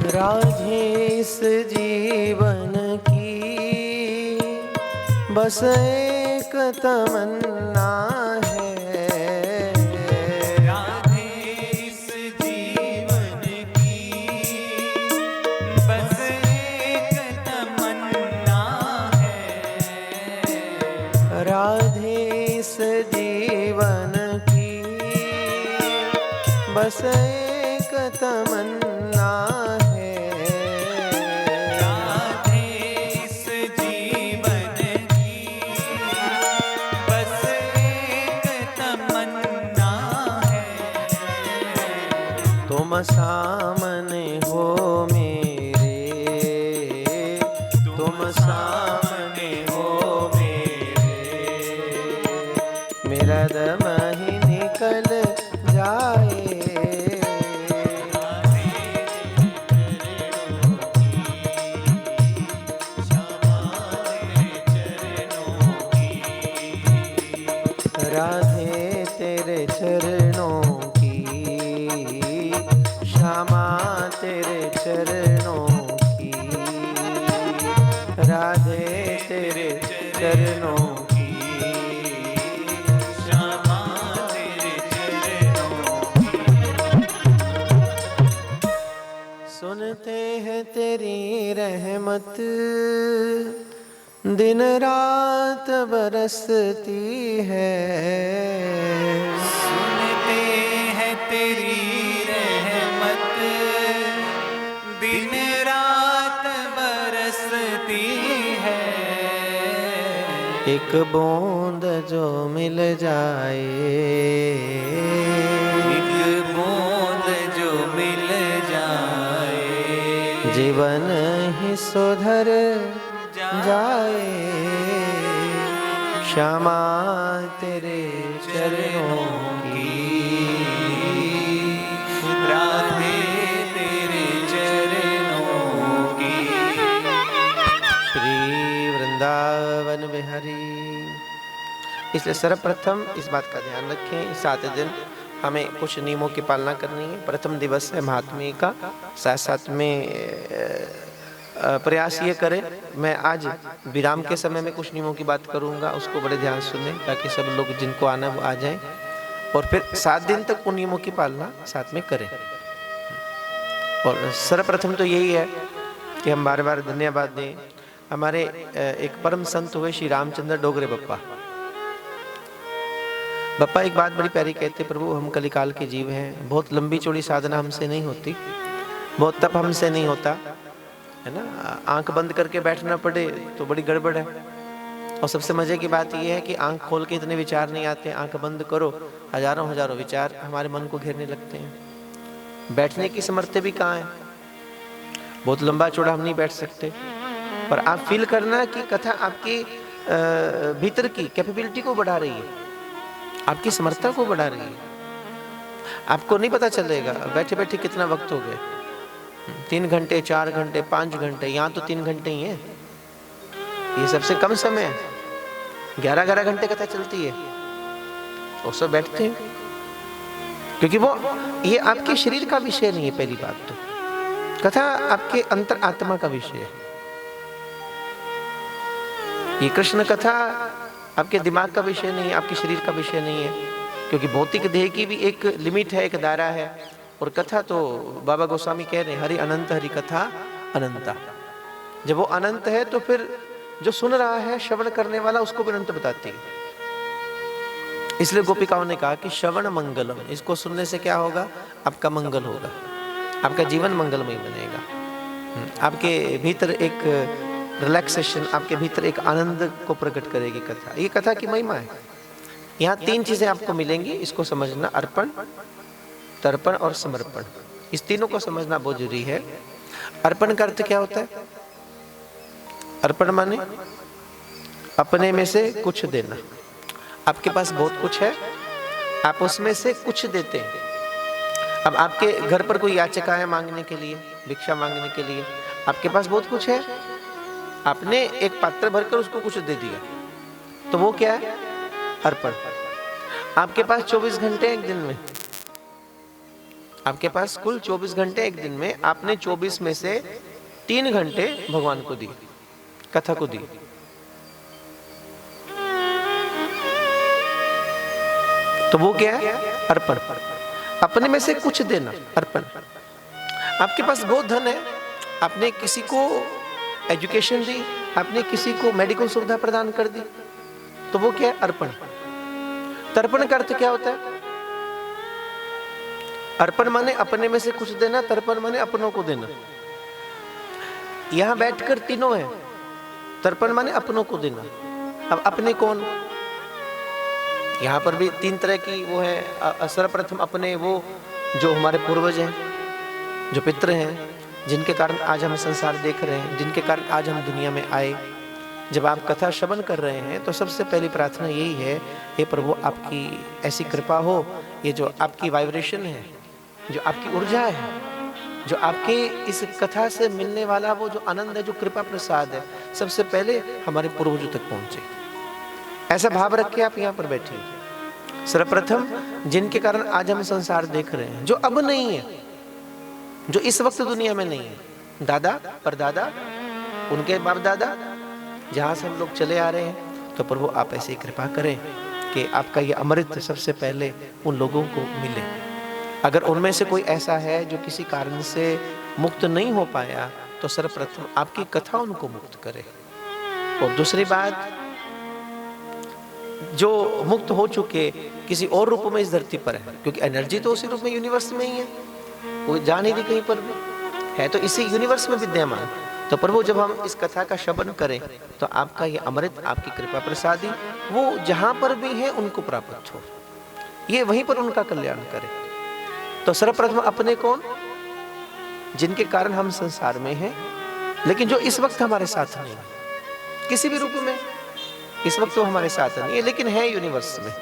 राधे इस जीवन की बस एक तमन्ना है। राधे इस जीवन की बस एक तमन्ना है। राधे इस जीवन की बस एक तमन्ना है। राधे इस जीवन की बस एक तमन्ना है। तुम सामने हो मेरे, तुम सामने हो मेरे, मेरा दम ही निकल जाए। राधे तेरे चरणों की, श्यामा तेरे चरणों की, राधे तेरे चरणों की, श्यामा तेरे चरणों की। सुनते हैं तेरी रहमत दिन रात बरसती है। सुनते हैं तेरी रहमत दिन रात बरसती है। एक बूंद जो मिल जाए, एक बूंद जो मिल जाए, जीवन ही सुधर जाए। श्यामा तेरे चरणों की, राधे तेरे चरणों की। श्री वृंदावन बिहारी। इसलिए सर्वप्रथम इस बात का ध्यान रखें, इस 7 दिन हमें कुछ नियमों की पालना करनी है। प्रथम दिवस है महात्म्य का, साथ साथ में प्रयास ये करें, मैं आज विराम के समय में कुछ नियमों की बात करूंगा, उसको बड़े ध्यान सुनें ताकि सब लोग जिनको आना है वो आ जाएं, और फिर 7 दिन तक उन नियमों की पालना साथ में करें। और सर्वप्रथम तो यही है कि हम बार बार धन्यवाद दें हमारे एक परम संत हुए श्री रामचंद्र डोगरे बप्पा। बप्पा एक बात बड़ी प्यारी कहते, प्रभु हम कलिकाल के जीव हैं, बहुत लंबी चौड़ी साधना हमसे नहीं होती, बहुत तप हमसे नहीं होता है ना, आंख बंद करके बैठना पड़े तो बड़ी गड़बड़ है। और सबसे मजे की बात यह है कि आंख खोल के इतने विचार नहीं आते, आंख बंद करो हजारों हजारों विचार हमारे मन को घेरने लगते हैं। बैठने की समर्थ भी कहाँ है, बहुत लंबा चौड़ा हम नहीं बैठ सकते। पर आप फील करना कि कथा आपकी भीतर की कैपेबिलिटी को बढ़ा रही है, आपकी समर्थता को बढ़ा रही है। आपको नहीं पता चलेगा बैठे बैठे कितना वक्त हो गया, 3 घंटे 4 घंटे 5 घंटे, यहाँ तो 3 घंटे ही है, ये सबसे कम समय है। 11-11 घंटे कथा चलती है और सब बैठते हैं, क्योंकि वो ये आपके शरीर का विषय नहीं है। पहली बात तो कथा आपके अंतर आत्मा का विषय है। ये कृष्ण कथा आपके दिमाग का विषय नहीं है, आपके शरीर का विषय नहीं है, क्योंकि भौतिक देह की भी एक लिमिट है, एक दायरा है। और कथा तो बाबा गोस्वामी कह रहे हैं हरि अनंत हरि कथा अनंता। जब वो अनंत है तो फिर जो सुन रहा है, श्रवण करने वाला, उसको भी अनंत बताती है। इसलिए गोपिकाओं ने कहा कि श्रवण मंगलम, इसको सुनने से क्या होगा, आपका मंगल होगा, आपका जीवन मंगलमय बनेगा, आपके भीतर एक रिलैक्सेशन, आपके भीतर एक आनंद को प्रकट करेगी कथा। ये कथा की महिमा है। यहाँ 3 चीजें आपको मिलेंगी, इसको समझना, अर्पण, तर्पण और समर्पण। इस तीनों को समझना बहुत जरूरी है। अर्पण का अर्थ क्या होता है? अर्पण माने अपने में से कुछ देना। आपके पास बहुत कुछ है, आप उसमें से कुछ देते हैं। अब आपके घर पर कोई याचक आया मांगने के लिए, भिक्षा मांगने के लिए, आपके पास बहुत कुछ है, आपने एक पात्र भरकर उसको कुछ दे दिया, तो वो क्या है? अर्पण। आपके पास 24 घंटे एक दिन में, आपके पास कुल 24 घंटे एक दिन में, आपने 24 में से 3 घंटे भगवान को दिए, कथा को दिए। तो वो क्या है? अर्पण। अपने में से कुछ देना, अर्पण। आपके पास बहुत धन है, आपने किसी को एजुकेशन दी, आपने किसी को मेडिकल सुविधा प्रदान कर दी, तो वो क्या है? अर्पण। तर्पण का अर्थ क्या होता है? अर्पण माने अपने में से कुछ देना, तर्पण माने अपनों को देना। यहां बैठकर तीनों है, तर्पण माने अपनों को देना। अब अपने कौन? यहां पर भी 3 तरह की वो है। सर्वप्रथम अपने वो जो हमारे पूर्वज हैं, जो पितृ हैं, जिनके कारण आज हम संसार देख रहे हैं, जिनके कारण आज हम दुनिया में आए। जब आप कथा श्रवण कर रहे हैं तो सबसे पहली प्रार्थना यही है, हे प्रभु आपकी ऐसी कृपा हो, ये जो आपकी वाइब्रेशन है, जो आपकी ऊर्जा है, जो आपके इस कथा से मिलने वाला वो जो आनंद है, जो कृपा प्रसाद है, सबसे पहले हमारे पूर्वजों तक पहुंचे। ऐसा भाव रख के आप यहाँ पर बैठिए। सर्वप्रथम जिनके कारण आज हम संसार देख रहे हैं, जो अब नहीं है, जो इस वक्त दुनिया में नहीं है, दादा परदादा, उनके बाप दादा, जहां से हम लोग चले आ रहे हैं, तो प्रभु आप ऐसी कृपा करें कि आपका ये अमृत सबसे पहले उन लोगों को मिले। अगर उनमें से कोई ऐसा है जो किसी कारण से मुक्त नहीं हो पाया, तो सर्वप्रथम आपकी कथा उनको मुक्त करे। और दूसरी बात, जो मुक्त हो चुके किसी और रूप में इस धरती पर है, क्योंकि एनर्जी तो उसी रूप में यूनिवर्स में ही है, वो जा नहीं रही कहीं पर भी, है तो इसी यूनिवर्स में विद्यमान। तो प्रभु जब हम इस कथा का श्रवण करें तो आपका ये अमृत, आपकी कृपा प्रसादी वो जहां पर भी है उनको प्राप्त हो, ये वहीं पर उनका कल्याण करे। तो सर्वप्रथम अपने कौन? जिनके कारण हम संसार में हैं, लेकिन जो इस वक्त हमारे साथ नहीं है, किसी भी रूप में इस वक्त तो हमारे साथ नहीं है, लेकिन है यूनिवर्स में।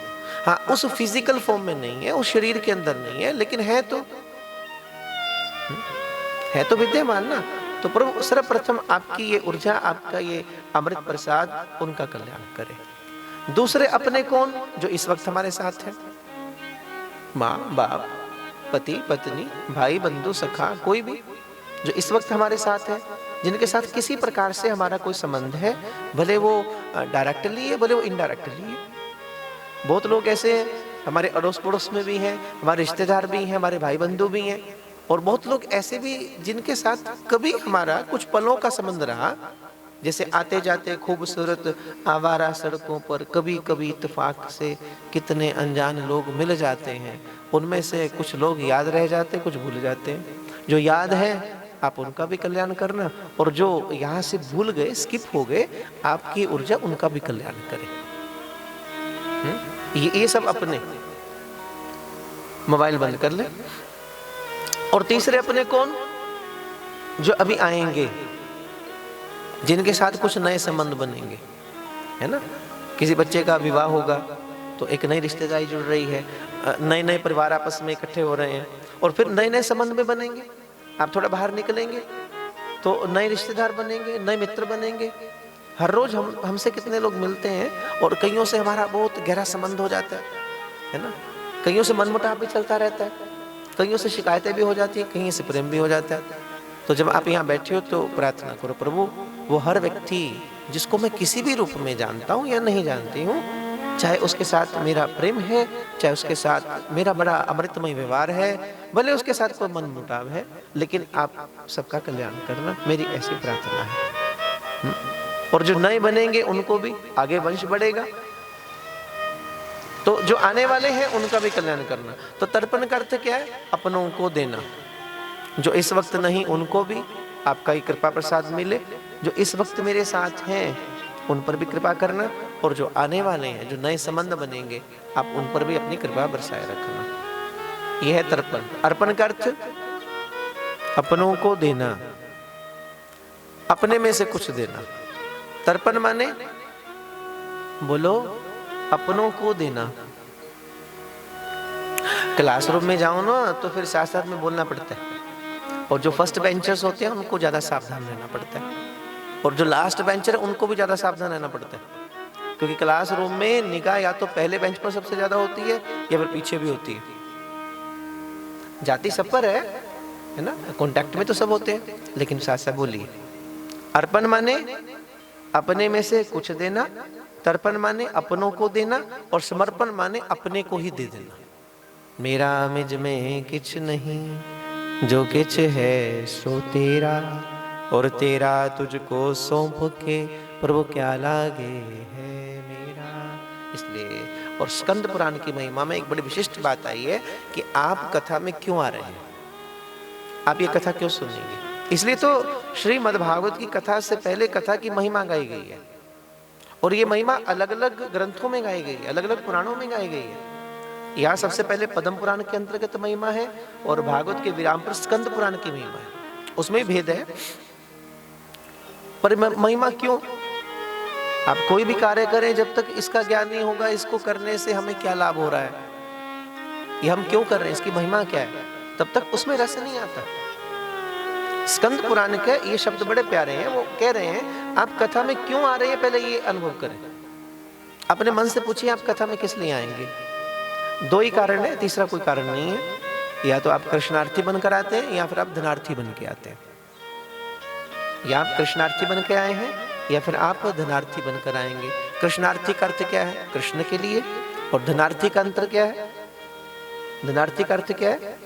हाँ, उस फिजिकल फॉर्म में नहीं है, उस शरीर के अंदर नहीं है, लेकिन है तो विद्यमान ना। तो प्रभु सर्वप्रथम आपकी ये ऊर्जा, आपका ये अमृत प्रसाद उनका कल्याण करे। दूसरे अपने कौन? जो इस वक्त हमारे साथ है, माँ बाप, पति पत्नी, भाई बंधु सखा, कोई भी जो इस वक्त हमारे साथ है, जिनके साथ किसी प्रकार से हमारा कोई संबंध है, भले वो डायरेक्टली है, भले वो इनडायरेक्टली है। बहुत लोग ऐसे हैं, हमारे अड़ोस पड़ोस में भी हैं, हमारे रिश्तेदार भी हैं, हमारे भाई बंधु भी हैं, और बहुत लोग ऐसे भी जिनके साथ कभी हमारा कुछ पलों का संबंध रहा, जैसे आते जाते खूबसूरत आवारा सड़कों पर कभी कभी इत्तेफाक से कितने अनजान लोग मिल जाते हैं। उनमें से कुछ लोग याद रह जाते, कुछ भूल जाते हैं। जो याद है आप उनका भी कल्याण करना, और जो यहाँ से भूल गए, स्किप हो गए, आपकी ऊर्जा उनका भी कल्याण करे। ये सब अपने। मोबाइल बंद कर ले। और तीसरे अपने कौन? जो अभी आएंगे, जिनके साथ कुछ नए संबंध बनेंगे, है ना। किसी बच्चे का विवाह होगा तो एक नई रिश्तेदारी जुड़ रही है, नए नए परिवार आपस में इकट्ठे हो रहे हैं, और फिर नए नए संबंध में बनेंगे। आप थोड़ा बाहर निकलेंगे तो नए रिश्तेदार बनेंगे, नए मित्र बनेंगे। हर रोज हमसे कितने लोग मिलते हैं, और कईयों से हमारा बहुत गहरा संबंध हो जाता है ना। कईयों से मनमुटाव भी चलता रहता है, कईयों से शिकायतें भी हो जाती है, कहीं से प्रेम भी हो जाता है। तो जब आप यहाँ बैठे हो तो प्रार्थना करो, प्रभु वो हर व्यक्ति जिसको मैं किसी भी रूप में जानता हूँ या नहीं जानती हूँ, चाहे उसके साथ मेरा प्रेम है, चाहे उसके साथ मेरा बड़ा अमृतमय व्यवहार है, भले उसके साथ कोई मनमुटाव है, लेकिन आप सबका कल्याण करना, मेरी ऐसी प्रार्थना है। और जो नए बनेंगे उनको भी आगे वंश बढ़ेगा, तो जो आने वाले हैं उनका भी कल्याण करना। तो तर्पण का अर्थ क्या है? अपनों को देना। जो इस वक्त नहीं उनको भी आपका ही कृपा प्रसाद मिले, जो इस वक्त मेरे साथ हैं उन पर भी कृपा करना, और जो आने वाले हैं, जो नए संबंध बनेंगे, आप उन पर भी अपनी कृपा बरसाए रखना। यह है तर्पण। अर्पण का अर्थ अपनों को देना, अपने में से कुछ देना। तर्पण माने बोलो अपनों को देना। क्लासरूम में जाओ ना तो फिर साथ साथ में बोलना पड़ता है, और जो फर्स्ट बेंचर्स होते हैं उनको ज्यादा सावधान रहना पड़ता है, और जो लास्ट बेंचर है उनको भी ज्यादा सावधान रहना पड़ता है, क्योंकि क्लासरूम में निगाह या तो पहले बेंच पर सबसे ज्यादा होती है या फिर पीछे भी होती है। जाति सब पर है ना, कांटेक्ट में तो सब होते हैं, लेकिन साथ साथ बोलिए अर्पण माने अपने में से कुछ देना, तर्पण माने अपनों को देना, और समर्पण माने अपने को ही दे देना। मेरा मिज में किछ नहीं, जो किछ है सो तेरा, और तेरा तुझको सौंप के प्रभु क्या लागे है मेरा। इसलिए और स्कंद पुराण की महिमा में एक बड़ी विशिष्ट बात आई है कि आप कथा में क्यों आ रहे हैं, आप ये कथा क्यों सुनेंगे। इसलिए तो श्रीमद् भागवत की कथा से पहले कथा की महिमा गाई गई है, और ये महिमा अलग अलग ग्रंथों में गाई गई है, अलग अलग पुराणों में गाई गई है। यहाँ सबसे पहले पद्म पुराण के अंतर्गत महिमा है, और भागवत के विराम पर स्कंद पुराण की महिमा है, उसमें भेद है। पर महिमा क्यों? आप कोई भी कार्य करें, जब तक इसका ज्ञान नहीं होगा इसको करने से हमें क्या लाभ हो रहा है, ये हम क्यों कर रहे हैं, इसकी महिमा क्या है, तब तक उसमें रस नहीं आता। स्कंद पुराण के ये शब्द बड़े प्यारे हैं, वो कह रहे हैं आप कथा में क्यों आ रहे हैं, पहले ये अनुभव करें। अपने मन से पूछिए आप कथा में किस लिए आएंगे। दो ही कारण है, तीसरा कोई कारण नहीं है। या तो आप कृष्णार्थी बनकर आते हैं, या फिर आप धनार्थी बन के आते हैं। या आप कृष्णार्थी बन के आए हैं, या फिर आप धनार्थी बनकर आएंगे। कृष्णार्थी का अर्थ क्या है, कृष्ण के लिए, और धनार्थी का अंतर क्या है, धनार्थी का अर्थ क्या है,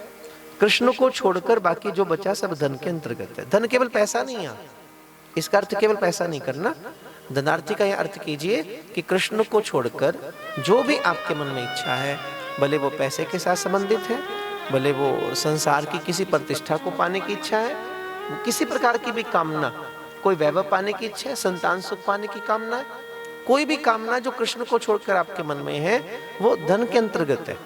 कृष्ण को छोड़कर बाकी जो बचा सब धन के अंतर्गत है। धन केवल पैसा नहीं है, इसका अर्थ केवल पैसा नहीं करना। धनार्थी का यह अर्थ कीजिए कि कृष्ण को छोड़कर जो भी आपके मन में इच्छा है, भले वो पैसे के साथ संबंधित है, भले वो संसार की किसी प्रतिष्ठा को पाने की इच्छा है, किसी प्रकार की भी कामना, कोई वैभव पाने की इच्छा है, संतान सुख पाने की कामना है, कोई भी कामना जो कृष्ण को छोड़कर आपके मन में है वो धन के अंतर्गत है।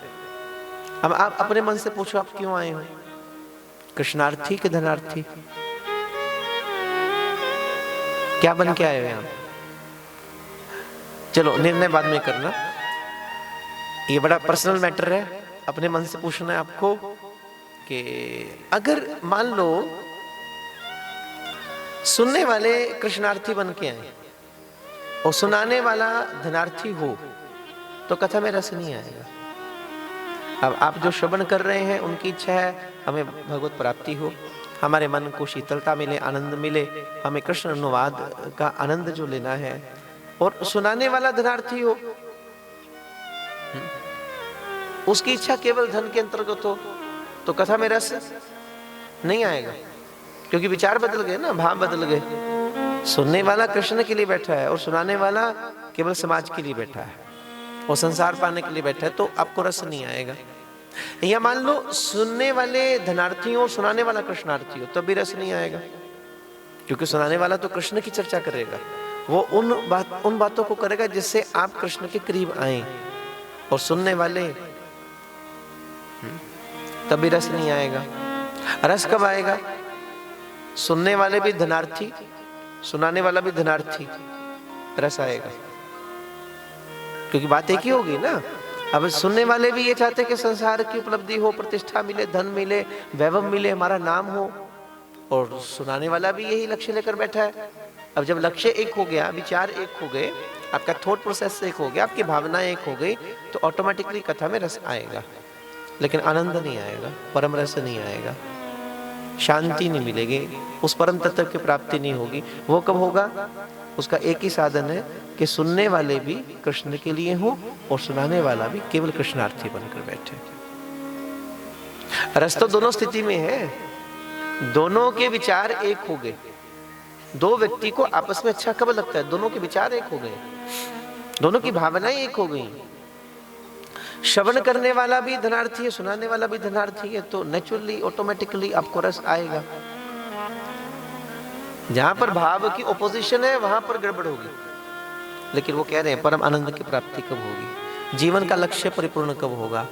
अब आप अपने मन से पूछो आप क्यों आए हो, कृष्णार्थी कि धनार्थी, क्या बन के आए हो यहां। चलो निर्णय बाद में करना, ये बड़ा पर्सनल मैटर है, अपने मन से पूछना है आपको कि अगर मान लो सुनने वाले कृष्णार्थी बन के आए और सुनाने वाला धनार्थी हो तो कथा में रस नहीं आएगा। अब आप जो श्रवण कर रहे हैं उनकी इच्छा है हमें भगवत प्राप्ति हो, हमारे मन को शीतलता मिले, आनंद मिले, हमें कृष्ण अनुवाद का आनंद जो लेना है, और सुनाने वाला धनार्थी हो, उसकी इच्छा केवल धन के अंतर्गत हो, तो कथा में रस नहीं आएगा, क्योंकि विचार बदल गए ना, भाव बदल गए। सुनने वाला कृष्ण के लिए बैठा है और सुनाने वाला केवल समाज के लिए बैठा है और संसार पाने के लिए बैठा है, तो आपको रस नहीं आएगा। या मान लो सुनने वाले धनार्थी हो, सुनाने वाला कृष्णार्थी हो, तब भी रस नहीं आएगा, क्योंकि सुनाने वाला तो कृष्ण की चर्चा करेगा, वो उन बातों को करेगा जिससे आप कृष्ण के करीब आए, और सुनने वाले तब भी रस नहीं आएगा। रस कब आएगा, सुनने वाले भी धनार्थी, सुनाने वाला भी धनार्थी, रस आएगा, क्योंकि बात एक ही होगी ना। अब सुनने वाले भी ये चाहते कि संसार की उपलब्धि हो, प्रतिष्ठा मिले, धन मिले, वैभव मिले, हमारा नाम हो, और सुनाने वाला भी यही लक्ष्य लेकर बैठा है। अब जब लक्ष्य एक हो गया, विचार एक हो गए, आपका थॉट प्रोसेस एक हो गया, आपकी भावना एक हो गई, तो ऑटोमेटिकली कथा में रस आएगा, लेकिन आनंद नहीं आएगा, परम रस नहीं आएगा, शांति नहीं मिलेगी, उस परम तत्व की प्राप्ति नहीं होगी। वो कब होगा, उसका एक ही साधन है कि सुनने वाले भी कृष्ण के लिए हो और सुनाने वाला भी केवल कृष्णार्थी बनकर बैठे। रस तो दोनों स्थिति में है, दोनों के विचार एक हो गए। दो व्यक्ति को आपस में अच्छा कब लगता है, दोनों के विचार एक हो गए, दोनों की भावनाएं एक हो गई। श्रवण करने वाला भी धनार्थी है, सुनाने वाला भी धनार्थी है, तो नेचुरली ऑटोमेटिकली आपको रस आएगा। जहां पर भाव की ओपोजिशन है वहां पर गड़बड़ होगी। लेकिन वो कह रहे हैं परम आनंद की प्राप्ति कब होगी, जीवन का लक्ष्य परिपूर्ण कब होगा,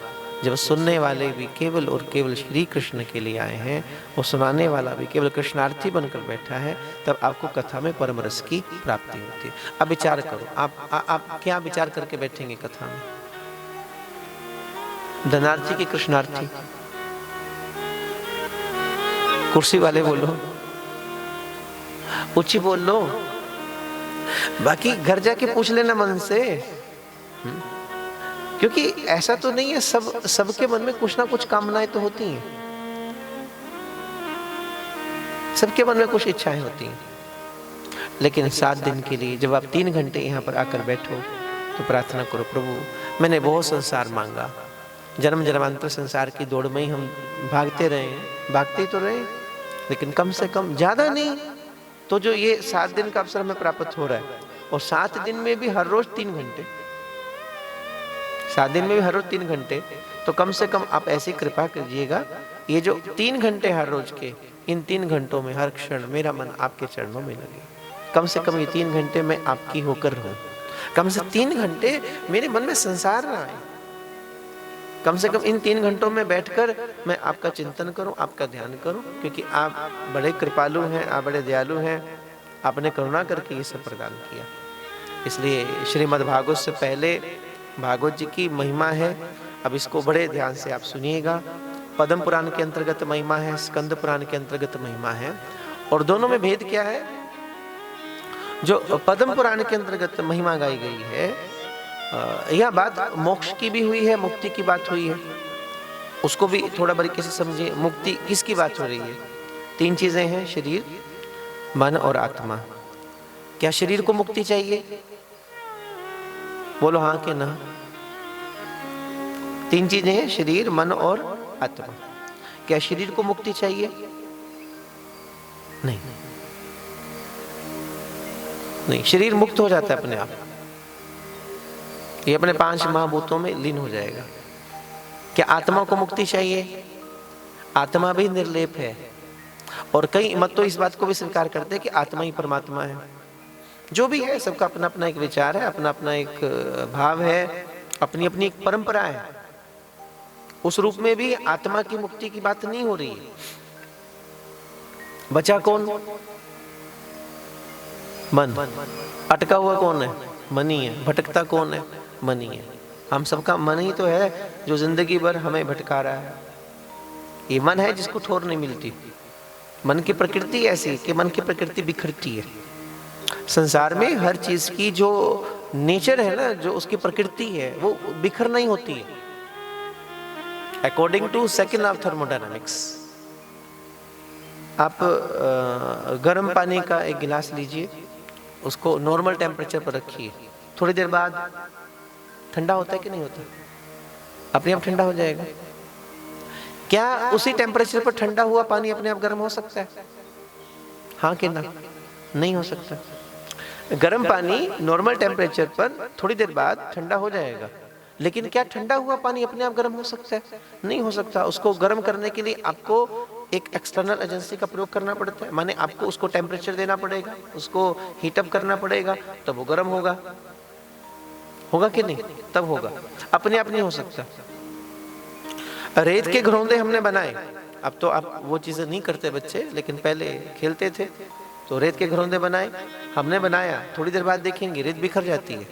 जब सुनने वाले भी केवल और केवल श्री कृष्ण के लिए आए हैं और सुनाने वाला भी केवल कृष्णार्थी बनकर बैठा है, तब आपको कथा में परम रस की प्राप्ति होती है। अब विचार करो, आप क्या विचार करके बैठेंगे कथा में, धनार्थी की कृष्णार्थी? कुर्सी वाले बोलो, ऊंची बोल लो, बाकी घर जाके पूछ लेना मन से, क्योंकि ऐसा तो नहीं है, सबके मन में कुछ ना कुछ कामनाएं तो होती हैं। सबके मन में कुछ इच्छाएं होती हैं, लेकिन 7 दिन के लिए जब आप 3 घंटे यहाँ पर आकर बैठो तो प्रार्थना करो, प्रभु मैंने बहुत संसार मांगा, जन्म जन्मांतर संसार की दौड़ में ही हम भागते तो रहे, लेकिन कम से कम ज़्यादा नहीं तो जो ये 7 दिन का अवसर हमें प्राप्त हो रहा है, और 7 दिन में भी हर रोज 3 घंटे, 7 दिन में भी हर रोज 3 घंटे, तो कम से कम आप ऐसी कृपा कीजिएगा, ये जो 3 घंटे हर रोज के, इन 3 घंटों में हर क्षण मेरा मन आपके चरणों में लगे। कम से कम ये 3 घंटे मैं आपकी होकर रहूं, कम से 3 घंटे मेरे मन में संसार ना आए, कम से कम इन 3 घंटों में बैठकर मैं आपका चिंतन करूं, आपका ध्यान करूं, क्योंकि आप बड़े कृपालु हैं, आप बड़े दयालु हैं, आपने करुणा करके ये सब प्रदान किया। इसलिए श्रीमद् भागवत से पहले भागवत जी की महिमा है, अब इसको बड़े ध्यान से आप सुनिएगा। पद्म पुराण के अंतर्गत महिमा है, स्कंद पुराण के अंतर्गत महिमा है, और दोनों में भेद क्या है? जो पद्म पुराण के अंतर्गत महिमा गाई गई है, यह बात मोक्ष की भी हुई है, मुक्ति की बात हुई है, उसको भी थोड़ा बारीकी से समझिए। मुक्ति किसकी बात हो रही है? 3 चीजें हैं, शरीर, मन और आत्मा। क्या शरीर को मुक्ति चाहिए? बोलो हाँ कि ना। 3 चीजें हैं, शरीर, मन और आत्मा। क्या शरीर को मुक्ति चाहिए? नहीं, नहीं, शरीर मुक्त हो जाता है अपने आप, ये अपने 5 महाभूतों में लीन हो जाएगा। क्या आत्मा को मुक्ति चाहिए? आत्मा भी निर्लेप है, और कई मत तो इस बात को भी स्वीकार करते हैं कि आत्मा ही परमात्मा है। जो भी है, सबका अपना अपना एक विचार है, अपना अपना एक भाव है, अपनी अपनी एक परंपरा है। उस रूप में भी आत्मा की मुक्ति की बात नहीं हो रही है। बचा कौन? मन। अटका हुआ कौन है? मन ही है। भटकता कौन है? मन ही है। हम सबका मन ही तो है जो जिंदगी भर हमें भटका रहा है। ये मन है जिसको ठोर नहीं मिलती। मन की प्रकृति ऐसी कि मन की प्रकृति बिखरती है। संसार में हर चीज की जो नेचर है ना, जो उसकी प्रकृति है, वो बिखर नहीं होती है। According to second law of thermodynamics, आप गर्म पानी का एक गिलास लीजिए, उसको नॉर्मल टेम्परेचर पर रखिए, थोड़ी देर बाद ठंडा होता है कि नहीं होता? अपने आप ठंडा हो जाएगा। क्या उसी टेम्परेचर पर ठंडा हुआ पानी अपने आप गर्म हो सकता है? हाँ कि ना? नहीं हो सकता। गर्म पानी नॉर्मल टेम्परेचर पर थोड़ी देर बाद ठंडा हो जाएगा, लेकिन क्या ठंडा हुआ पानी अपने आप गर्म हो सकता है? नहीं हो सकता। उसको गर्म करने के लिए आपको एक एक्सटर्नल एजेंसी का प्रयोग करना पड़ता है, माने आपको उसको टेम्परेचर देना पड़ेगा, उसको हीटअप करना पड़ेगा, तब वो गर्म होगा। होगा कि नहीं? तब होगा। अपने आप नहीं हो सकता। रेत के घरौंदे हमने बनाए, अब तो आप वो चीजें नहीं करते बच्चे, लेकिन पहले खेलते थे, तो रेत के घरौंदे बनाए, हमने बनाया, थोड़ी देर बाद देखेंगे रेत बिखर जाती है,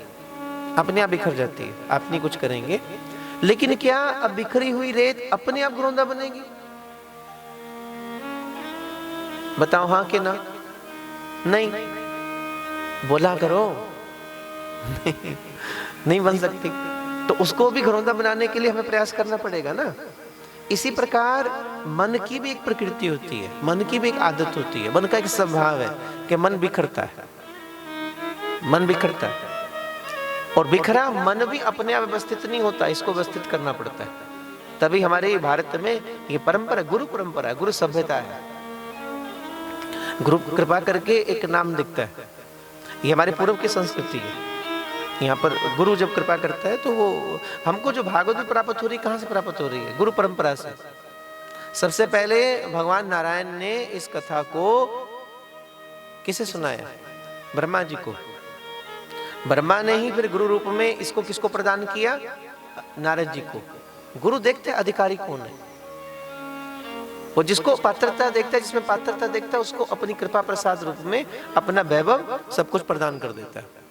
अपने आप बिखर जाती है, आप नहीं कुछ करेंगे। लेकिन क्या अब बिखरी हुई रेत अपने आप घरौंदा बनेगी? बताओ हाँ कि ना? नहीं। बोला करो। नहीं बन सकती। तो उसको भी घरौंदा बनाने के लिए हमें प्रयास करना पड़ेगा ना। इसी प्रकार मन की भी एक प्रकृति होती है, मन की भी एक आदत होती है, मन का एक स्वभाव है कि मन बिखरता है, मन बिखरता है। और बिखरा मन भी अपने आप व्यवस्थित नहीं होता, इसको व्यवस्थित करना पड़ता है। तभी हमारे भारत में ये परंपरा, गुरु परंपरा है, गुरु सभ्यता है। गुरु कृपा करके एक नाम दिखता है, ये हमारे पूर्व की संस्कृति है। यहाँ पर गुरु जब कृपा करता है तो वो हमको जो भागवत में प्राप्त हो रही, कहाँ से प्राप्त हो रही है? गुरु परंपरा से। सबसे पहले भगवान नारायण ने इस कथा को किसे सुनाया? ब्रह्मा जी को। ब्रह्मा ने ही फिर गुरु रूप में इसको किसको प्रदान किया? नारद जी को। गुरु देखते अधिकारी कौन है, वो जिसको पात्रता देखता है, जिसमें पात्रता देखता है, उसको अपनी कृपा प्रसाद रूप में अपना वैभव सब कुछ प्रदान कर देता है।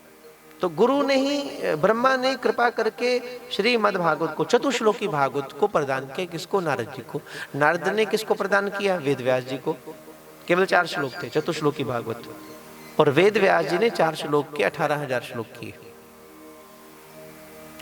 तो गुरु ने ही, ब्रह्मा ने कृपा करके श्रीमद् भागवत को, चतुश्लोकी भागवत को प्रदान किया। किसको? नारद जी को। नारद ने किसको प्रदान किया? वेद व्यास जी को। केवल 4 श्लोक थे चतुश्लोकी भागवत, और वेद व्यास जी ने 4 श्लोक के 18,000 श्लोक किए।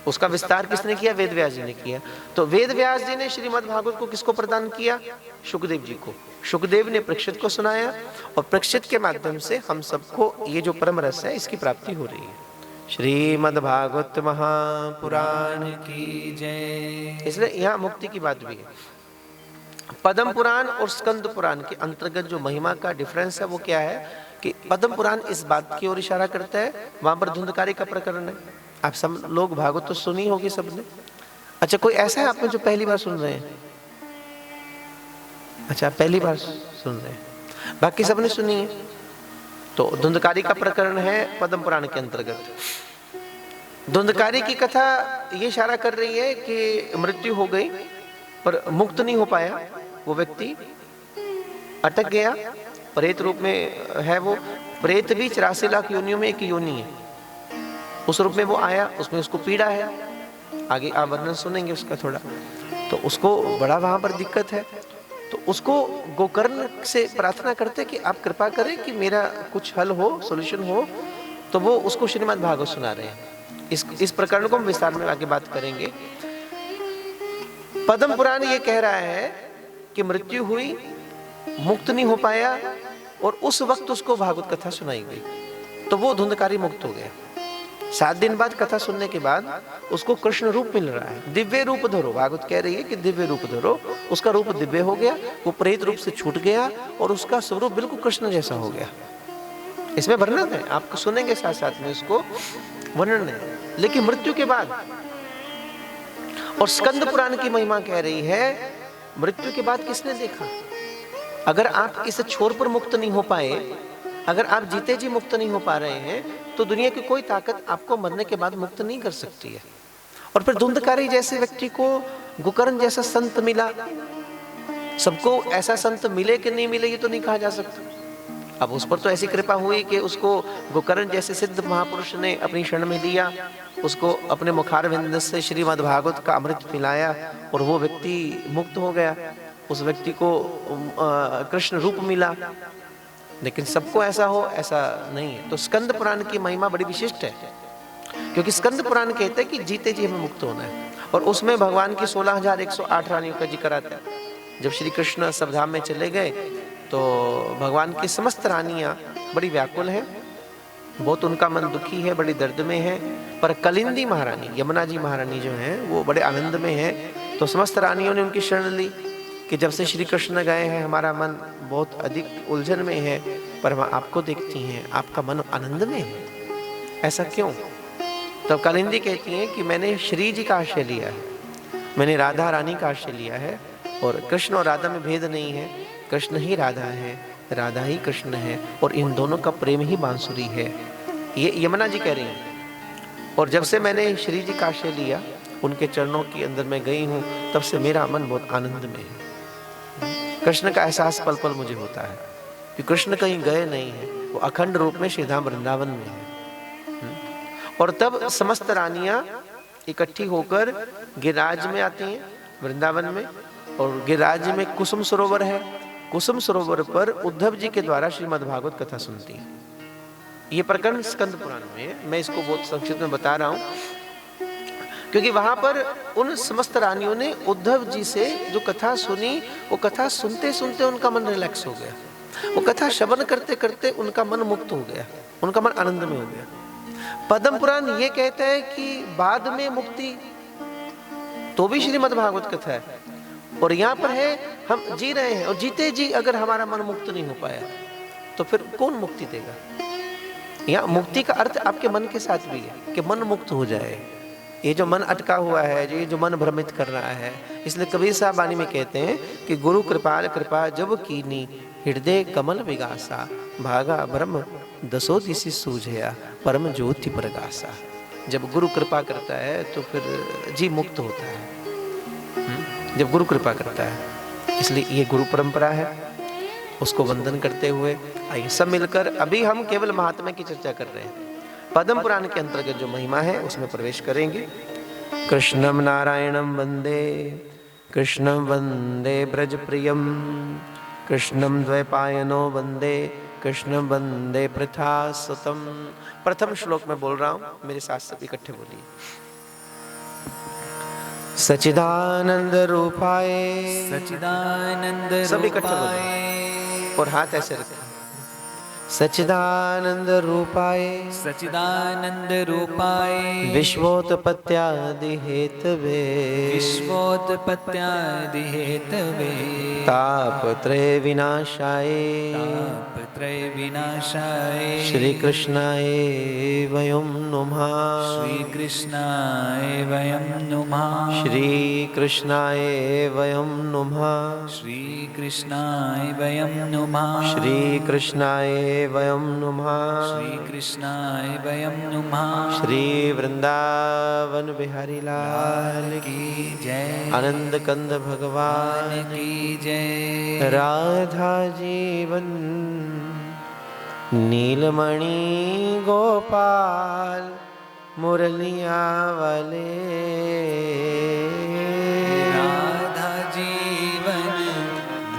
उसका विस्तार किसने किया? वेद व्यास जी ने किया। तो वेद व्यास जी ने श्रीमद् भागवत को किसको प्रदान किया? शुकदेव जी को। शुकदेव ने परीक्षित को सुनाया और परीक्षित के माध्यम से हम सबको ये जो परम रस है इसकी प्राप्ति हो रही है। श्रीमद् भागवत महापुराण की जय। इसलिए यहाँ मुक्ति की बात भी है। पद्म पुराण और स्कंद पुराण के अंतर्गत जो महिमा का डिफरेंस है वो क्या है कि पद्म पुराण इस बात की ओर इशारा करता है, वहां पर धुंधकारी का प्रकरण है। आप सब लोग भागवत तो सुनी होगी सबने। अच्छा, कोई ऐसा है आप में जो पहली बार सुन रहे हैं? अच्छा, पहली बार सुन रहे हैं, बाकी सबने सुनी है। तो धुंधकारी का प्रकरण है पद्म पुराण के अंतर्गत। धुंधकारी की कथा ये इशारा कर रही है कि मृत्यु हो गई पर मुक्त नहीं हो पाया वो व्यक्ति, अटक गया, प्रेत रूप में है वो। प्रेत भी 84 लाख योनियों में एक योनि है, उस रूप में वो आया, उसमें उसको पीड़ा है। आगे आप वर्णन सुनेंगे उसका थोड़ा। तो उसको बड़ा वहां पर दिक्कत है, तो उसको गोकर्ण से प्रार्थना करते कि आप कृपा करें कि मेरा कुछ हल हो, सॉल्यूशन हो। तो वो उसको श्रीमद् भागवत सुना रहे हैं। इस प्रकरण को हम विस्तार में आगे बात करेंगे। पद्म पुराण ये कह रहा है कि मृत्यु हुई, मुक्त नहीं हो पाया और उस वक्त उसको भागवत कथा सुनाई गई, तो वो धुंधकारी मुक्त हो गया। 7 दिन बाद कथा सुनने के बाद उसको कृष्ण रूप मिल रहा है। दिव्य रूप धरो, भागवत कह रही है कि दिव्य रूप धरो। उसका रूप दिव्य हो गया, वो प्रेत रूप से छूट गया और उसका स्वरूप बिल्कुल कृष्ण जैसा हो गया। इसमें वर्णन है, आपको सुनेंगे साथ साथ में उसको वर्णन है। लेकिन मृत्यु के बाद, और स्कंद पुराण की महिमा कह रही है मृत्यु के बाद किसने देखा? अगर आप इस छोर पर मुक्त नहीं हो पाए, अगर आप जीते जी मुक्त नहीं हो पा रहे हैं, तो दुनिया की कोई ताकत आपको मरने के बाद मुक्त नहीं कर सकती है। और फिर धुंधकारी जैसे व्यक्ति को गोकर्ण जैसा संत मिला। सबको ऐसा संत मिले कि नहीं मिले ये तो नहीं कहा जा सकता। अब उस पर तो ऐसी कृपा हुई कि उसको गोकर्ण जैसे सिद्ध महापुरुष ने अपनी शरण में लिया, उसको अपने मुखारविंद से श्रीमद् भागवत का अमृत पिलाया और वो व्यक्ति मुक्त हो गया। उस व्यक्ति को कृष्ण रूप मिला। लेकिन सबको ऐसा हो ऐसा नहीं है। तो स्कंद पुराण की महिमा बड़ी विशिष्ट है, क्योंकि स्कंद पुराण कहते हैं कि जीते जी हमें मुक्त होना है। और उसमें भगवान की 16,108 रानियों का जिक्र आता है। जब श्री कृष्ण सबधाम में चले गए तो भगवान की समस्त रानियां बड़ी व्याकुल हैं, बहुत उनका मन दुखी है, बड़ी दर्द में है। पर कलिंदी महारानी, यमुना जी महारानी जो हैं वो बड़े आनंद में है। तो समस्त रानियों ने उनकी शरण ली कि जब से श्री कृष्ण गए हैं हमारा मन बहुत अधिक उलझन में है, पर हम आपको देखती हैं आपका मन आनंद में है, ऐसा क्यों? तब कालिंदी कहती हैं कि मैंने श्री जी का आश्रय लिया है, मैंने राधा रानी का आश्रय लिया है। और कृष्ण और राधा में भेद नहीं है, कृष्ण ही राधा है, राधा ही कृष्ण है, और इन दोनों का प्रेम ही बांसुरी है। ये यमुना जी कह रही हैं। और जब से मैंने श्री जी का आश्रय लिया, उनके चरणों के अंदर मैं गई हूँ, तब से मेरा मन बहुत आनंद में है। कृष्ण का एहसास पल पल मुझे होता है कि कृष्ण कहीं गए नहीं है, वो अखंड रूप में श्रीधाम वृंदावन में है। और तब समस्त रानियां इकट्ठी होकर गिरिराज में आती हैं वृंदावन में, और गिरिराज में कुसुम सरोवर है। कुसुम सरोवर पर उद्धव जी के द्वारा श्रीमद् भागवत कथा सुनती है। ये प्रकरण स्कंद पुराण में, मैं इसको बहुत संक्षिप्त में बता रहा हूँ क्योंकि वहां पर उन समस्त रानियों ने उद्धव जी से जो कथा सुनी, वो कथा सुनते सुनते उनका मन रिलैक्स हो गया। वो कथा श्रवण करते करते उनका मन मुक्त हो गया, उनका मन आनंद में हो गया। पद्म पुराण ये कहता है कि बाद में मुक्ति तो भी श्रीमद् भागवत कथा है, और यहाँ पर है हम जी रहे हैं और जीते जी अगर हमारा मन मुक्त नहीं हो पाया तो फिर कौन मुक्ति देगा? यहाँ मुक्ति का अर्थ आपके मन के साथ भी है कि मन मुक्त हो जाए। ये जो मन अटका हुआ है, ये जो मन भ्रमित कर रहा है, इसलिए कबीर साहब वाणी में कहते हैं कि गुरु कृपाल कृपा जब कीनी, हृदय कमल विगासा, भागा ब्रह्म दसो दिशि सूझया, परम ज्योति प्रकाशा। जब गुरु कृपा करता है तो फिर जी मुक्त होता है, जब गुरु कृपा करता है। इसलिए ये गुरु परंपरा है, उसको वंदन करते हुए आइए सब मिलकर, अभी हम केवल महात्मा की चर्चा कर रहे हैं, पद्म पुराण के अंतर्गत जो महिमा है उसमें प्रवेश करेंगे। कृष्णम नारायणम वंदे, कृष्णम वंदे ब्रज प्रियम, कृष्णम द्वैपायनो वंदे, कृष्णम वंदे प्रथा सुतम। प्रथम श्लोक में बोल रहा हूं, मेरे साथ सब इकट्ठे बोलिए। सच्चिदानंद रूपाय, सच्चिदानंद सब इकट्ठे बोलो रूपाय, और हाथ ऐसे रखें। सच्चिदानंद रूपाय, सच्चिदानंद रूपाय, विश्वोत्पत्त्यादि हेतवे, विश्वोत्पत्त्यादि हेतवे, तापत्रय विनाशाय, तापत्रय विनाशाय, श्री कृष्णाय वयं नुमः, श्री कृष्णाय वयं नुमः, श्री कृष्णाय वयं नुमः, श्री कृष्णाय वयं नुमः, श्री कृष्णाय वयं नुमः, श्री कृष्णाय वयं नुमः, श्री वृंदावन बिहारी लाल की जय, आनंद कंद भगवान की जय, राधा जीवन नीलमणि गोपाल मुरलिया वाले, राधा जीवन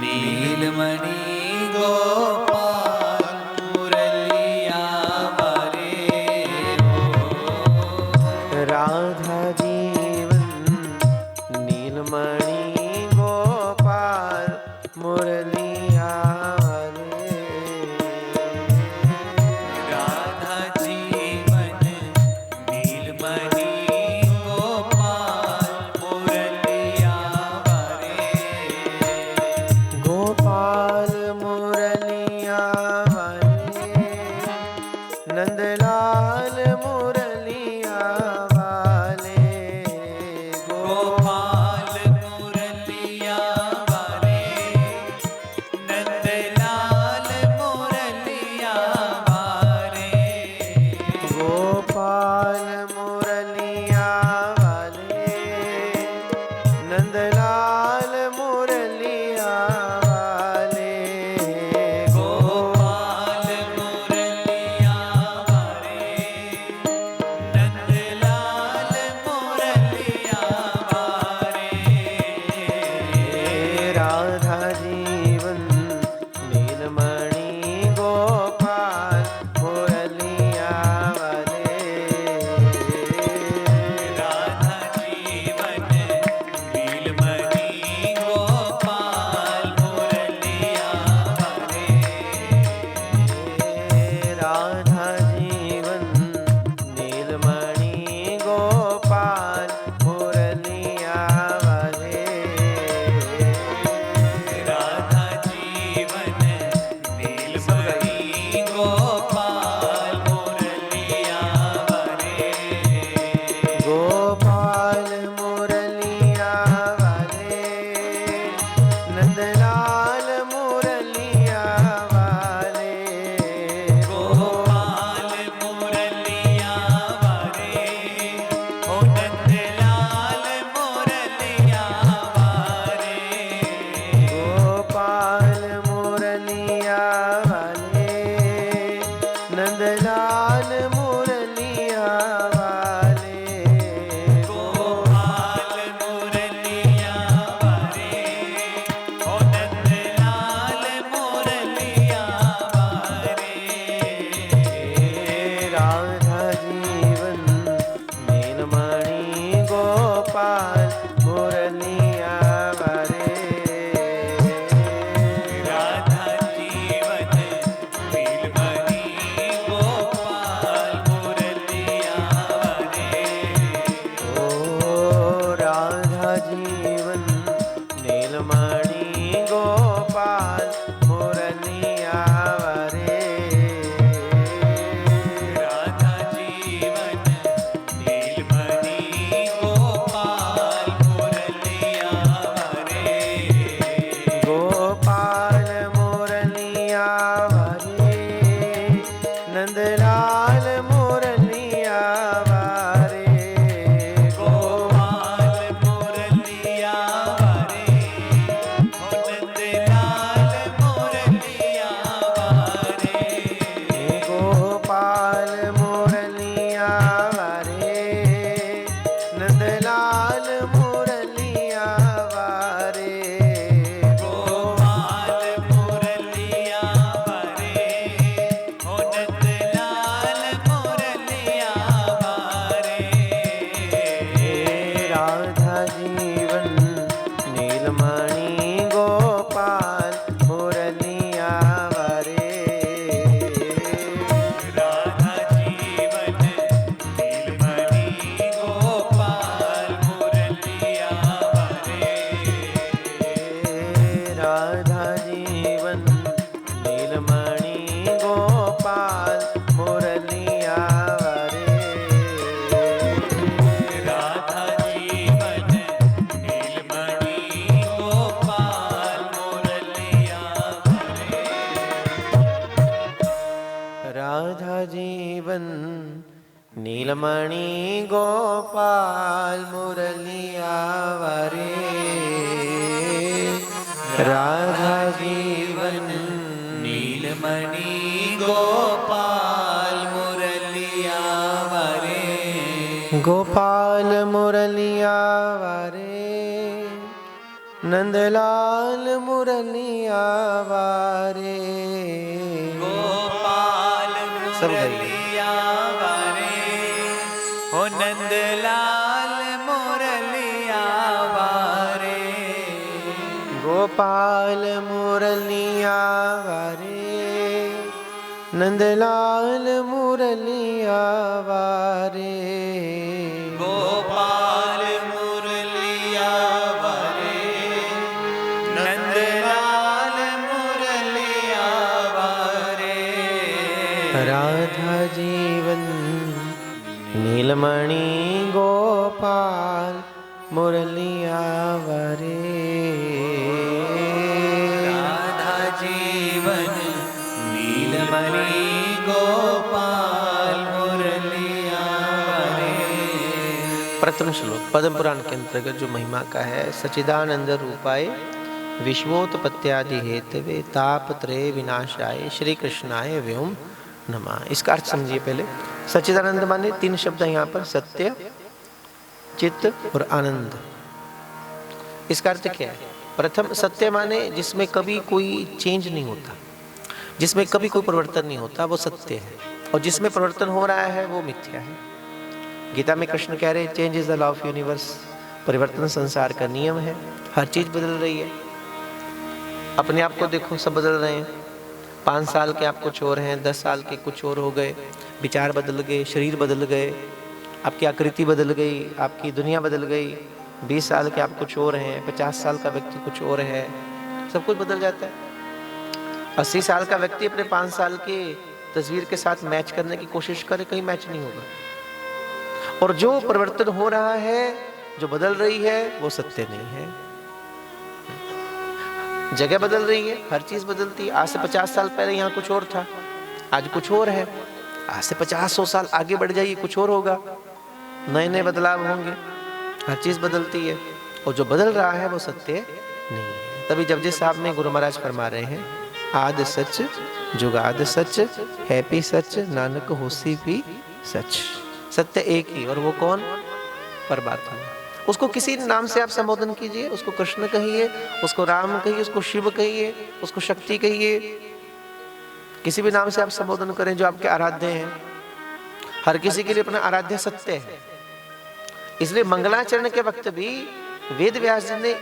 नीलमणि गोपाल मुरलिया वाले हो। राधा जीवन नीलमणि गोपाल मुरलिया वाले, राधा जीवन नीलमणि गोपाल मुरलिया वाले, गोपाल मुरलिया वाले, नंदलाल मुरलिया वाले, गोपाल मुरलिया वाले, नंदलाल मुरलिया वाले, गोपाल मुरलिया वाले, नंदलाल मुरलिया वाले, गोपाल मुरलिया वाले, नंदलाल मुरलिया वाले, राधा जीवन नीलमणि गोपाल मुरलिया वाले, राधा जीवन नीलमणि गोपाल मुरलिया वाले, राधा जीवन नीलमणि गोपाल मुरलिया वाले, राधा जीवन नीलमणि गोपाल मुरलिया वाले, गोपाल मुरलिया वाले, नंदलाल मुरलिया वाले, गोपाल मुरलिया वाले, ओ नंदलाल मुरलिया वाले, गोपाल मुरलिया वाले, नंदलाल मुरलिया वाले, गोपाल मुरलिया वाले, ओ नंदलाल मुरलिया वाले, राधा जीवन नीलमणि गोपाल मुरलिया वाले, राधा जीवन जीवन नीलमणि गोपाल मुरलिया वारे। राधा जीवन नीलमणि गोपाल मुरलिया वारे। गोपाल मुरलिया वारे, नंदलाल मुरलिया वारे। गोपाल सब गई। मुरलिया वारे, हो नंदलाल मुरलिया वारे। गोपाल मुरलिया वारे, नंदलाल मुरलिया वारे। गोपाल मुरलिया वारे, नंदलाल मुरलिया वारे। राधा जीवन नीलमणि गोपाल मुरलिया वारे। राधा जीवन नीलमणि गोपाल मुरलिया वारे। प्रथम श्लोक पद्म पुराण के अंतर्गत जो महिमा का है, सच्चिदानंद रूपाय विश्वोत्पत्त्यादि हेतवे तापत्रय विनाशाय श्री कृष्णाय व्योम नमः। इसका अर्थ समझिए पहले। सच्चिदानंद माने तीन शब्द है यहाँ पर, सत्य, चित्त और आनंद। इसका अर्थ क्या है? प्रथम सत्य माने जिसमें कभी कोई चेंज नहीं होता, जिसमें कभी कोई परिवर्तन नहीं होता, वो सत्य है। और जिसमें परिवर्तन हो रहा है वो मिथ्या है। गीता में कृष्ण कह रहे हैं change is the law of universe, परिवर्तन संसार का नियम है। हर चीज बदल रही है। अपने आप को देखो, सब बदल रहे हैं। 5 साल के आप कुछ और हैं, 10 साल के कुछ और हो गए, विचार बदल गए, शरीर बदल गए, आपकी आकृति बदल गई, आपकी दुनिया बदल गई। 20 साल के आप कुछ और हैं, 50 साल का व्यक्ति कुछ और है, सब कुछ बदल जाता है। 80 साल का व्यक्ति अपने 5 साल की तस्वीर के साथ मैच करने की कोशिश करे, कहीं मैच नहीं होगा। और जो परिवर्तन हो रहा है, जो बदल रही है, वो सत्य नहीं है। जगह बदल रही है, हर चीज बदलती है। आज से 50 साल पहले यहाँ कुछ और था, आज कुछ और है। आज से 50-100 साल आगे बढ़ जाइए, कुछ और होगा, नए नए बदलाव होंगे। हर चीज बदलती है, और जो बदल रहा है वो सत्य नहीं है। तभी जपजी साहब में गुरु महाराज फरमा रहे हैं, आद सच जुगाद सच, हैप्पी सच, नानक होसी भी सच। सत्य एक ही, और वो कौन? परमात्मा। उसको किसी नाम से आप संबोधन कीजिए, उसको कृष्ण कहिए, उसको राम कहिए, उसको शिव कहिए, उसको शक्ति कहिए, किसी भी नाम से आप संबोधन करें जो आपके आराध्य हैं। हर किसी के लिए अपना आराध्य सत्य है। इसलिए मंगलाचरण के वक्त भी वेद व्यास जी ने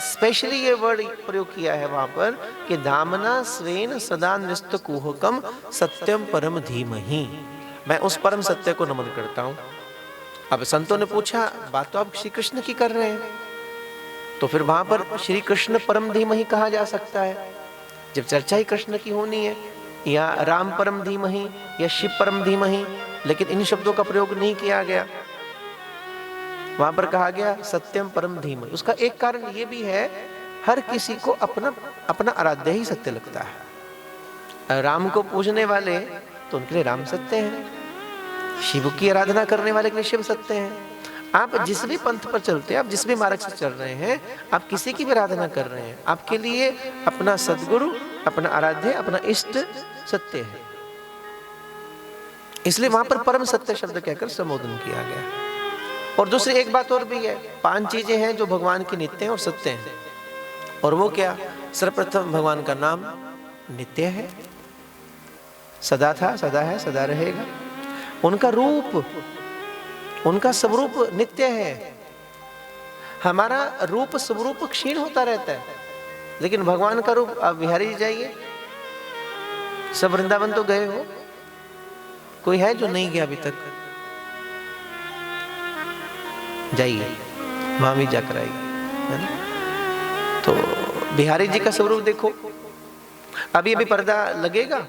स्पेशली ये वर्ड प्रयोग किया है वहां पर कि धामना स्वेन सदा निस्त कुहकम सत्यम परम धीमहि। मैं उस परम सत्य को नमन करता हूं। अब संतों ने पूछा, बात तो आप श्री कृष्ण की कर रहे हैं, तो फिर वहां पर श्री कृष्ण परम धीमहि कहा जा सकता है जब चर्चा ही कृष्ण की होनी है, या राम परम धीमहि या शिव परम धीमहि। लेकिन इन शब्दों का प्रयोग नहीं किया गया, वहां पर कहा गया सत्यम परम धीमहि। उसका एक कारण ये भी है, हर किसी को अपना अपना आराध्य ही सत्य लगता है। राम को पूजने वाले तो उनके लिए राम सत्य है, शिव की आराधना करने वाले के लिए शिव सत्य है। आप जिस भी पंथ पर चलते हैं, आप जिस भी मार्ग से चल रहे हैं, आप किसी की भी आराधना कर रहे हैं, आपके लिए अपना सद्गुरु, अपना आराध्य, अपना इष्ट सत्य है। इसलिए वहां पर परम सत्य शब्द कहकर संबोधन किया गया। और दूसरी एक बात और भी है, 5 चीजें हैं जो भगवान की नित्य हैं और सत्य हैं। और वो क्या? सर्वप्रथम भगवान का नाम नित्य है, सदा था, सदा है, सदा रहेगा। उनका रूप, उनका स्वरूप नित्य है। हमारा रूप स्वरूप क्षीण होता रहता है, लेकिन भगवान का रूप, आप बिहारी जी जाइए, सब वृंदावन तो गए हो, कोई है जो नहीं गया अभी तक? जाइए, वहां भी जाकर आइए, है ना? तो बिहारी जी का स्वरूप देखो। अभी अभी पर्दा लगेगा,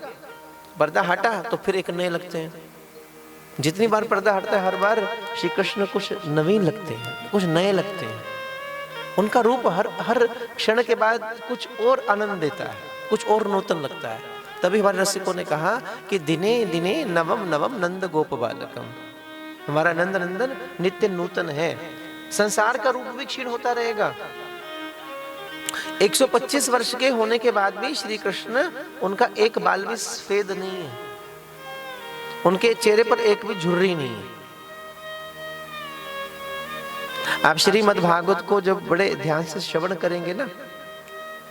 पर्दा हटा तो फिर एक नए लगते हैं। जितनी बार पर्दा हटता है, हर बार श्री कृष्ण कुछ नवीन लगते हैं, कुछ नए लगते हैं। उनका रूप हर क्षण के बाद कुछ और आनंद देता है, कुछ और नूतन लगता है। तभी हमारे रसिकों ने कहा कि दिने दिने नवम नवम नंद गोप बालकम, हमारा नंद नंदन नित्य नूतन है। संसार का रूप भी क्षीण होता रहेगा। 125 वर्ष के होने के बाद भी श्री कृष्ण, उनका एक बाल भी सफेद नहीं है, उनके चेहरे पर एक भी झुर्री नहीं है। आप श्रीमद् भागवत को जब बड़े ध्यान से श्रवण करेंगे ना,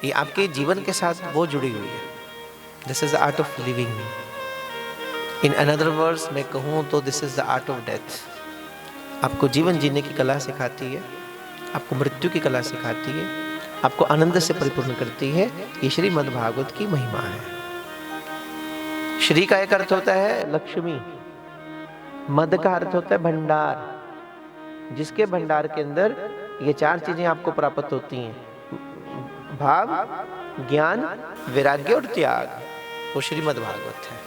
ये आपके जीवन के साथ वो जुड़ी हुई है। This is the art of living. In another words मैं कहूँ तो this is the art of death. आपको जीवन जीने की कला सिखाती है, आपको मृत्यु की कला सिखाती है, आपको आनंद से परिपूर्ण करती है। ये श्रीमद् भागवत की महिमा है। श्री का एक अर्थ होता है लक्ष्मी, मद का अर्थ होता है भंडार, जिसके भंडार के अंदर ये चार चीजें आपको प्राप्त होती हैं, भाव, ज्ञान, वैराग्य और त्याग, वो श्रीमद् भागवत है।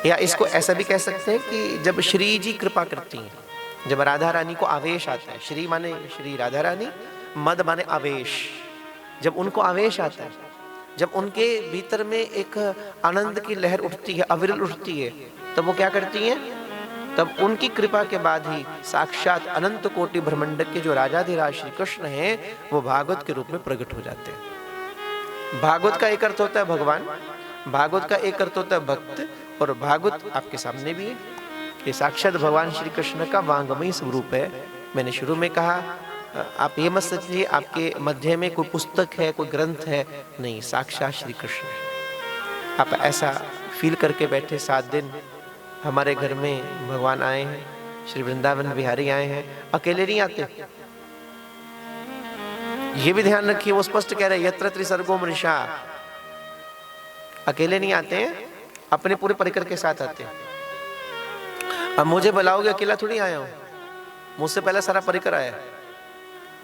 या इसको ऐसा भी कह सकते हैं कि जब श्री जी कृपा करती हैं, जब राधा रानी को आवेश आता है, श्री माने श्री राधा रानी, मद माने आवेश, जब उनको आवेश आता है, जब उनके भीतर में एक आनंद की लहर उठती है, अविरल उठती है, तब वो क्या करती हैं? तब उनकी कृपा के बाद ही साक्षात अनंत कोटि ब्रह्मांड के जो राजाधिराज श्री कृष्ण हैं, वो भागवत के रूप में प्रकट हो जाते हैं। भागवत का एक अर्थ होता है भगवान, भागवत का एक अर्थ होता है भक्त, और भागवत आपके सामने भी है। ये साक्षात भगवान श्री कृष्ण का वांगमयी स्वरूप है। मैंने शुरू में कहा, आप ये मत सोचिए आपके मध्य में कोई पुस्तक है, कोई ग्रंथ है, नहीं, साक्षात श्री कृष्ण है। आप ऐसा फील करके बैठे 7 दिन हमारे घर में भगवान आए हैं, श्री वृंदावन बिहारी आए हैं, अकेले नहीं आते। ये भी ध्यान रखिए, वो स्पष्ट कह रहे हैं यत्र त्रिसर्गो मृषा, अकेले नहीं आते हैं, अपने पूरे परिकर के साथ आते हैं। अब मुझे बुलाओगे, अकेला थोड़ी आया हूं, मुझसे पहले सारा परिकर आया है,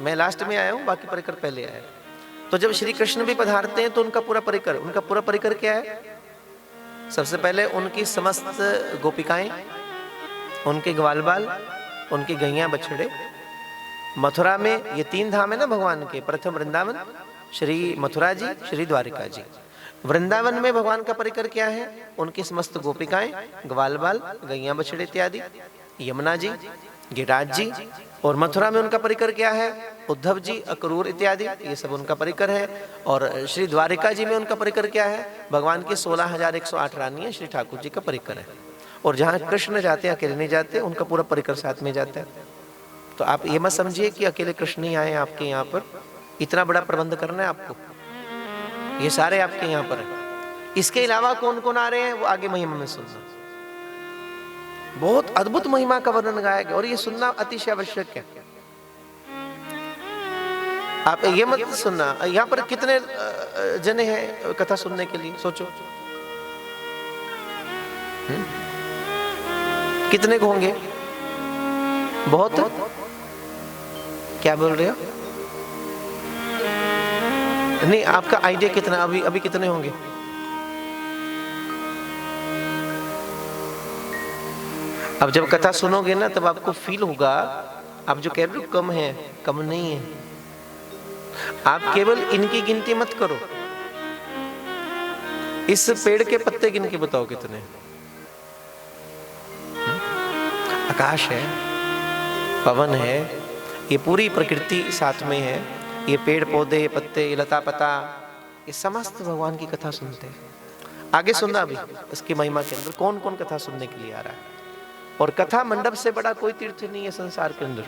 मैं लास्ट में आया हूं, बाकी परिकर पहले आया। तो जब श्री कृष्ण भी पधारते हैं तो उनका पूरा परिकर क्या है? सबसे पहले उनकी समस्त गोपिकाएं, उनके ग्वाल बाल, उनकी गैया बछड़े। मथुरा में ये 3 धाम है ना भगवान के, प्रथम वृंदावन, श्री मथुरा जी, श्री द्वारिका जी। वृंदावन में भगवान का परिकर क्या है? उनकी समस्त गोपिकाएं, ग्वाल बाल, गैया बछड़े इत्यादि, यमुना जी, गिरिराज जी। और मथुरा में उनका परिकर क्या है? उद्धव जी, अक्रूर इत्यादि, ये सब उनका परिकर है। और श्री द्वारिका जी में उनका परिकर क्या है? भगवान की 16,108 रानियां, श्री ठाकुर जी का परिकर है। और जहाँ कृष्ण जाते हैं, अकेले नहीं जाते, उनका पूरा परिकर साथ में जाता है। तो आप ये मत समझिए कि अकेले कृष्ण ही आए आपके यहाँ पर, इतना बड़ा प्रबंध करना है आपको, ये सारे आपके यहाँ पर है। इसके अलावा कौन कौन आ रहे हैं वो आगे महिमा में सुनना। बहुत अद्भुत महिमा का वर्णन गाया गया और ये सुनना अतिशय आवश्यक है। आप ये मत सुनना, यहाँ पर कितने जने हैं कथा सुनने के लिए, सोचो कितने को होंगे? बहुत? क्या बोल रहे हो? नहीं, आपका आइडिया कितना, अभी कितने होंगे? अब जब कथा सुनोगे ना तब आपको फील होगा, आप जो कह रहे हो कम है, कम नहीं है। आप केवल इनकी गिनती मत करो, इस पेड़ के पत्ते गिन के बताओ कितने। आकाश है, पवन है, ये पूरी प्रकृति साथ में है, ये पेड़ पौधे, ये पत्ते, ये लता पता, ये समस्त भगवान की कथा सुनते हैं। आगे सुनना अभी इसकी महिमा के अंदर कौन कौन कथा सुनने के लिए आ रहा है। और कथा मंडप से बड़ा कोई तीर्थ नहीं है संसार के अंदर,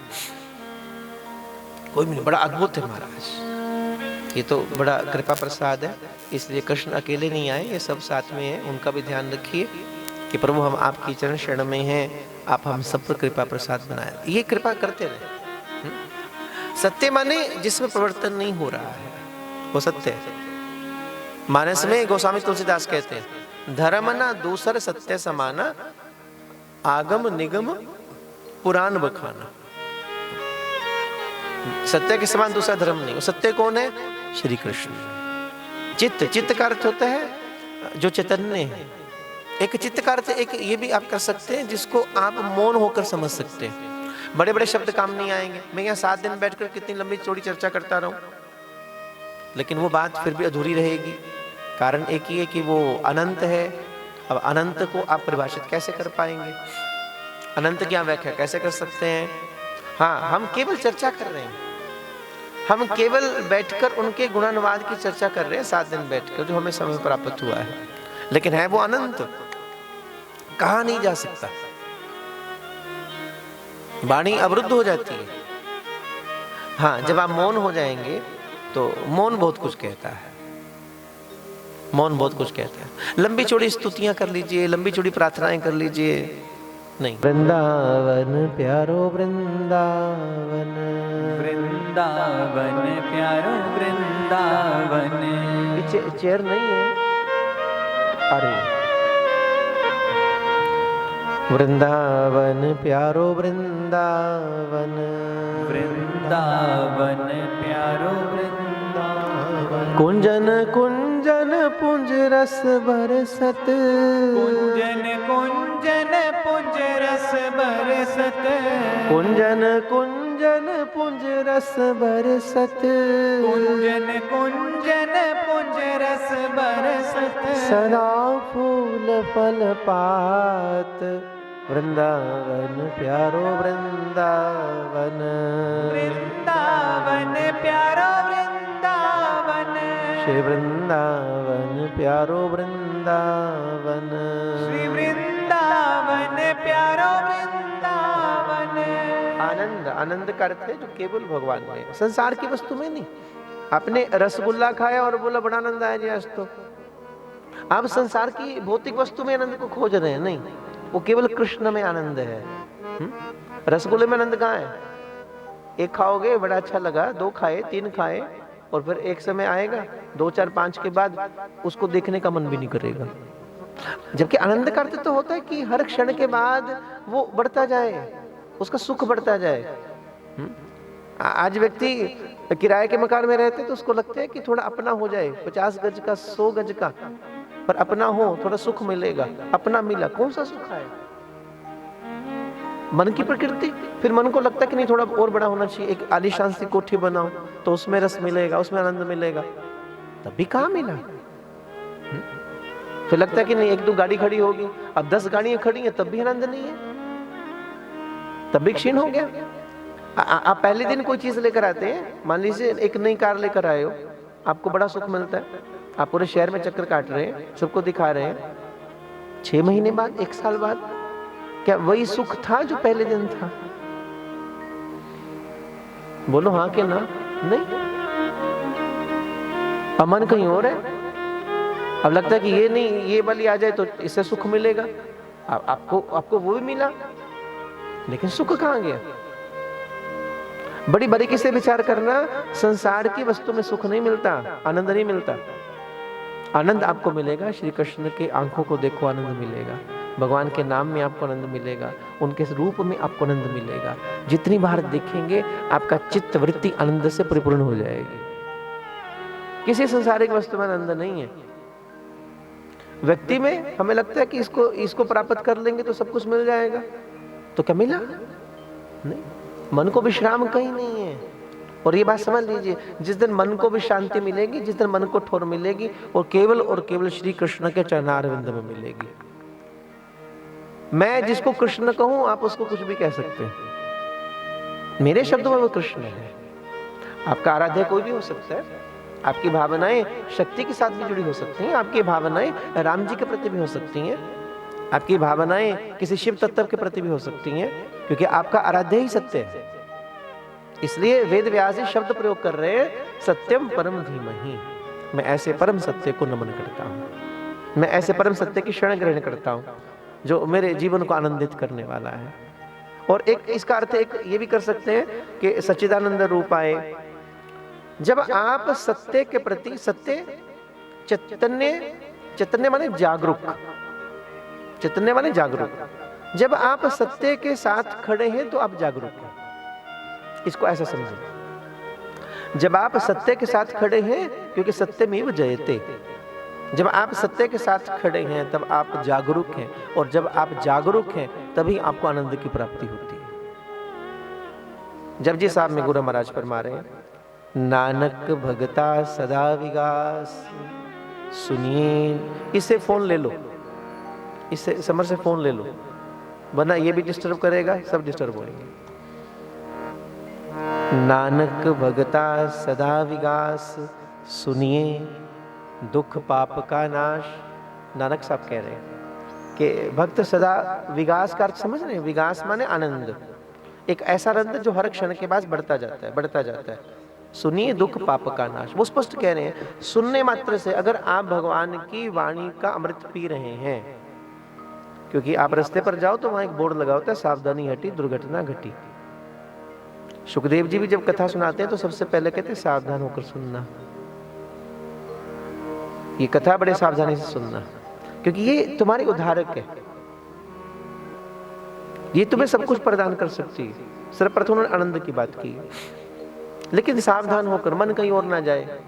कोई भी नहीं। बड़ा अद्भुत है महाराज, ये तो बड़ा कृपा प्रसाद है। इसलिए कृष्ण अकेले नहीं आए, ये सब साथ में है। उनका भी ध्यान रखिए कि प्रभु हम आपकी चरण शरण में हैं, आप हम सब पर कृपा प्रसाद बनाए, ये कृपा करते रहे। सत्य माने जिसमें प्रवर्तन नहीं हो रहा है वो सत्य है। मानस में गोस्वामी तुलसीदास कहते हैं, धर्म ना दूसर सत्य समाना, आगम निगम पुराण बखाना। सत्य के समान दूसरा धर्म नहीं। वो सत्य कौन है? श्री कृष्ण। चित्त का अर्थ होता है जो चैतन्य है। एक चित्त का अर्थ एक ये भी आप कर सकते हैं जिसको आप मौन होकर समझ सकते हैं। बड़े बड़े शब्द काम नहीं आएंगे। मैं यहाँ 7 दिन बैठकर कितनी लंबी चौड़ी चर्चा करता रहूं, लेकिन वो बात फिर भी अधूरी रहेगी। कारण एक ही है कि वो अनंत है। अब अनंत को आप परिभाषित कैसे कर पाएंगे? अनंत की आप व्याख्या कैसे कर सकते हैं? हाँ, हम केवल चर्चा कर रहे हैं, हम केवल बैठकर उनके गुणानुवाद की चर्चा कर रहे हैं 7 दिन बैठकर, जो हमें समय प्राप्त हुआ है, लेकिन है वो अनंत, कहा नहीं जा सकता। वाणी अवरुद्ध हो जाती है। हाँ, जब आप मौन हो जाएंगे तो मौन बहुत कुछ कहता है, मौन बहुत कुछ कहता है। लंबी चौड़ी स्तुतियां कर लीजिए, लंबी चौड़ी प्रार्थनाएं कर लीजिए, नहीं। वृंदावन प्यारो वृंदावन, वृंदावन प्यारो वृंदावन। पीछे चेयर नहीं है, अरे वृंदावन प्यारो वृंदावन, वृंदावन प्यारो वृंदावन। कुंजन कुंजन पुंज रस बरसत, कुंजन कुंजन पुंज रस बरसत। कुंजन कुंजन पुंज रस बरसत, कुंजन कुंजन पुंज रस बरसत। सदा फूल फल पात, वृंदावन प्यारो वृंदावन, वृंदावन प्यारो वृंदावन। श्री वृंदावन प्यारो वृंदावन, श्री वृंदावन प्यारो वृंदावन। आनंद, आनंद का अर्थ है जो केवल भगवान में है, संसार की वस्तु में नहीं। आपने रसगुल्ला खाया और बोला बड़ा आनंद आया जी आज तो, आप संसार की भौतिक वस्तु में आनंद को खोज रहे हैं, नहीं, वो केवल कृष्ण में आनंद है। रसगुल्ले में आनंद कहाँ है? एक खाओगे बड़ा अच्छा लगा, 2 खाए, 3 खाए, और फिर एक समय आएगा 2, 4, 5 के बाद उसको देखने का मन भी नहीं करेगा। जबकि आनंद का अर्थ तो होता है कि हर क्षण के बाद वो बढ़ता जाए, उसका सुख बढ़ता जाए। आज व्यक्ति किराए के मकान में रहते तो उसको लगता है कि थोड़ा अपना हो जाए, 50 गज का, 100 गज का, पर अपना हो, थोड़ा सुख मिलेगा। अपना मिला, कौन सा सुख है? मन की प्रकृति। फिर मन को लगता है कि नहीं थोड़ा और बड़ा होना चाहिए, एक आलीशान सी कोठी बनाओ तो उसमें रस मिलेगा, उसमें आनंद मिलेगा। तब भी कहाँ मिला? फिर लगता है कि नहीं 1-2 गाड़ी खड़ी होगी, अब 10 गाड़ियां खड़ी हैं तब भी आनंद नहीं है, तब भी क्षीण हो गया। आप पहले दिन कोई चीज लेकर आते हैं, मान लीजिए एक नई कार लेकर आए हो, आपको बड़ा सुख मिलता है, आप पूरे शहर में चक्कर काट रहे हैं, सबको दिखा रहे हैं। 6 महीने बाद, 1 साल बाद, क्या वही सुख था जो पहले दिन था? बोलो हाँ कि ना? नहीं, अब मन कहीं और है। अब लगता है कि ये नहीं, ये वाली आ जाए तो इससे सुख मिलेगा। आपको वो भी मिला, लेकिन सुख कहाँ गया? बड़ी बारीकी से विचार करना, संसार की वस्तु में सुख नहीं मिलता, आनंद नहीं मिलता। आनंद आपको मिलेगा श्री कृष्ण के आंखों को देखो, आनंद मिलेगा। भगवान के नाम में आपको आनंद मिलेगा, उनके रूप में आपको आनंद मिलेगा। जितनी बार देखेंगे आपका चित्त वृत्ति आनंद से परिपूर्ण हो जाएगी। किसी संसारिक वस्तु में आनंद नहीं है। व्यक्ति में हमें लगता है कि इसको प्राप्त कर लेंगे तो सब कुछ मिल जाएगा, तो क्या मिला? नहीं, मन को विश्राम कहीं नहीं है। और ये बात समझ लीजिए, जिस दिन मन को भी शांति मिलेगी, जिस दिन मन को ठोर मिलेगी, और केवल श्री कृष्ण के चरणारविंद में मिलेगी। मैं जिसको कृष्ण कहूं, आप उसको कुछ भी कह सकते हैं, मेरे शब्दों में वो कृष्ण है। आपका आराध्य कोई भी हो सकता है, आपकी भावनाएं शक्ति के साथ भी जुड़ी हो सकती हैं, आपकी भावनाएं राम जी के प्रति भी हो सकती हैं, आपकी भावनाएं किसी शिव तत्व के प्रति भी हो सकती हैं, क्योंकि आपका आराध्य ही सत्य है। इसलिए वेद व्यास जी शब्द प्रयोग कर रहे हैं, सत्यम परम धीमहि। मैं ऐसे परम सत्य को नमन करता हूँ, मैं ऐसे परम सत्य की शरण ग्रहण करता हूँ जो मेरे जीवन को आनंदित करने वाला है। और एक इसका अर्थ एक ये भी कर सकते हैं कि सच्चिदानंद रूप आए। जब आप सत्य के प्रति, सत्य चैतन्य माने जागरूक, चैतन्य माने जागरूक। जब आप सत्य के साथ खड़े हैं तो आप जागरूक हैं, इसको ऐसा समझें। जब आप सत्य के साथ खड़े हैं, क्योंकि सत्यमेव जयते, जब आप सत्य के साथ खड़े हैं तब आप जागरूक हैं, और जब आप जागरूक हैं तभी आपको आनंद की प्राप्ति होती है। जपजी साहब में गुरु महाराज फरमा रहे हैं, नानक भगता सदा विगास, सुनिए। इससे फोन ले लो, इससे समर से फोन ले लो, वरना ये भी डिस्टर्ब करेगा, सब डिस्टर्ब होंगे। नानक भगता सदा विगास, सुनिए दुख पाप का नाश। नानक साहब कह रहे हैं कि भक्त सदा, विगास का अर्थ समझ रहे हैं? विगास माने आनंद, एक ऐसा आनंद जो हर क्षण के बाद बढ़ता जाता है, बढ़ता जाता है। सुनिए दुख पाप का नाश। वो स्पष्ट कह रहे हैं, सुनने मात्र से अगर आप भगवान की वाणी का अमृत पी रहे हैं, क्योंकि आप रास्ते पर जाओ तो वहां एक बोर्ड लगा होता है, सावधानी हटी दुर्घटना घटी। सुखदेव जी भी जब कथा सुनाते हैं तो सबसे पहले कहते हैं सावधान होकर सुनना, ये कथा बड़े सावधानी से सुनना, क्योंकि ये तुम्हारी उद्धारक है, ये तुम्हें सब कुछ प्रदान कर सकती है। सर्वप्रथम उन्होंने आनंद की बात की, लेकिन सावधान होकर, मन कहीं और ना जाए,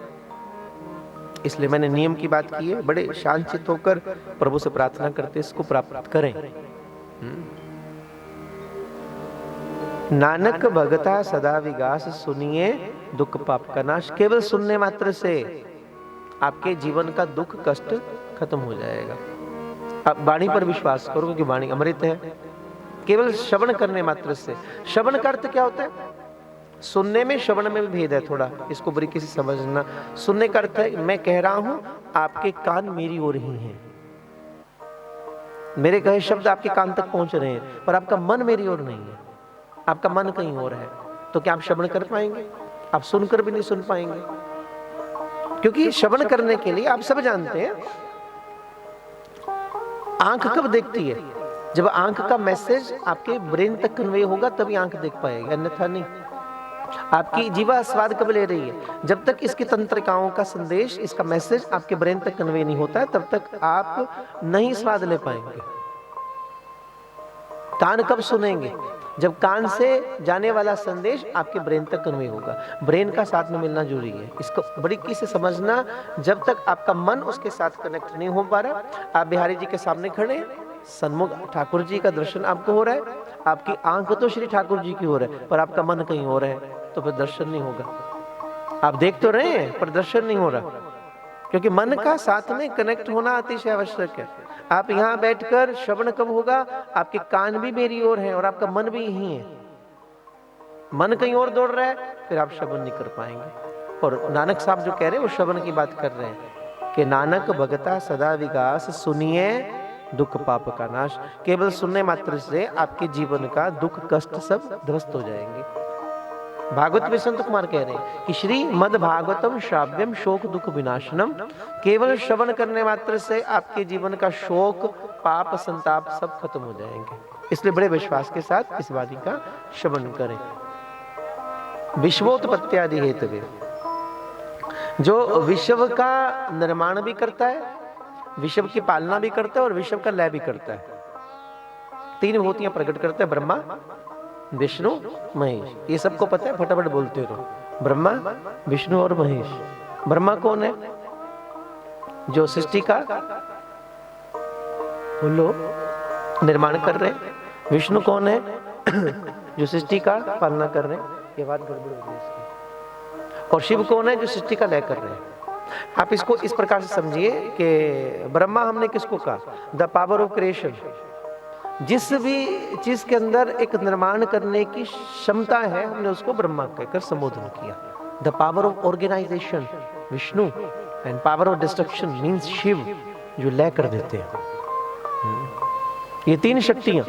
इसलिए मैंने नियम की बात की है। बड़े शांतचित्त होकर प्रभु से प्रार्थना करते इसको प्राप्त करें। नानक भगता सदा विगास, सुनिए दुख पाप का नाश। केवल सुनने मात्र से आपके जीवन का दुख कष्ट खत्म हो जाएगा। आप वाणी पर विश्वास करो, क्योंकि वाणी अमृत है। केवल श्रवण करने मात्र से, श्रवण का अर्थ क्या होता है? सुनने में श्रवण में भी भेद है थोड़ा, इसको बारीकी से समझना। सुनने का अर्थ है मैं कह रहा हूं, आपके कान मेरी ओर ही हैं, मेरे कहे शब्द आपके कान तक पहुंच रहे हैं, पर आपका मन मेरी ओर नहीं है, आपका मन कहीं और है। तो क्या आप श्रवण कर पाएंगे? आप सुनकर भी नहीं सुन पाएंगे, क्योंकि श्रवण करने के लिए आप सब जानते हैं आंख कब देखती है? जब आंख का मैसेज आपके ब्रेन तक कन्वे होगा तभी आंख देख पाएगी, अन्यथा नहीं। आपकी जीवा स्वाद कब ले रही है? जब तक इसकी तंत्रिकाओं का संदेश, इसका मैसेज आपके ब्रेन तक कन्वे नहीं होता है, तब तक आप नहीं स्वाद ले पाएंगे। कान कब सुनेंगे? जब कान से जाने वाला संदेश आपके ब्रेन तक कन्वे होगा। ब्रेन का साथ में मिलना जरूरी है, इसको बारीकी से समझना। जब तक आपका मन उसके साथ कनेक्ट नहीं हो पा रहा, आप बिहारी जी के सामने खड़े, सन्मुख ठाकुर जी का दर्शन आपको हो रहा है, आपकी आंख तो श्री ठाकुर जी की हो रहा है, पर आपका मन कहीं हो रहा है, तो फिर दर्शन नहीं होगा। आप देख तो रहे हैं पर दर्शन नहीं हो रहा, क्योंकि मन का साथ में कनेक्ट होना अतिशय आवश्यक है। आप यहाँ बैठकर श्रवण कब होगा? आपके कान भी मेरी ओर हैं और आपका मन भी यही है। मन कहीं और दौड़ रहा है, फिर आप श्रवण नहीं कर पाएंगे। और नानक साहब जो कह रहे हैं वो श्रवण की बात कर रहे हैं कि नानक भगता सदा विगास, सुनिए दुख पाप का नाश। केवल सुनने मात्र से आपके जीवन का दुख कष्ट सब ध्वस्त हो जाएंगे। भागवत में संत कुमार कह रहे हैं कि श्री मद भागवतम श्राव्यम शोक दुख विनाशनम। केवल श्रवण करने मात्र से आपके जीवन का शोक पाप संताप सब खत्म हो जाएंगे। इसलिए बड़े विश्वास के साथ इस वाणी का श्रवण करें। विश्वोत्पत्त्यादि हेतवे, जो विश्व का निर्माण भी करता है, विश्व की पालना भी करता है और विश्व का लय भी करता है। तीन भूतियां प्रकट करते हैं, ब्रह्मा विष्णु महेश। ये सबको पता है, फटाफट बोलते रहो। ब्रह्मा विष्णु और महेश। ब्रह्मा कौन है? जो सृष्टि का बोलो निर्माण कर रहे हैं। विष्णु कौन है? जो सृष्टि का पालना कर रहे हैं। ये बात गड़बड़ हो गई इसकी। और शिव कौन है? जो सृष्टि का लय कर रहे हैं। आप इसको इस प्रकार से समझिए कि ब्रह्मा हमने किसको कहा? The power of creation. जिस भी चीज के अंदर एक निर्माण करने की क्षमता है, हमने उसको ब्रह्मा कहकर संबोधन किया। The power of organisation Vishnu, and power of destruction means Shiva, जो लय कर देते हैं। ये तीन शक्तियां,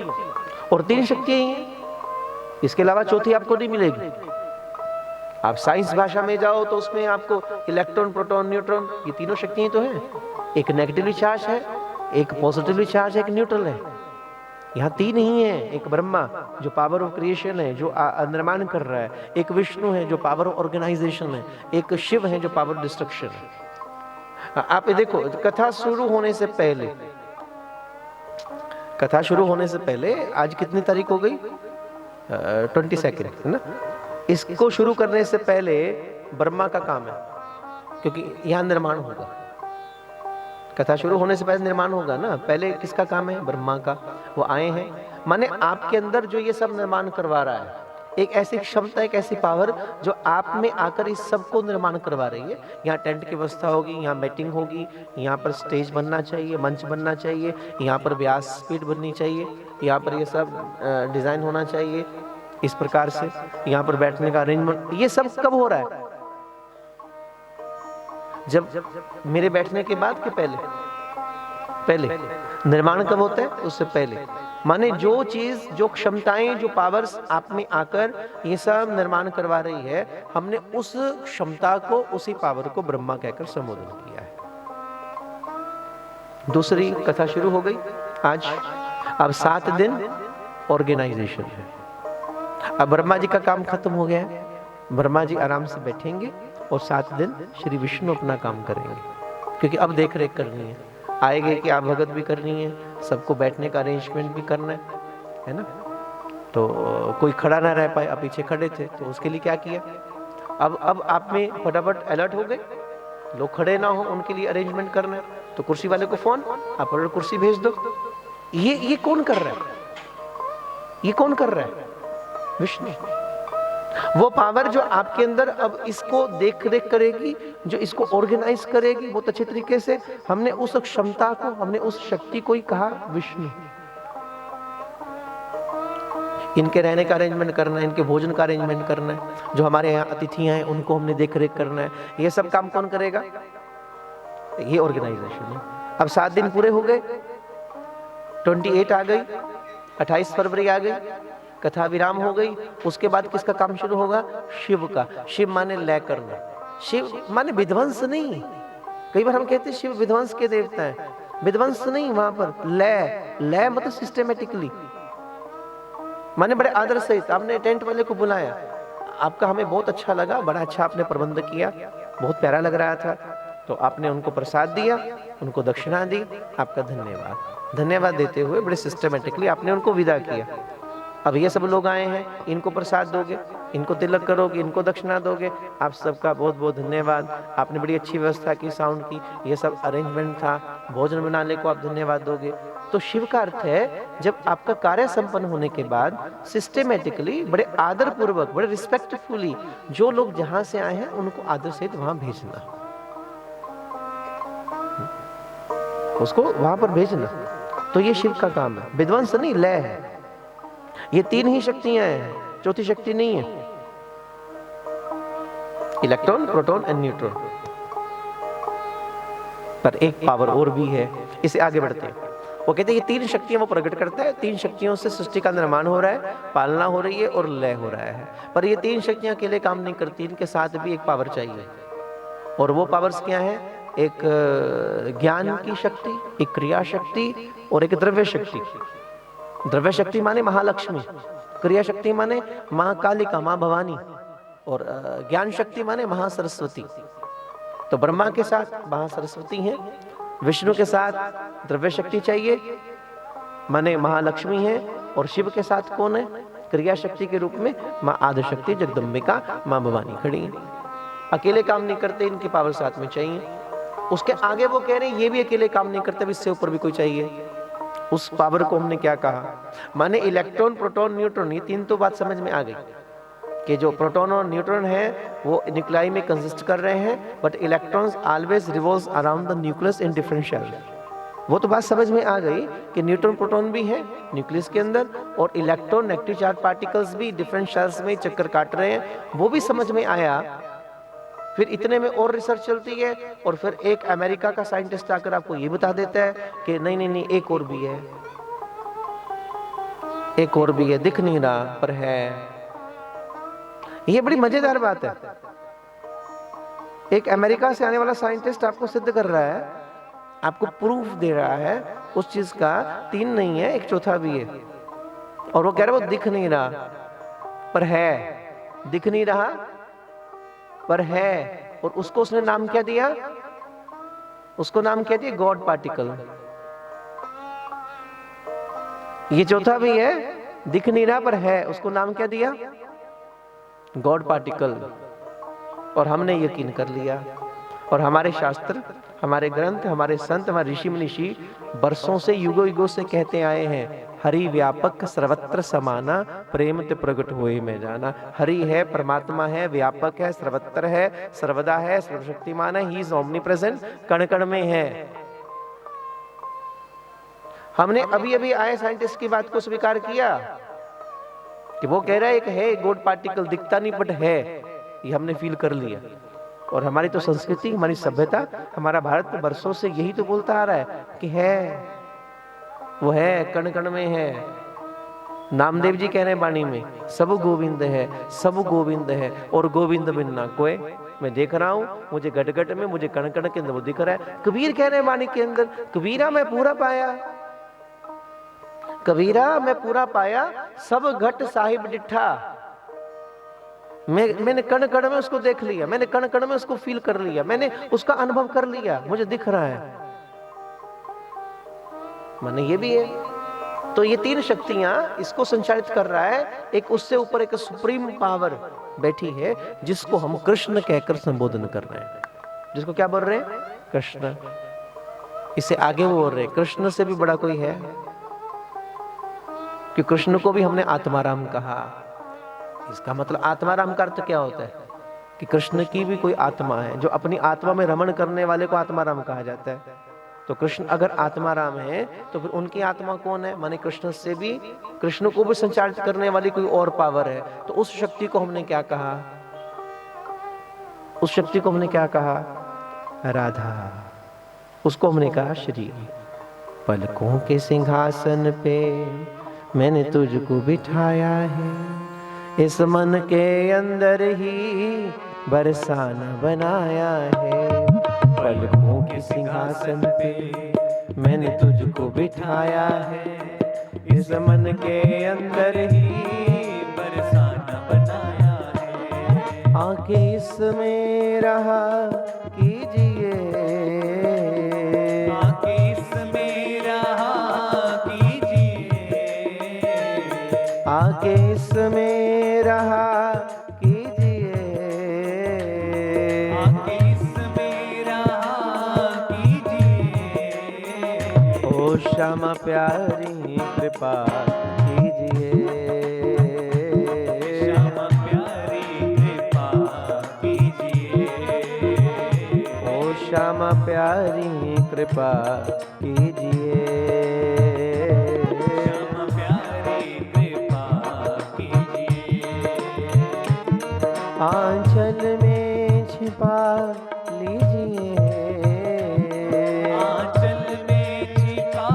और तीन शक्तियां ही हैं, इसके अलावा चौथी आपको नहीं मिलेगी। आप साइंस भाषा में जाओ तो उसमें आपको इलेक्ट्रॉन प्रोटॉन न्यूट्रॉन, ये तीनों शक्तियां तो हैं। एक नेगेटिवली चार्ज है, एक पॉजिटिवली चार्ज है, एक न्यूट्रल है। यहाँ तीन ही है। एक ब्रह्मा जो पावर ऑफ क्रिएशन है, जो निर्माण कर रहा है। एक विष्णु है जो पावर ऑफ ऑर्गेनाइजेशन है। एक शिव है जो पावर ऑफ डिस्ट्रक्शन है। आप ये देखो, कथा शुरू होने से पहले, कथा शुरू होने से पहले आज कितनी तारीख हो गई? 22 है ना। इसको शुरू करने से पहले ब्रह्मा का काम है, क्योंकि यहाँ निर्माण होगा। कथा शुरू होने से पहले निर्माण होगा ना। पहले किसका काम है? ब्रह्मा का। वो आए हैं, माने आपके अंदर जो ये सब निर्माण करवा रहा है, एक ऐसी क्षमता, एक ऐसी पावर जो आप में आकर इस सब को निर्माण करवा रही है। यहाँ टेंट की व्यवस्था होगी, यहाँ मीटिंग होगी, यहाँ पर स्टेज बनना चाहिए, मंच बनना चाहिए, यहाँ पर व्यास स्पीड बननी चाहिए, यहाँ पर ये सब डिजाइन होना चाहिए इस प्रकार से, यहाँ पर बैठने का अरेंजमेंट। ये सब कब हो रहा है? जब मेरे बैठने के बाद के पहले? पहले। निर्माण कब होता है? उससे पहले। माने जो चीज, जो क्षमताएं, जो पावर्स आप में आकर ये सब निर्माण करवा रही है, हमने उस क्षमता को, उसी पावर को ब्रह्मा कहकर संबोधन किया है। दूसरी कथा शुरू हो गई आज। अब 7 दिन ऑर्गेनाइजेशन है। अब ब्रह्मा जी का काम खत्म हो गया है। ब्रह्मा जी आराम से बैठेंगे और 7 दिन श्री विष्णु अपना काम करेंगे, क्योंकि अब देख रेख करनी है। आएंगे कि आप भगत भी करनी है, सबको बैठने का अरेंजमेंट भी करना है ना। तो कोई खड़ा ना रह पाए, आप पीछे खड़े थे, तो उसके लिए क्या किया? अब आप में फटाफट अलर्ट हो गए, लोग खड़े ना हो, उनके लिए अरेंजमेंट करना है। तो कुर्सी वाले को फोन, आप ऑर्डर कुर्सी भेज दो। ये कौन कर रहा है? ये कौन कर रहा है? विष्णु। वो पावर जो आपके अंदर अब इसको देख रेख करेगी, जो इसको ऑर्गेनाइज करेगी बहुत अच्छे तरीके से, हमने उस क्षमता को, हमने उस शक्ति को ही कहा विष्णु। इनके रहने का अरेंजमेंट करना है, इनके भोजन का अरेंजमेंट करना है, जो हमारे यहाँ अतिथि हैं उनको हमने देख रेख करना है। ये सब काम कौन करेगा? ये ऑर्गेनाइजेशन है। अब 7 दिन पूरे हो गए, 28 आ गई, 28 फरवरी आ गई, कथा विराम हो गई। उसके बाद किसका काम शुरू होगा? शिव का। शिव माने लय करना, शिव माने विध्वंस नहीं। कई बार हम कहते हैं शिव विध्वंस के देवता है, विध्वंस नहीं, वहां पर लय। लय मतलब सिस्टेमेटिकली, माने बड़े आदर सहित। आपने टेंट वाले को बुलाया, आपका हमें बहुत अच्छा लगा, बड़ा अच्छा आपने प्रबंध किया, बहुत प्यारा लग रहा था, तो आपने उनको प्रसाद दिया, उनको दक्षिणा दी, आपका धन्यवाद। धन्यवाद देते हुए बड़े सिस्टेमेटिकली आपने उनको विदा किया। अब ये सब लोग आए हैं, इनको प्रसाद दोगे, इनको तिलक करोगे, इनको दक्षिणा दोगे, आप सबका बहुत बहुत धन्यवाद। आपने बड़ी अच्छी व्यवस्था की, साउंड की, ये सब अरेंजमेंट था, भोजन बनाने को आप धन्यवाद दोगे। तो शिव का अर्थ है, जब आपका कार्य संपन्न होने के बाद सिस्टेमेटिकली, बड़े आदर पूर्वक, बड़े रिस्पेक्टफुली, जो लोग जहां से आए हैं उनको आदर सहित वहां भेजना, उसको वहां पर भेजना। तो ये शिव का काम है, विध्वंस नहीं, लय है। ये 3 ही शक्तियां हैं, चौथी शक्ति नहीं है। Electron, proton and neutron. पर एक पावर और भी है, इसे आगे बढ़ते हैं। वो कहते हैं ये 3 शक्तियां वो प्रकट करता है, 3 शक्तियों से सृष्टि का निर्माण हो रहा है, पालना हो रही है और लय हो रहा है। पर ये 3 शक्तियां अकेले काम नहीं करती, इनके साथ भी एक पावर चाहिए। और वो पावर्स क्या है? एक ज्ञान की शक्ति, एक क्रिया शक्ति और एक द्रव्य शक्ति। द्रव्य शक्ति माने महालक्ष्मी, क्रिया शक्ति माने मां कालिका, मां भवानी, और ज्ञान शक्ति माने महासरस्वती। तो ब्रह्मा के साथ महासरस्वती है, विष्णु के साथ द्रव्य शक्ति चाहिए माने महालक्ष्मी है, और शिव के साथ कौन है? क्रिया शक्ति के रूप में मां आदिशक्ति जगदम्बिका, मां भवानी खड़ी है। अकेले काम नहीं करते, इनकी पावर साथ में चाहिए। उसके आगे वो कह रहे हैं ये भी अकेले काम नहीं करते, इससे ऊपर भी कोई चाहिए। उस पावर को हमने क्या कहा? माने इलेक्ट्रॉन, प्रोटॉन, न्यूट्रॉन, ये 3 तो बात समझ में आ गई कि जो प्रोटॉन और न्यूट्रॉन है वो न्यूक्लियाई में कंसिस्ट कर रहे हैं, but electrons always revolves around the nucleus in different shell. वो तो बात समझ में आ गई कि न्यूट्रॉन प्रोटॉन भी है न्यूक्लियस के अंदर, और इलेक्ट्रॉन नेगेटिव चार्ज पार्टिकल्स भी डिफरेंट शेल्स में चक्कर काट रहे हैं, वो भी समझ में आया। फिर इतने में और रिसर्च चलती है, और फिर एक अमेरिका का साइंटिस्ट आकर आपको ये बता देता है कि नहीं नहीं नहीं, एक और भी है, एक और भी है, दिख नहीं रहा पर है। ये बड़ी मजेदार बात है। एक अमेरिका से आने वाला साइंटिस्ट आपको सिद्ध कर रहा है, आपको प्रूफ दे रहा है उस चीज का, 3 नहीं है, एक चौथा भी है, और वो कह रहा है वो दिख नहीं रहा पर है, दिख नहीं रहा पर है। और उसको उसने नाम क्या दिया? उसको नाम क्या दिया? God particle. ये चौथा भी है, दिख नहीं रहा पर है, उसको नाम क्या दिया? God particle. और हमने यकीन कर लिया, और हमारे शास्त्र हमारे ग्रंथ, हमारे संत, हमारे ऋषि मुनिषि वर्षों से, युगों युगों से कहते आए हैं, हरि व्यापक सर्वत्र समाना, प्रेम ते प्रगट होए में जाना। हरि है, परमात्मा है, व्यापक है, सर्वत्र है, सर्वदा है, सर्वशक्तिमान है, ही इज ओमनी प्रेजेंट, कण कण में है। हमने अभी अभी आए साइंटिस्ट की बात को स्वीकार किया कि वो कह रहा है एक है गॉड पार्टिकल, दिखता नहीं बट है, ये हमने फील कर लिया। और हमारी तो संस्कृति, हमारी सभ्यता, हमारा भारत वर्षों से यही तो बोलता आ रहा है कि है, वो है, कण कण में है। नामदेव जी कह रहे हैं वाणी में, सब गोविंद है, सब गोविंद है, और गोविंद बिन ना कोई। मैं देख रहा हूं, मुझे घट घट में, मुझे कण कण के अंदर वो दिख रहा है। कबीर कह रहे हैं वाणी के अंदर, कबीरा मैं पूरा पाया, कबीरा मैं पूरा पाया, सब घट साहिब डिठा। मैंने कण कण में उसको देख लिया, मैंने कण कण में उसको फील कर लिया, मैंने उसका अनुभव कर लिया, मुझे दिख रहा है। माने ये भी है। तो ये तीन शक्तियां इसको संचालित कर रहा है। एक उससे ऊपर एक सुप्रीम पावर बैठी है, जिसको हम कृष्ण कहकर संबोधन कर रहे हैं। जिसको क्या बोल रहे हैं? कृष्ण। इससे आगे वो बोल रहे हैं, कृष्ण से भी बड़ा कोई है? कि कृष्ण को भी हमने आत्माराम कहा। इसका मतलब आत्माराम का अर्थ क्या होता है? कि कृष्ण की भी कोई आत्मा है, जो अपनी आत्मा में रमण करने वाले को आत्माराम कहा जाता है। तो कृष्ण अगर आत्माराम है तो फिर उनकी आत्मा कौन है? माने कृष्ण से भी, कृष्ण को भी संचालित करने वाली कोई और पावर है। तो उस शक्ति को हमने क्या कहा? उस शक्ति को हमने क्या कहा? राधा। उसको हमने कहा श्री। पलकों के सिंहासन पे मैंने तुझको बिठाया है, इस मन के अंदर ही बरसाना बनाया है। पलकों के सिंहासन पे मैंने तुझको बिठाया है, इस मन के अंदर ही बरसाना बनाया है। आके इसमें रहा कीजिए, आके इसमें रहा कीजिए, आके इसमें रहा कीजिए, आके इसमें रहा कीजिए। ओ श्यामा प्यारी कृपा कीजिए, श्यामा प्यारी कृपा कीजिए, ओ श्यामा प्यारी कृपा कीजिए, श्यामा प्यारी कृपा कीजिए। आंचल में छिपा लीजिए, आंचल में छिपा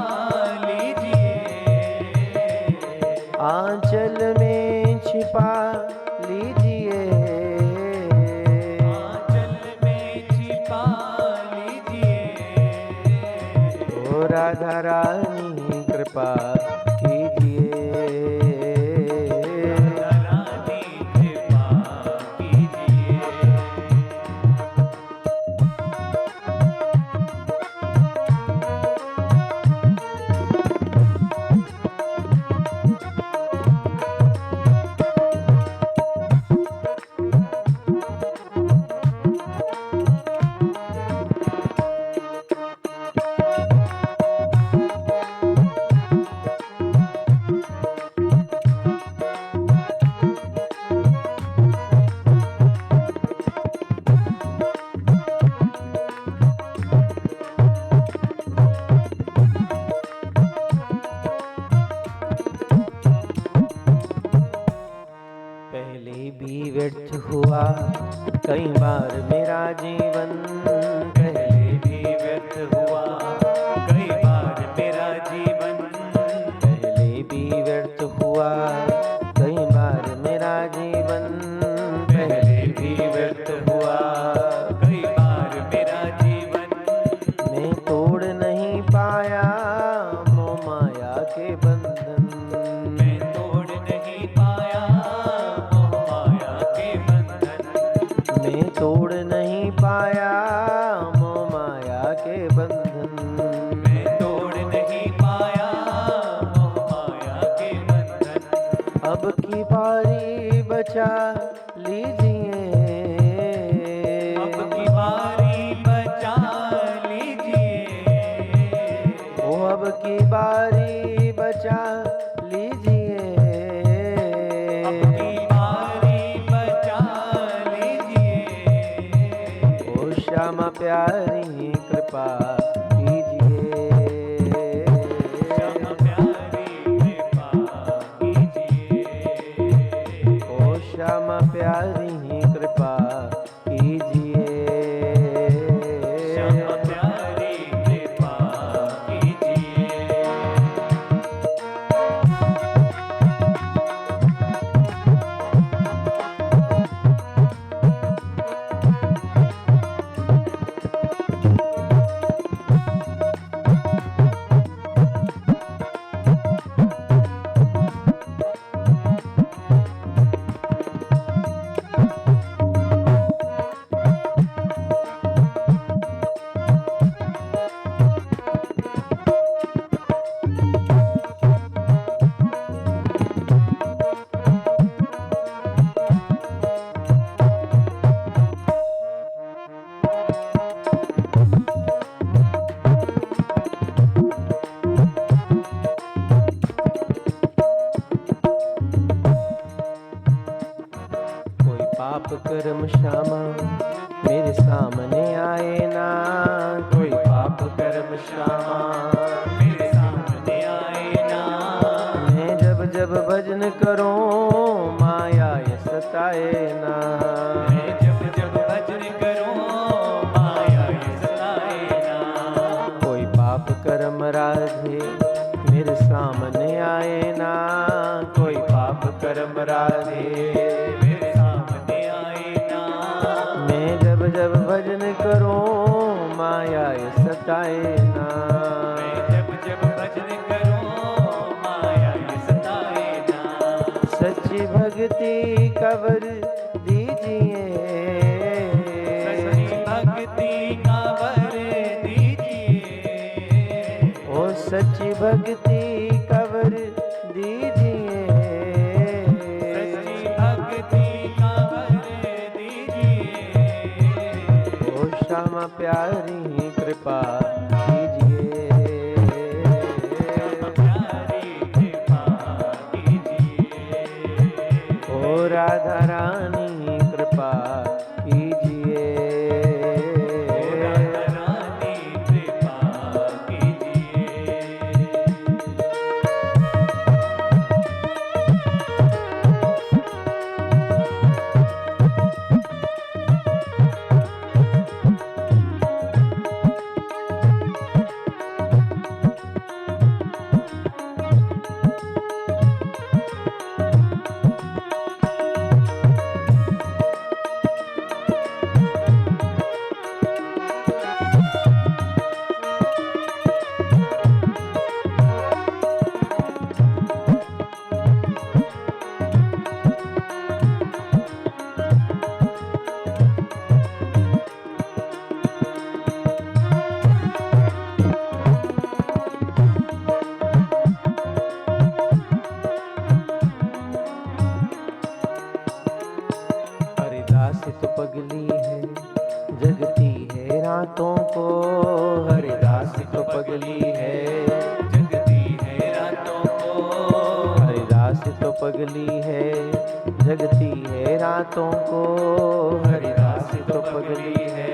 लीजिए, आंचल में छिपा लीजिए, आंचल में छिपा लीजिए। ओ राधा रानी कृपा कीजिए, राधा रानी कृपा कीजिए। पहले भी व्यर्थ हुआ कई बार मेरा जीवन, पहले भी व्यर्थ हुआ कई बार मेरा जीवन, पहले भी व्यर्थ हुआ कई बार मेरा जीवन, पहले भी व्यर्थ हुआ कई बार मेरा जीवन। मैं तोड़ नहीं पाया मोह माया के बंधन, मैं तोड़ नहीं पाया मोह माया के बंधन, मैं तोड़ नहीं पाया मोह माया के बंधन, मैं तोड़ नहीं पाया मोह माया के बंधन। अब की बारी बचा लीजिए, अब की बारी बचा लीजिए, प्यारी कृपा कीजिए। श्यामा प्यारी कृपा कीजिए। ओ श्यामा प्यारी कृपा कीजिए। श्यामा प्यारी कृपा कीजिए। कोई पाप कर्म श्यामा मेरे सामने आए ना। कोई पाप कर्म श्यामा मेरे सामने आए ना। मैं जब जब भजन करूं माया ये सताए ना। मैं जब जब भजन करूं माया ये सताए ना। कोई पाप कर्म राधे मेरे सामने आए ना। कोई पाप कर्म राधे मेरे सामने आए ना। मैं जब जब भजन करूं माया ये सताए ना। मैं जब जब भजन करूं माया ये सताए ना। सच्ची भक्ति कबर दीजिए। सच्ची भक्ति का वर दीजिए। ओ सच्ची भक्ति कबर दीजिए। सच्ची भक्ति का वर दीजिए। ओ श्यामा प्यारी कृपा कीजिए। प्यारी कृपा कीजिए। ओ राधा रानी कृपा कीजिए। राधा रानी कृपा कीजिए। हरिदास तो पगली है जगती है रातों को। हरिदास तो पगली है जगती है रातों को। हरिदास तो पगली है जगती है रातों को। हरिदास तो पगली है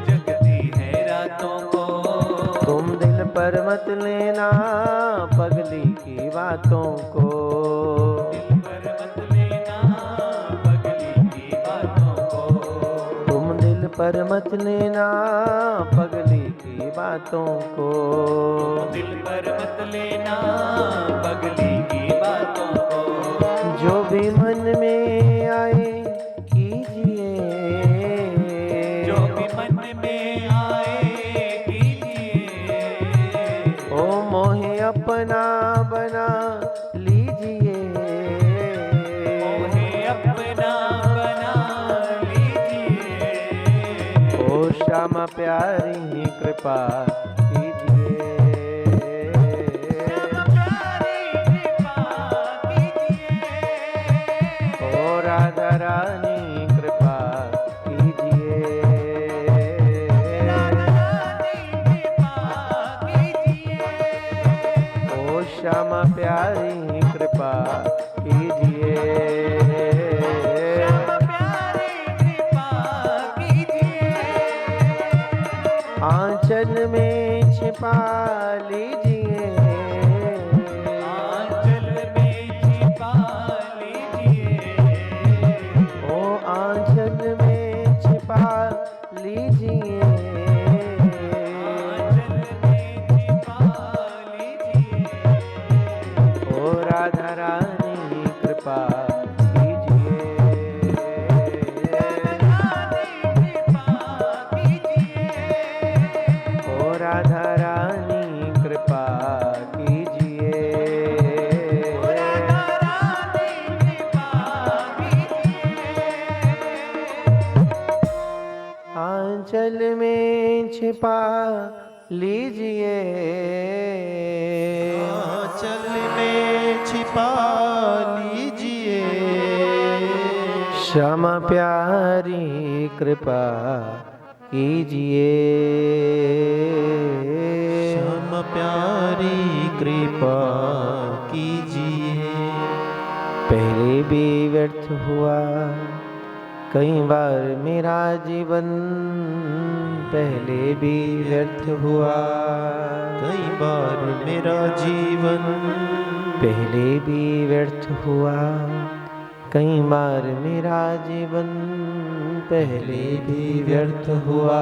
जगती है रातों को। तुम दिल पर मत लेना पगली की बातों को। दिल पर मत लेना पगली की बातों को। तुम दिल पर मत लेना पगली की बातों को। दिल पर मत लेना पगली की बातों को। जो भी मन में आए कीजिए। जो भी मन में आए कीजिए। ओ मोहे अपना बना लीजिए। मोहे अपना बना लीजिए। ओ श्यामा प्यारी कृपा कीजिए। प्यारी कृपा कीजिए। ओ राधा रानी कृपा कीजिए। राधा रानी कृपा कीजिए। ओ श्यामा प्यारी कृपा कीजिए। श्यामा प्यारी कृपा कीजिए। छिपा लीजिए, आंचल में छिपा लीजिए, श्यामा प्यारी कृपा कीजिए, श्याम प्यारी कृपा कीजिए। पहले भी व्यर्थ हुआ कई बार मेरा जीवन, पहले भी व्यर्थ हुआ कई बार मेरा जीवन, पहले भी व्यर्थ हुआ कई बार मेरा जीवन, पहले भी व्यर्थ हुआ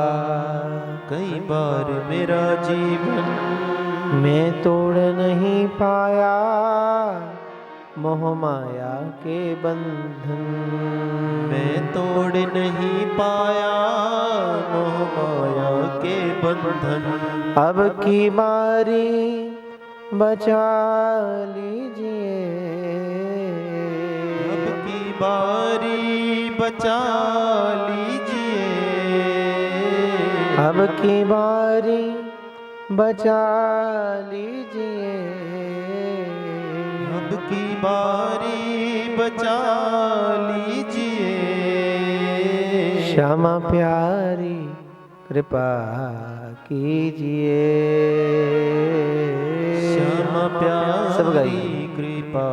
कई बार मेरा जीवन। मैं तोड़ नहीं पाया मोह माया के बंधन, मैं तोड़ नहीं पाया मोह माया के बंधन। अब की बारी बचा लीजिए, अब की बारी बचा लीजिए, अब की बारी बचा लीजिए, अब की बारी बचा लीजिए। श्यामा प्यारी कृपा कीजिए, श्यामा सब प्यारी गाइए। कृपा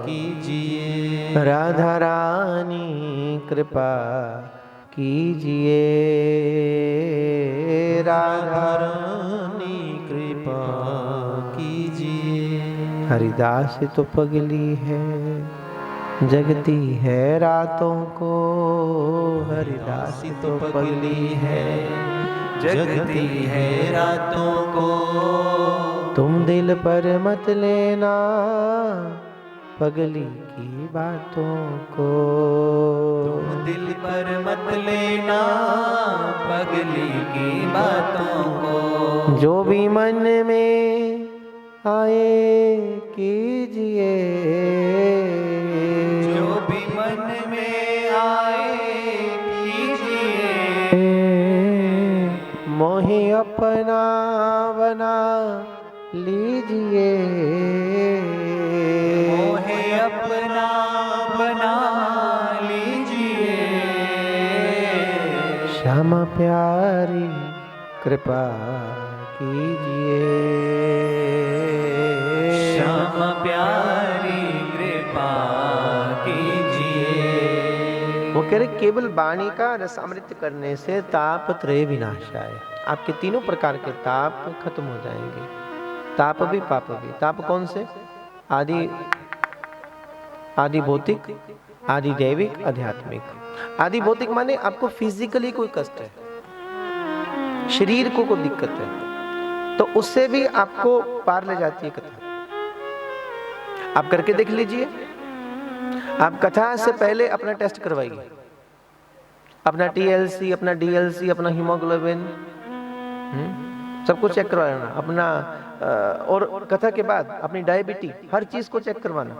कीजिए, राधा रानी कृपा कीजिए, राधा रानी कृपा कीजिए। हरिदास तो पगली है जगती है रातों को, हरिदास तो पगली है जगती है रातों को। तुम दिल पर मत लेना पगली की बातों को, तुम दिल पर मत लेना पगली की बातों को। जो भी मन में आए कीजिए, जो भी मन में आए कीजिए। मोहे अपना बना लीजिए, मोहे अपना बना लीजिए। श्यामा प्यारी कृपा कीजिए, श्याम प्यारी कृपा कीजिए। वो कह रहे केवल वाणी का रसामृत करने से ताप त्रय विनाशाय, आपके तीनों प्रकार के ताप खत्म हो जाएंगे, ताप भी पाप भी। ताप कौन से? आदि भौतिक, आदि दैविक, आध्यात्मिक। आदि भौतिक माने आपको फिजिकली कोई कष्ट है, शरीर को कोई दिक्कत है, तो उससे भी आपको पार ले जाती है कथा। आप करके देख लीजिए, आप कथा से पहले अपना टेस्ट करवाइए, अपना TLC, अपना DLC, अपना हीमोग्लोबिन, सब कुछ चेक करवाना अपना, और कथा के बाद अपनी डायबिटीज, हर चीज को चेक करवाना।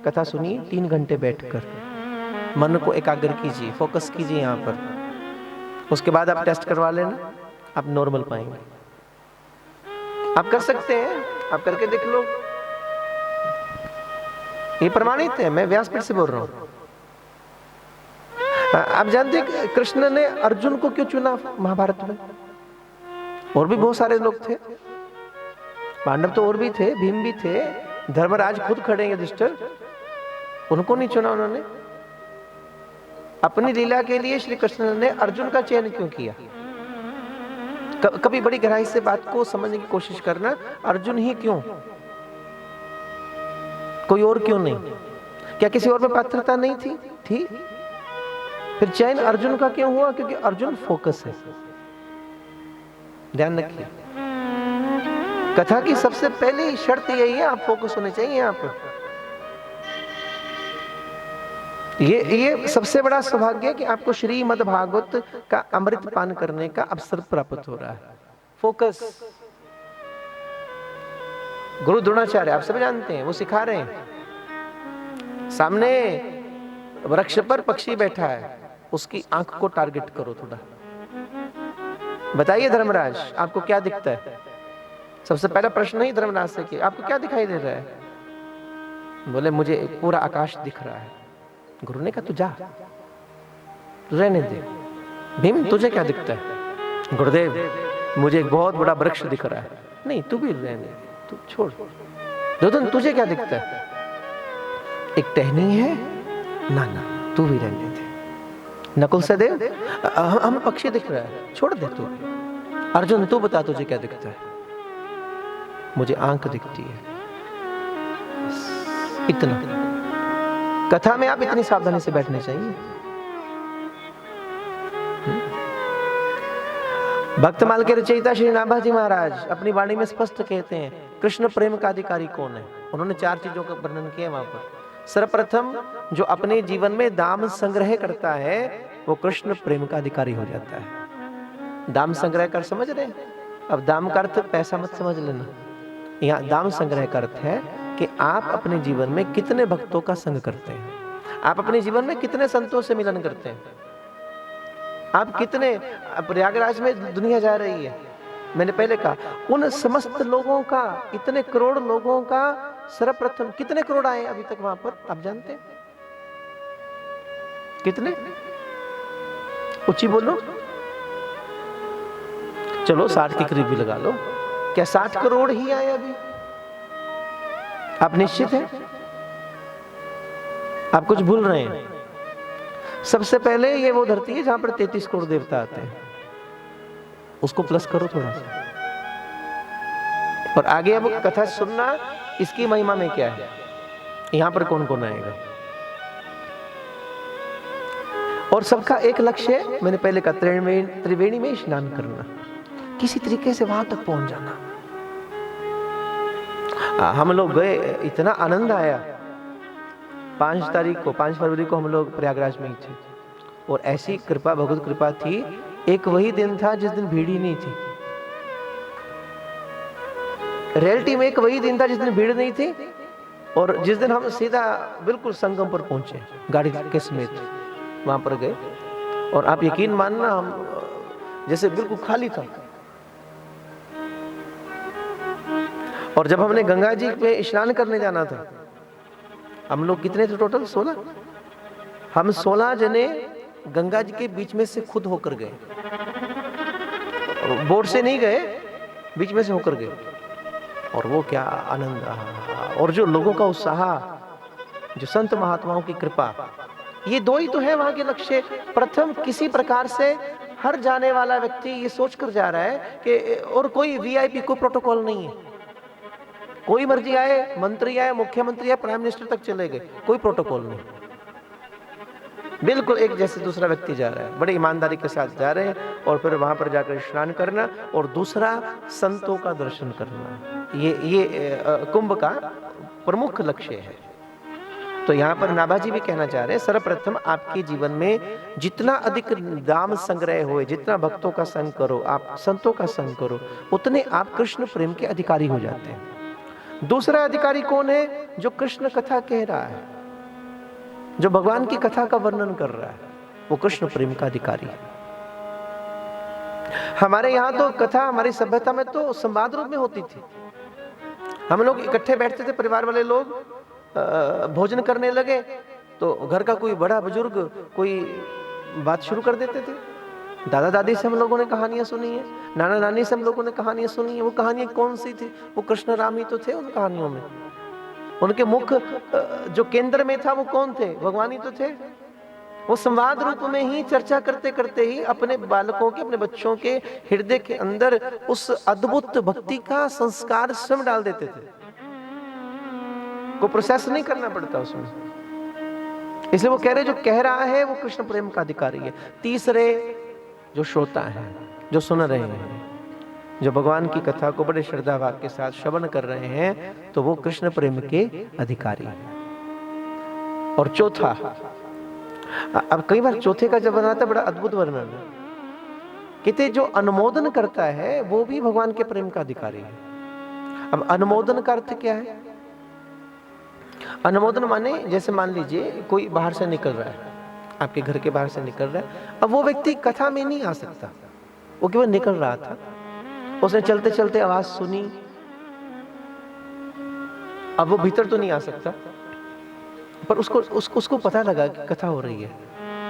कथा सुनिए 3 घंटे बैठकर, मन को एकाग्र कीजिए, फोकस कीजिए यहाँ पर। उसके बाद आप टेस्ट करवा लेना, आप नॉर्मल पाएंगे। आप कर सकते हैं, आप करके देख लो, ये प्रमाणित है, मैं व्यासपीठ से बोल रहा हूं। आप जानते हैं कृष्ण ने अर्जुन को क्यों चुना महाभारत में? और भी बहुत सारे लोग थे, पांडव तो और भी थे, भीम भी थे, धर्मराज खुद खड़े हैं युधिष्ठिर, उनको नहीं चुना उन्होंने? अपनी लीला के लिए श्री कृष्ण ने अर्जुन का चयन क्यों किया? कभी बड़ी गहराई से बात को समझने की कोशिश करना, अर्जुन ही क्यों, कोई और क्यों नहीं? क्या किसी और में पात्रता नहीं थी? थी। फिर चयन अर्जुन का क्यों हुआ? क्योंकि अर्जुन फोकस है। ध्यान रखिए, कथा की सबसे पहली शर्त यही है, आप फोकस होने चाहिए यहाँ पर। ये सबसे बड़ा सौभाग्य है कि आपको श्रीमद् भागवत का अमृत पान करने का अवसर प्राप्त हो रहा है। फोकस, गुरु द्रोणाचार्य आप सब जानते हैं, वो सिखा रहे हैं। सामने वृक्ष पर पक्षी बैठा है, उसकी आंख को टारगेट करो थोड़ा, बताइए धर्मराज, आपको क्या दिखता है? सबसे पहला प्रश्न ही धर्मराज से किया, आपको क्या दिखाई दे रहा है? बोले मुझे पूरा आकाश दिख रहा है। गुरु ने कहा तू जा, रहने दे। भीम तुझे क्या दिखता है? गुरुदेव मुझे एक बहुत बड़ा वृक्ष दिख रहा है। नहीं तू भी रहने दे, तू छोड़। दुर्योधन तुझे क्या दिखता है? एक टहनी है। ना ना तू भी रहने दे। नकुल सहदेव हमें पक्षी दिख रहा है, छोड़ दे तू। अर्जुन तू बता तुझे क्या दिखता है? मुझे आंख दिखती है। इतना। कथा में आप इतनी सावधानी से बैठने चाहिए। भक्तमाल के रचयिता श्री नाभाजी महाराज अपनी वाणी में स्पष्ट कहते हैं कृष्ण प्रेम का अधिकारी कौन है। उन्होंने 4 चीजों का वर्णन किया वहां पर। सर्वप्रथम जो अपने जीवन में दाम संग्रह करता है वो कृष्ण प्रेम का अधिकारी हो जाता है। दाम संग्रह कर समझ रहे हैं? अब दाम का अर्थ पैसा मत समझ लेना। यहाँ दाम संग्रह का अर्थ है कि आप अपने जीवन में कितने भक्तों का संग करते हैं, आप अपने जीवन में कितने संतों से मिलन करते हैं, आप कितने। प्रयागराज में दुनिया जा रही है, मैंने पहले कहा उन समस्त लोगों का, इतने करोड़ लोगों का सर्वप्रथम कितने करोड़ आए अभी तक वहां पर, आप जानते हैं कितने? ऊंची बोलो। चलो 60 के करीब भी लगा लो। क्या 60 करोड़ ही आए अभी? आप निश्चित हैं? आप कुछ भूल रहे हैं। सबसे पहले ये वो धरती है जहां पर 33 करोड़ देवता आते हैं, उसको प्लस करो थोड़ा सा। और आगे अब कथा सुनना, इसकी महिमा में क्या है, यहां पर कौन कौन आएगा। और सबका एक लक्ष्य है, मैंने पहले कहा त्रिवेणी में स्नान करना, किसी तरीके से वहां तक पहुंच जाना। हम लोग गए, इतना आनंद आया। 5 फरवरी को हम लोग प्रयागराज में ही थे और ऐसी कृपा, भगवत कृपा थी। एक वही दिन था जिस दिन भीड़ ही नहीं थी। रियलिटी में एक वही दिन था जिस दिन भीड़ नहीं थी और जिस दिन हम सीधा बिल्कुल संगम पर पहुंचे, गाड़ी के समेत वहां पर गए। और आप यकीन मानना, हम जैसे बिल्कुल खाली था। और जब हमने गंगा जी पे स्नान करने जाना था, हम लोग कितने थे टोटल? 16। हम 16 जने गंगा जी के बीच में से खुद होकर गए, बोट से नहीं गए, बीच में से होकर गए। और वो क्या आनंद रहा, और जो लोगों का उत्साह, जो संत महात्माओं की कृपा, ये 2 ही तो है वहां के लक्ष्य। प्रथम, किसी प्रकार से हर जाने वाला व्यक्ति ये सोचकर जा रहा है कि, और कोई वीआईपी, कोई प्रोटोकॉल नहीं है। कोई मर्जी आए, मंत्री आए, मुख्यमंत्री आए, प्राइम मिनिस्टर तक चले गए, कोई प्रोटोकॉल नहीं। बिल्कुल एक जैसे दूसरा व्यक्ति जा रहा है, बड़ी ईमानदारी के साथ जा रहे हैं। और फिर वहां पर जाकर स्नान करना, और दूसरा संतों का दर्शन करना, ये कुंभ का प्रमुख लक्ष्य है। तो यहाँ पर नाभाजी भी कहना चाह रहे हैं, सर्वप्रथम आपके जीवन में जितना अधिक दाम संग्रह होए, जितना भक्तों का संग करो, आप संतों का संग करो, उतने आप कृष्ण प्रेम के अधिकारी हो जाते हैं। दूसरा अधिकारी कौन है? जो कृष्ण कथा कह रहा है, जो भगवान की कथा का वर्णन कर रहा है, वो कृष्ण प्रेम का अधिकारी है। हमारे यहाँ तो कथा, हमारी सभ्यता में तो संवाद रूप में होती थी। हम लोग इकट्ठे बैठते थे, परिवार वाले लोग भोजन करने लगे तो घर का कोई बड़ा बुजुर्ग कोई बात शुरू कर देते थे। दादा दादी से हम लोगों ने कहानियां सुनी है, नाना नानी से हम लोगों ने कहानियां सुनी है। वो कहानियां कौन सी थी? वो कृष्ण राम ही तो थे उन कहानियों में। उनके मुख जो केंद्र में था वो कौन थे? भगवान ही तो थे। वो संवाद रूप में ही चर्चा करते करते ही अपने बालकों के, अपने बच्चों के हृदय के अंदर उस अद्भुत भक्ति का संस्कार स्वयं डाल देते थे। को प्रोसेस नहीं करना पड़ता उसमें। इसलिए वो कह रहे, जो कह रहा है वो कृष्ण प्रेम का अधिकारी है। तीसरे, जो श्रोता हैं, जो सुन रहे हैं, जो भगवान की कथा को बड़े श्रद्धा भाव के साथ श्रवण कर रहे हैं, तो वो कृष्ण प्रेम के अधिकारी हैं। और चौथा, अब कई बार चौथे का जब बनाता बड़ा अद्भुत वर्णन है, कहते जो अनुमोदन करता है वो भी भगवान के प्रेम का अधिकारी है। अब अनुमोदन का अर्थ क्या है? अनुमोदन माने, जैसे मान लीजिए कोई बाहर से निकल रहा है, आपके घर के बाहर से निकल रहा है, अब वो व्यक्ति कथा में नहीं आ सकता, वो केवल निकल रहा था। उसने चलते चलते आवाज सुनी। अब वो भीतर तो नहीं आ सकता, पर उसको पता लगा कि कथा हो रही है,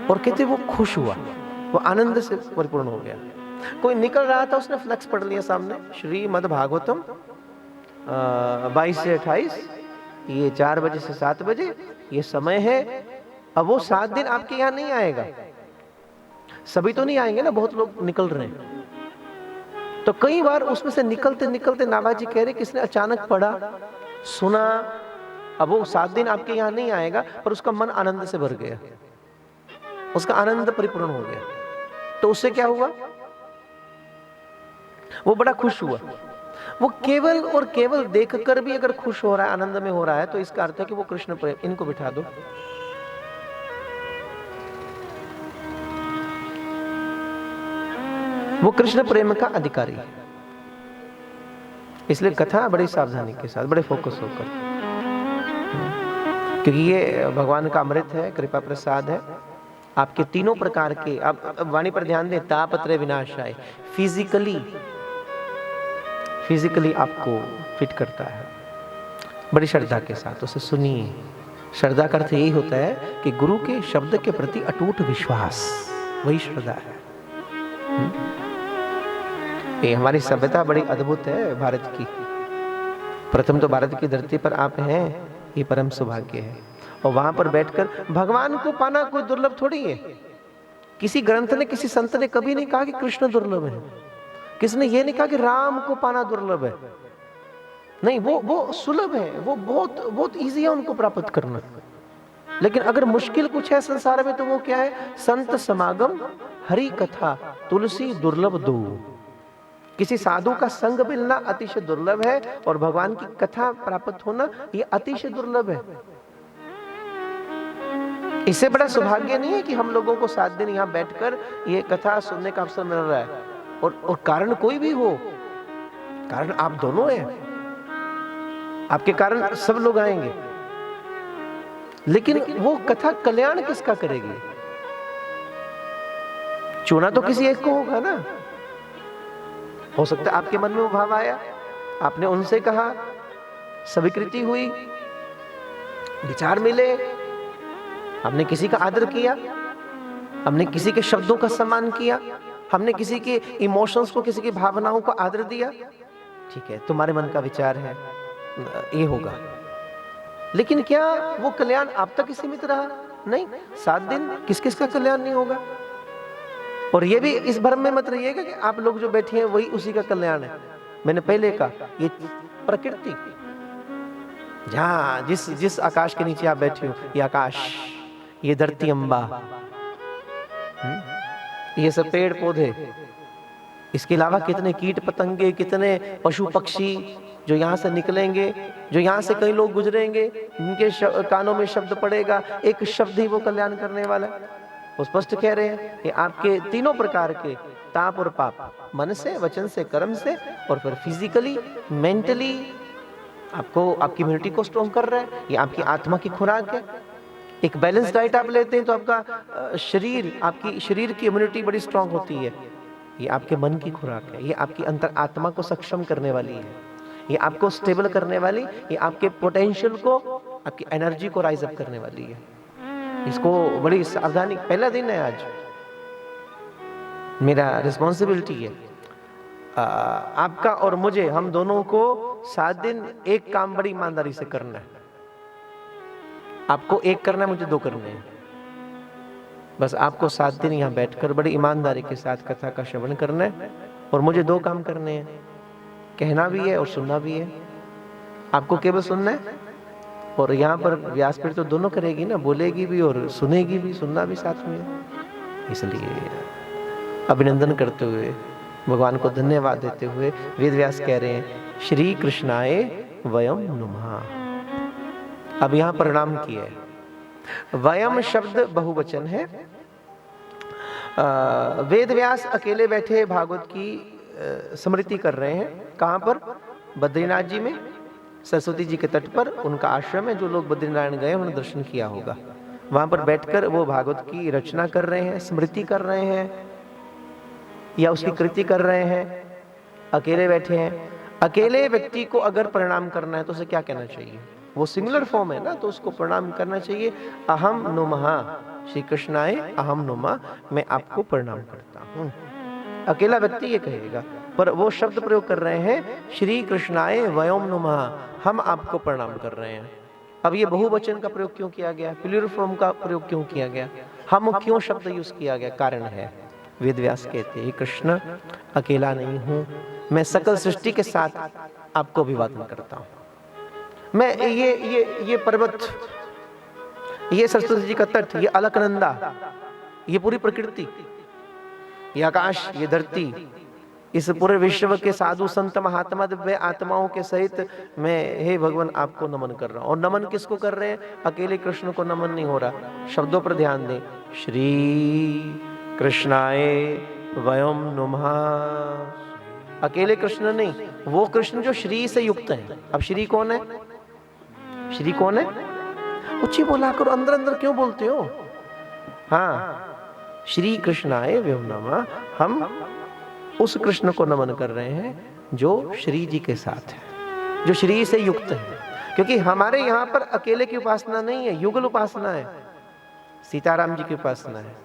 और कहते वो खुश हुआ, वो आनंद से परिपूर्ण हो गया। कोई निकल रहा था, उसने फ्लेक्स पढ़ लिया सामने, श्रीमद् भागवतम 22 से 28, ये 4 बजे से 7 बजे ये समय है। अब वो 7 दिन आपके यहाँ नहीं आएगा, सभी तो नहीं आएंगे ना, बहुत लोग निकल रहे हैं। तो कई बार उसमें से निकलते निकलते नाभाजी कह रहे किसने अचानक पढ़ा, सुना। अब वो 7 दिन आपके यहाँ नहीं आएगा, पर उसका मन आनंद से भर गया, उसका आनंद परिपूर्ण हो गया। तो उससे क्या हुआ, वो बड़ा खुश हुआ। वो केवल और केवल देखकर भी अगर खुश हो रहा है, आनंद में हो रहा है, तो इसका अर्थ है कि वो कृष्ण प्रेम। इनको बिठा दो। वो कृष्ण प्रेम का अधिकारी है। इसलिए कथा बड़ी सावधानी के साथ, बड़े फोकस होकर, क्योंकि ये भगवान का अमृत है, कृपा प्रसाद है। आपके तीनों प्रकार के, आप वाणी पर ध्यान दें, तापत्रय विनाशाय, फिजिकली आपको फिट करता है। बड़ी श्रद्धा के साथ उसे सुनिए। श्रद्धा का अर्थ यही होता है कि गुरु के शब्द के प्रति अटूट विश्वास, वही श्रद्धा है। ये हमारी सभ्यता बड़ी अद्भुत है भारत की। प्रथम तो भारत की धरती पर आप हैं, ये परम सौभाग्य है। और वहां पर बैठकर भगवान को पाना कोई दुर्लभ थोड़ी है। किसी ग्रंथ ने, किसी संत ने कभी नहीं कहा कि कृष्ण दुर्लभ है। किसने ये नहीं कहा कि राम को पाना दुर्लभ है। नहीं, वो सुलभ है, वो बहुत बहुत ईजी है उनको प्राप्त करना। लेकिन अगर मुश्किल कुछ है संसार में, तो वो क्या है, संत समागम, हरि कथा, तुलसी दुर्लभ दो। किसी साधु का संग मिलना अतिशय दुर्लभ है, और भगवान की कथा प्राप्त होना ये अतिशय दुर्लभ है। इससे बड़ा सौभाग्य नहीं है कि हम लोगों को 7 दिन यहाँ बैठकर ये कथा सुनने का अवसर मिल रहा है। और कारण कोई भी हो, कारण आप दोनों हैं, आपके कारण सब लोग आएंगे। लेकिन वो कथा कल्याण किसका करेगी? चुना तो किसी एक को होगा ना। हो सकता है आपके मन में वो भाव आया, आपने उनसे कहा, स्वीकृति हुई, विचार मिले, हमने किसी का आदर किया, हमने किसी के शब्दों का सम्मान किया, हमने किसी के इमोशंस को, किसी की भावनाओं को आदर दिया। ठीक है, तुम्हारे मन का विचार है, ये होगा। लेकिन क्या वो कल्याण आप तक ही सीमित रहा? नहीं, 7 दिन किस किस का कल्याण नहीं होगा। और ये भी इस भ्रम में मत रहिएगा कि आप लोग जो बैठे हैं वही उसी का कल्याण है। मैंने पहले कहा, ये प्रकृति, जहां जिस आकाश के नीचे आप बैठे हो, ये आकाश, ये धरती अम्बा, ये सब पेड़ पौधे, इसके अलावा कितने कीट पतंगे, कितने पशु पक्षी जो यहाँ से निकलेंगे, जो यहाँ से कई लोग गुजरेंगे, इनके कानों में शब्द पड़ेगा, एक शब्द ही वो कल्याण करने वाला है। वो स्पष्ट कह रहे हैं कि आपके तीनों प्रकार के ताप और पाप, मन से, वचन से, कर्म से, और फिर फिजिकली, मेंटली आपको, आपकी इम्यूनिटी को स्ट्रॉन्ग कर रहा है। ये आपकी आत्मा की खुराक है। एक बैलेंस डाइट आप लेते हैं तो आपका शरीर, आपकी शरीर की इम्यूनिटी बड़ी स्ट्रांग होती है। ये आपके मन की खुराक है, ये आपकी अंतर आत्मा को सक्षम करने वाली है, ये आपको स्टेबल करने वाली, ये आपके पोटेंशियल को, आपकी एनर्जी को राइज अप करने वाली है। इसको बड़ी सावधानी, पहला दिन है आज, मेरा रिस्पॉन्सिबिलिटी है आपका और मुझे, हम दोनों को 7 दिन एक काम बड़ी ईमानदारी से करना है। आपको एक करना है, मुझे 2 करने हैं। बस आपको 7 दिन यहाँ बैठकर बड़ी ईमानदारी के साथ कथा का श्रवण करना है, और मुझे 2 काम करने हैं, कहना भी है और सुनना भी है। आपको केवल सुनना है, और यहाँ पर व्यासपीठ तो दोनों करेगी ना, बोलेगी भी और सुनेगी भी, सुनना भी साथ में। इसलिए अभिनंदन करते हुए, भगवान को धन्यवाद देते हुए वेद व्यास कह रहे हैं, श्री कृष्णाय वयम नुमः। अब यहाँ प्रणाम किया है। वयम शब्द बहुवचन है। वेद व्यास अकेले बैठे भागवत की स्मृति कर रहे हैं। कहाँ पर? बद्रीनाथ जी में, सरस्वती जी के तट पर उनका आश्रम है। जो लोग बद्रीनारायण गए उन्होंने दर्शन किया होगा। वहां पर बैठकर वो भागवत की रचना कर रहे हैं, स्मृति कर रहे हैं। या उसकी कृति कर रहे हैं, अकेले बैठे हैं, अकेले व्यक्ति को अगर प्रणाम करना है तो उसे क्या कहना चाहिए? वो सिंगुलर फॉर्म है ना, तो उसको प्रणाम करना चाहिए अहम नुमः, श्री कृष्णाय अहम नुमः, मैं आपको प्रणाम करता हूँ। अकेला व्यक्ति ये कहेगा, पर वो शब्द प्रयोग कर रहे हैं श्री कृष्णाय वयम नुमः, हम आपको प्रणाम कर रहे हैं। अब ये बहुवचन का प्रयोग क्यों किया गया, प्लूरल फॉर्म का प्रयोग क्यों किया गया, हम क्यों शब्द यूज किया गया? कारण है, वेद व्यास कहते हैं कृष्ण अकेला नहीं हूं, मैं सकल सृष्टि के साथ आपको अभिवादन करता हूं। मैं ये पर्वत, ये सरस्वती जी का तट, ये अलकनंदा, ये पूरी प्रकृति, ये आकाश, ये धरती, इस पूरे विश्व के साधु संत महात्मा दिव्य आत्माओं के सहित मैं हे भगवान आपको नमन कर रहा हूं। और नमन किसको कर रहे हैं? अकेले कृष्ण को नमन नहीं हो रहा। शब्दों पर ध्यान दें, श्री कृष्णाय वयम नुमः, अकेले कृष्ण नहीं, वो कृष्ण जो श्री से युक्त है। अब श्री कौन है? श्री कौन है? ऊंची बोला करो, अंदर अंदर क्यों बोलते हो? हाँ, श्री कृष्णाय वयम नमः, हम उस कृष्ण को नमन कर रहे हैं जो श्री जी के साथ है, जो श्री से युक्त है। क्योंकि हमारे यहाँ पर अकेले की उपासना नहीं है, युगल उपासना है। सीताराम जी की उपासना है,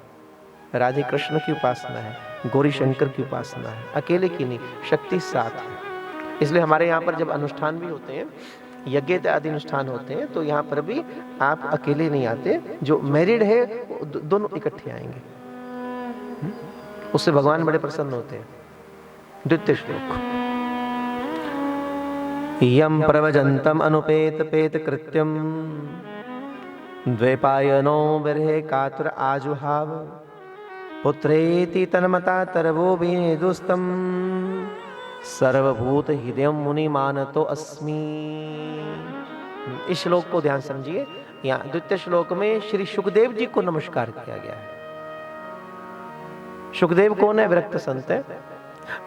राधे कृष्ण की उपासना है, गौरी शंकर की उपासना है, अकेले की नहीं, शक्ति साथ है। इसलिए हमारे यहाँ पर जब अनुष्ठान भी होते हैं, यज्ञ आदि अनुष्ठान होते हैं, तो यहाँ पर भी आप अकेले नहीं आते, जो मैरिड है दोनों इकट्ठे आएंगे, उससे भगवान बड़े प्रसन्न होते हैं। द्वितीय श्लोक, यम प्रवजंतम अनुपेत पेत कृत्यम द्वैपायनो बिरहे कातुर आजुहाव पुत्रेति तन्मता तरवो विनेदुस्तम सर्वभूत हृदय मुनि मानतो अस्मि। इस श्लोक को ध्यान समझिए। यहाँ द्वितीय श्लोक में श्री सुखदेव जी को नमस्कार किया गया है। सुखदेव कौन है? विरक्त संत है,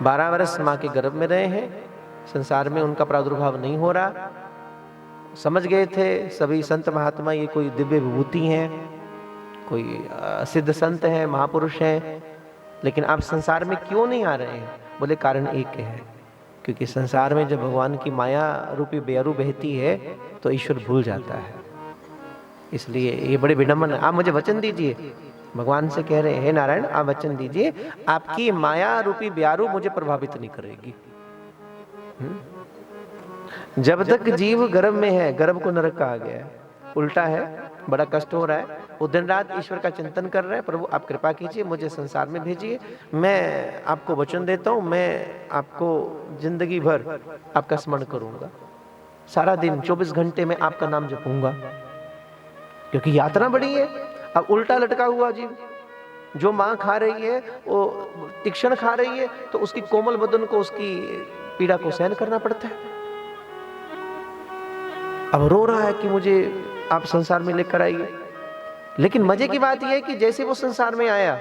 12 वर्ष माँ के गर्भ में रहे हैं, संसार में उनका प्रादुर्भाव नहीं हो रहा। समझ गए थे सभी संत महात्मा ये कोई दिव्य विभूति हैं, कोई सिद्ध संत है, महापुरुष है, लेकिन आप संसार में क्यों नहीं आ रहे हैं? बोले कारण एक है, क्योंकि संसार में जब भगवान की माया रूपी बेरू बहती है तो ईश्वर भूल जाता है। इसलिए ये बड़े विडम्बन है। आप मुझे वचन दीजिए, भगवान से कह रहे हैं, हे नारायण आप वचन दीजिए, आपकी माया रूपी ब्यारू मुझे प्रभावित नहीं करेगी। जब तक जीव गर्भ में है, गर्भ को नरक कहा गया है, उल्टा है, बड़ा कष्ट हो रहा है, वो दिन रात ईश्वर का चिंतन कर रहे हैं, प्रभु आप कृपा कीजिए, मुझे संसार में भेजिए, मैं आपको वचन देता हूँ, मैं आपको जिंदगी भर आपका स्मरण करूंगा, सारा दिन 24 घंटे में आपका नाम जपूंगा, क्योंकि यात्रा बड़ी है। अब उल्टा लटका हुआ जीव, जो माँ खा रही है वो तीक्ष्ण खा रही है, तो उसकी कोमल बदन को उसकी पीड़ा को सहन करना पड़ता है। अब रो रहा है कि मुझे आप संसार में लेकर आइए, लेकिन मजे की बात यह है कि जैसे वो संसार में आया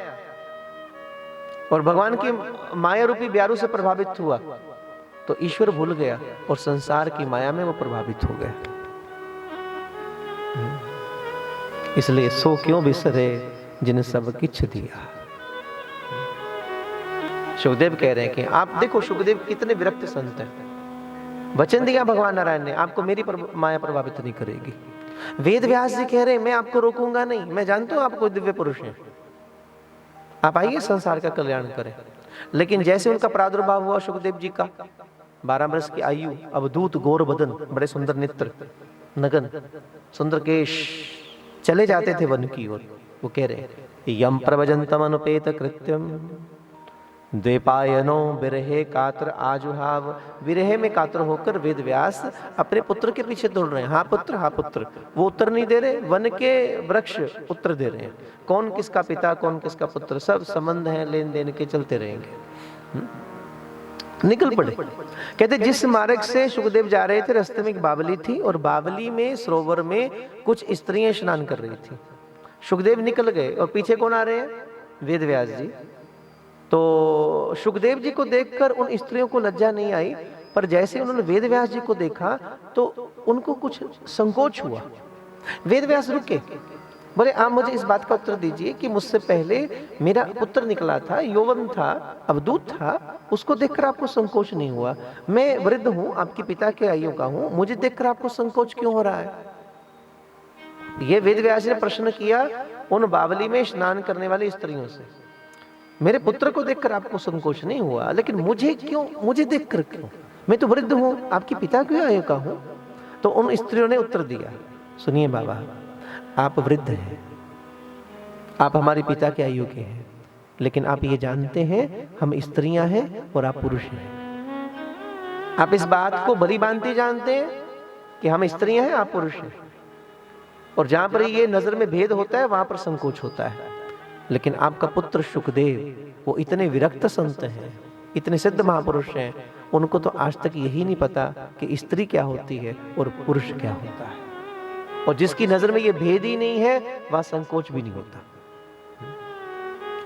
और भगवान की माया रूपी ब्यारू से प्रभावित हुआ, तो ईश्वर भूल गया और संसार की माया में वो प्रभावित हो गया। इसलिए सो क्यों बिसरे जिन सब किछ दिया। सुखदेव कह रहे हैं कि आप देखो सुखदेव कितने विरक्त संत हैं। वचन दिया भगवान नारायण ने, आपको मेरी माया प्रभावित नहीं करेगी। वेद व्यास जी कह रहे हैं मैं आपको रोकूंगा नहीं, मैं जानता हूं आप कोई दिव्य पुरुष हैं, आप आइए संसार का कल्याण करें। लेकिन जैसे उनका प्रादुर्भाव हुआ सुखदेव जी का, 12 वर्ष की आयु, अवधूत गौर बदन, बड़े सुंदर नेत्र, नगन सुंदर केश, चले जाते थे वन की ओर। वो कह रहे हैं यम प्रवजंतम अनुपेत कृत्यम द्वैपायनो विरहे कातर आजुहाव। विरह में कातर होकर वेद व्यास अपने पुत्र के पीछे दौड़ रहे हैं। हाँ पुत्र, हाँ पुत्र। वो उत्तर नहीं दे रहे, वन के वृक्ष उत्तर दे रहे हैं। कौन किसका पिता, कौन किसका पुत्र, सब संबंध है, लेन देन के चलते रहेंगे। निकल पड़े। कहते जिस मार्ग से सुखदेव जा रहे थे, रास्ते में एक बावली थी और बावली में सरोवर में कुछ स्त्रियां स्नान कर रही थी। सुखदेव निकल गए और पीछे कौन आ रहे हैं? वेद व्यास जी। तो सुखदेव जी को देखकर उन स्त्रियों को लज्जा नहीं आई, पर जैसे उन्होंने वेद व्यास जी को देखा तो उनको कुछ संकोच हुआ। वेद व्यास रुके, बोले आप मुझे इस बात का उत्तर दीजिए कि मुझसे पहले मेरा पुत्र निकला था, यौवन था, अवधूत था, उसको देखकर आपको संकोच नहीं हुआ। मैं वृद्ध हूं, आपके पिता के आयु का हूं, मुझे देखकर आपको संकोच क्यों हो रहा है? ये वेद व्यास जी ने प्रश्न किया उन बावली में स्नान करने वाली स्त्रियों से। मेरे पुत्र को देखकर आपको संकोच नहीं हुआ, लेकिन मुझे क्यों, मुझे देखकर क्यों? मैं तो वृद्ध हूं, आपके पिता के आयु का हूं। तो उन स्त्रियों ने उत्तर दिया, सुनिए बाबा, आप वृद्ध हैं, आप हमारे पिता के आयु के हैं, लेकिन आप ये जानते हैं हम स्त्रियां हैं और आप पुरुष हैं। आप इस बात को भली भांति जानते हैं कि हम स्त्रियां हैं, आप पुरुष हैं, और जहां पर ये नजर में भेद होता है वहां पर संकोच होता है। लेकिन आपका पुत्र शुकदेव वो इतने विरक्त संत हैं, इतने सिद्ध महापुरुष हैं, उनको तो आज तक यही नहीं पता कि स्त्री क्या होती है और पुरुष क्या होता है। और जिसकी नजर में ये भेद ही नहीं है वह संकोच भी नहीं होता।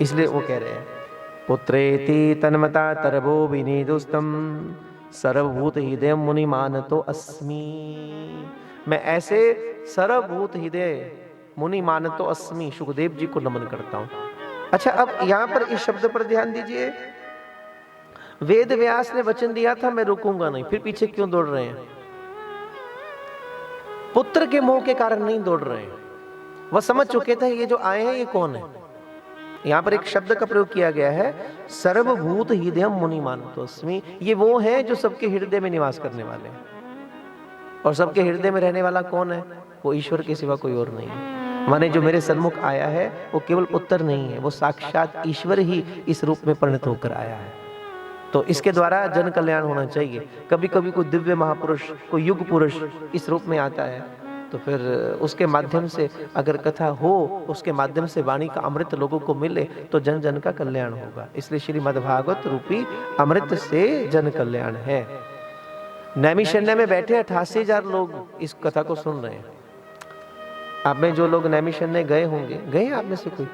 इसलिए वो कह रहे हैं, पुत्रेति तन्मता तरबो विनीदुस्तम सर्वभूत हृदय मुनि मानतो अस्मि। मैं ऐसे सर्वभूत हृदय मुनि मानतो अस्मि सुखदेव जी को नमन करता हूं। अच्छा, अब यहां पर इस शब्द पर ध्यान दीजिए। वेद व्यास ने वचन दिया था मैं रुकूंगा नहीं, फिर पीछे क्यों दौड़ रहे हैं? पुत्र के मोह के कारण नहीं दौड़ रहे हैं, वह समझ चुके थे ये जो आए हैं ये कौन है। यहां पर एक शब्द का प्रयोग किया गया है, सर्वभूत हृदय मुनि मानतो अस्मि। ये वो है जो सबके हृदय में निवास करने वाले हैं, और सबके हृदय में रहने वाला कौन है? वो ईश्वर के सिवा कोई और नहीं है। माने जो मेरे सन्मुख आया है वो केवल पुत्र नहीं है, वो साक्षात ईश्वर ही इस रूप में परिणत होकर आया है। तो इसके द्वारा जन कल्याण होना चाहिए। कभी कभी कोई दिव्य महापुरुष, कोई युग पुरुष इस रूप में आता है, तो फिर उसके माध्यम से अगर कथा हो, उसके माध्यम से वाणी का अमृत लोगों को मिले तो जन जन का कल्याण होगा। इसलिए श्रीमद् भागवत रूपी अमृत से जन कल्याण है। नैमिषारण्य में बैठे 88,000 लोग इस कथा को सुन रहे हैं। आप में जो लोग नैमिषारण्य गए होंगे, गए आप में से कोई?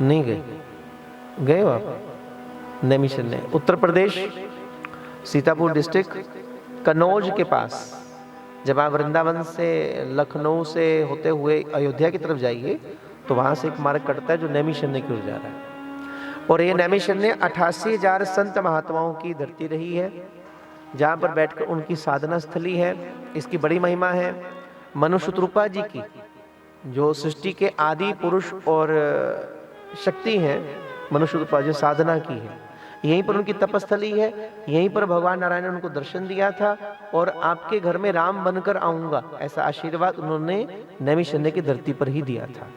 नहीं गए? गए हो आप नैमिषारण्य? उत्तर प्रदेश, सीतापुर डिस्ट्रिक्ट, कन्नौज के पास। जब आप वृंदावन से, लखनऊ से होते हुए अयोध्या की तरफ जाइए तो वहां से एक मार्ग कटता है जो नैमिषारण्य की ओर जा रहा है। और ये नैमिषारण्य 88,000 संत महात्माओं की धरती रही है, जहाँ पर बैठकर उनकी साधना स्थली है। इसकी बड़ी महिमा है। मनुष्यरूपा जी की, जो सृष्टि के आदि पुरुष और शक्ति हैं, मनुष्यरूपा जो साधना की है, यहीं पर उनकी तपस्थली है। यहीं पर भगवान नारायण ने उनको दर्शन दिया था और आपके घर में राम बनकर आऊंगा ऐसा आशीर्वाद उन्होंने नैमिषारण्य की धरती पर ही दिया था।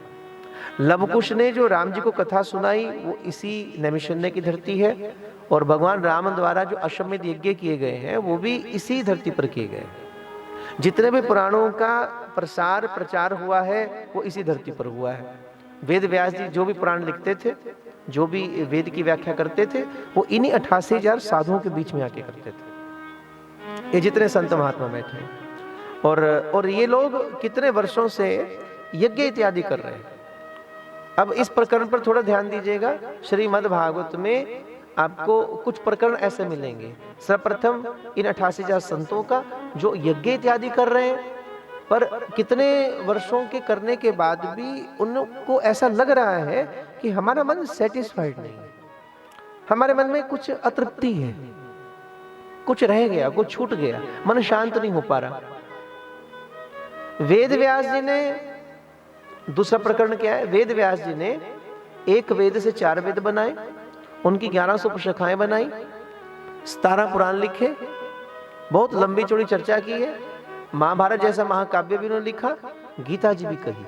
लवकुश ने जो राम जी को कथा सुनाई वो इसी नैमिषारण्य की धरती है, और भगवान राम द्वारा जो अश्वमेध यज्ञ किए गए हैं वो भी इसी धरती पर किए गए। जितने भी पुराणों का प्रसार प्रचार हुआ है वो इसी धरती पर हुआ है। वेद व्यास जी जो भी पुराण लिखते थे, जो भी वेद की व्याख्या करते थे, वो इन्हीं 88,000 साधुओं के बीच में आके करते थे। ये जितने संत महात्मा बैठे हैं, और ये लोग कितने वर्षों से यज्ञ इत्यादि कर रहे हैं। अब इस प्रकरण पर थोड़ा ध्यान दीजिएगा। श्रीमद् भागवत में आपको कुछ प्रकरण ऐसे मिलेंगे। सर्वप्रथम इन 88,000 संतों का जो यज्ञ इत्यादि कर रहे हैं, पर कितने वर्षों के करने के बाद भी उनको ऐसा लग रहा है कि हमारा मन सेटिस्फाइड नहीं है, हमारे मन में कुछ अतृप्ति है, कुछ रह गया, कुछ छूट गया, मन शांत नहीं हो पा रहा। वेद व्यास जी ने, दूसरा प्रकरण क्या है, वेद व्यास जी ने एक वेद से 4 वेद बनाए, उनकी 1100 उपशाखाएं बनाई, 17 पुराण लिखे, बहुत लंबी चौड़ी चर्चा की है। महाभारत जैसा महाकाव्य भी उन्होंने लिखा, गीता जी भी कही।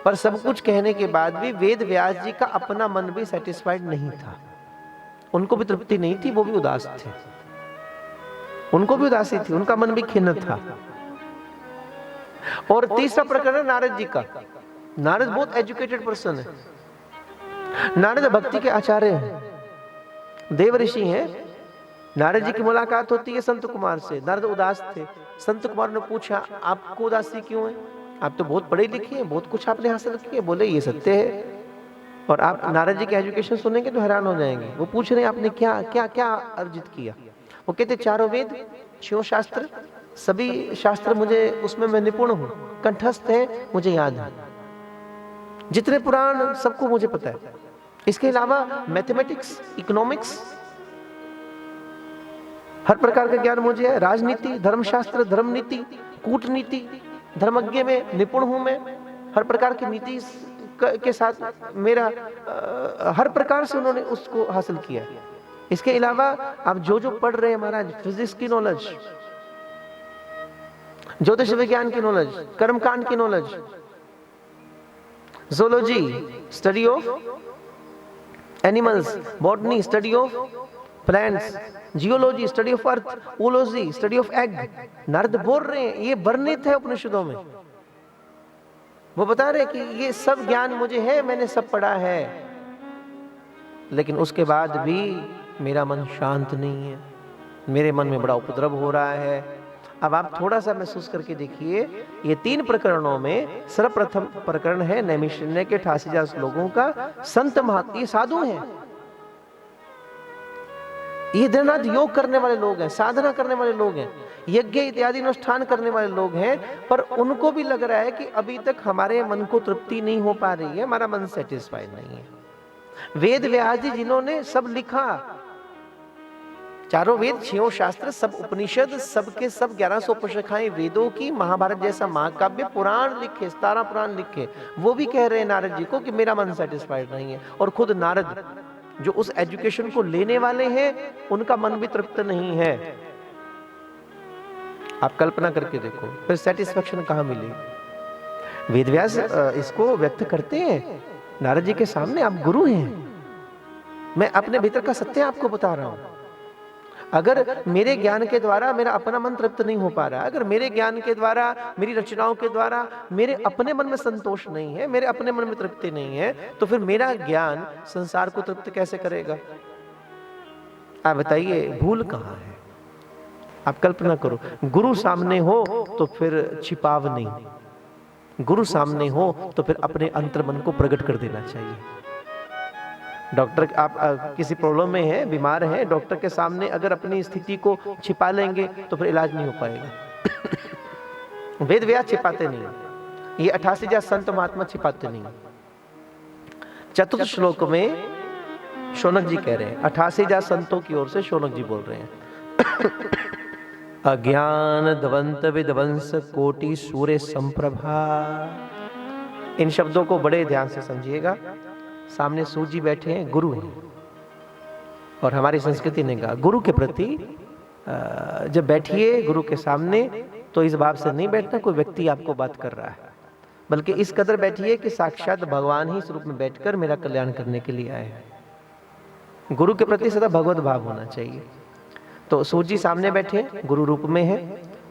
पर सब कुछ कहने के बाद भी वेद व्यास जी का अपना मन भी सेटिस्फाइड नहीं था, उनको भी तृप्ति नहीं थी, वो भी उदास थे, उनको भी उदासी थी, उनका मन भी खिन्न था। और तीसरा प्रकरण नारद जी का। नारद बहुत एजुकेटेड पर्सन है, नारद भक्ति के आचार्य हैं, देव ऋषि हैं। नारद जी की मुलाकात होती है संत कुमार से, नारद उदास थे। संत कुमार ने पूछा आपको उदासी क्यों है, आप तो बहुत पढ़े लिखे हैं, बहुत कुछ आपने हासिल किया। बोले ये सत्य है, और आप नारद जी की एजुकेशन सुनेंगे तो हैरान हो जाएंगे। वो पूछ रहे हैं आपने क्या क्या क्या अर्जित किया। वो कहते 4 वेद, 6 शास्त्र, सभी शास्त्र मुझे उसमें मैं निपुण हूं, कंठस्थ है, मुझे याद है। जितने पुराण सबको मुझे पता है। इसके अलावा मैथमेटिक्स, इकोनॉमिक्स, हर प्रकार का ज्ञान मुझे है। राजनीति, धर्मशास्त्र, धर्मनीति, कूटनीति, धर्मज्ञ में निपुण हूं मैं। हर प्रकार की नीति के साथ मेरा हर प्रकार से उन्होंने उसको हासिल किया है। इसके अलावा आप जो जो पढ़ रहे हैं महाराज, फिजिक्स की नॉलेज, ज्योतिष विज्ञान की नॉलेज, कर्मकांड की knowledge, zoology, study of animals, botany, study of plants, geology, study of earth, oology, study of egg। Narad बोल रहे हैं, ये वर्णित है उपनिषदों में। वो बता रहे हैं कि ये सब ज्ञान मुझे है, मैंने सब पढ़ा है, लेकिन उसके बाद भी मेरा मन शांत नहीं है, मेरे मन में बड़ा उपद्रव हो रहा है। अब आप थोड़ा सा महसूस करके देखिए, ये 3 प्रकरणों में सर्वप्रथम प्रकरण है नैमिषारण्य के 88,000 श्लोकों का। संत महात्मा, ये साधु हैं, ये दिन रात योग करने वाले लोग हैं, साधना करने वाले लोग हैं, यज्ञ इत्यादि अनुष्ठान करने वाले लोग हैं, पर उनको भी लग रहा है कि अभी तक हमारे मन को तृप्ति नहीं हो पा रही है, हमारा मन सेटिस्फाइड नहीं है। वेद व्यास जी जिन्होंने सब लिखा, चारों वेद, 6 शास्त्र, सब उपनिषद, सबके सब 1100 उपशाखाएं वेदों की, महाभारत जैसा महाकाव्य, पुराण लिखे, 17 पुराण लिखे, वो भी कह रहे हैं नारद जी को कि मेरा मन सेटिस्फाइड नहीं है। और खुद नारद जो उस एजुकेशन को लेने वाले हैं, उनका मन भी तृप्त नहीं है। आप कल्पना करके देखो, फिर सेटिस्फेक्शन कहां मिलेगी? वेदव्यास इसको व्यक्त करते हैं नारद जी के सामने, आप गुरु हैं, मैं अपने भीतर का सत्य आपको बता रहा हूं। अगर मेरे ज्ञान के द्वारा मेरा अपना मन तृप्त नहीं हो पा रहा, अगर मेरे ज्ञान के द्वारा, मेरी रचनाओं के द्वारा मेरे अपने मन में संतोष नहीं है, मेरे अपने मन में तृप्ति नहीं है, तो फिर मेरा ज्ञान संसार को तृप्त कैसे करेगा? आप बताइए, भूल कहां है? आप कल्पना करो, गुरु सामने हो तो फिर छिपाव नहीं, गुरु सामने हो तो फिर अपने अंतर्मन को प्रकट कर देना चाहिए। डॉक्टर, आप किसी प्रॉब्लम में है, बीमार है, डॉक्टर के सामने अगर अपनी स्थिति को छिपा लेंगे तो फिर इलाज नहीं हो पाएगा। वेद व्यास छिपाते नहीं, ये 88,000 संत महात्मा छिपाते नहीं। चतुर्थ श्लोक में शौनक जी कह रहे हैं, 88,000 संतों की ओर से शौनक जी बोल रहे हैं, अज्ञान दवंत विध्वंस कोटि सूर्य संप्रभा। इन शब्दों को बड़े ध्यान से समझिएगा। सामने सूर्य जी बैठे हैं, गुरु हैं, और हमारी संस्कृति ने कहा गुरु के प्रति जब बैठिए गुरु के सामने तो इस भाव से नहीं बैठना कोई व्यक्ति आपको बात कर रहा है, बल्कि इस कदर बैठिए कि साक्षात भगवान ही इस रूप में बैठकर मेरा कल्याण करने के लिए आए हैं। गुरु के प्रति सदा भगवत भाव होना चाहिए। तो सूर्य जी सामने बैठे गुरु रूप में है,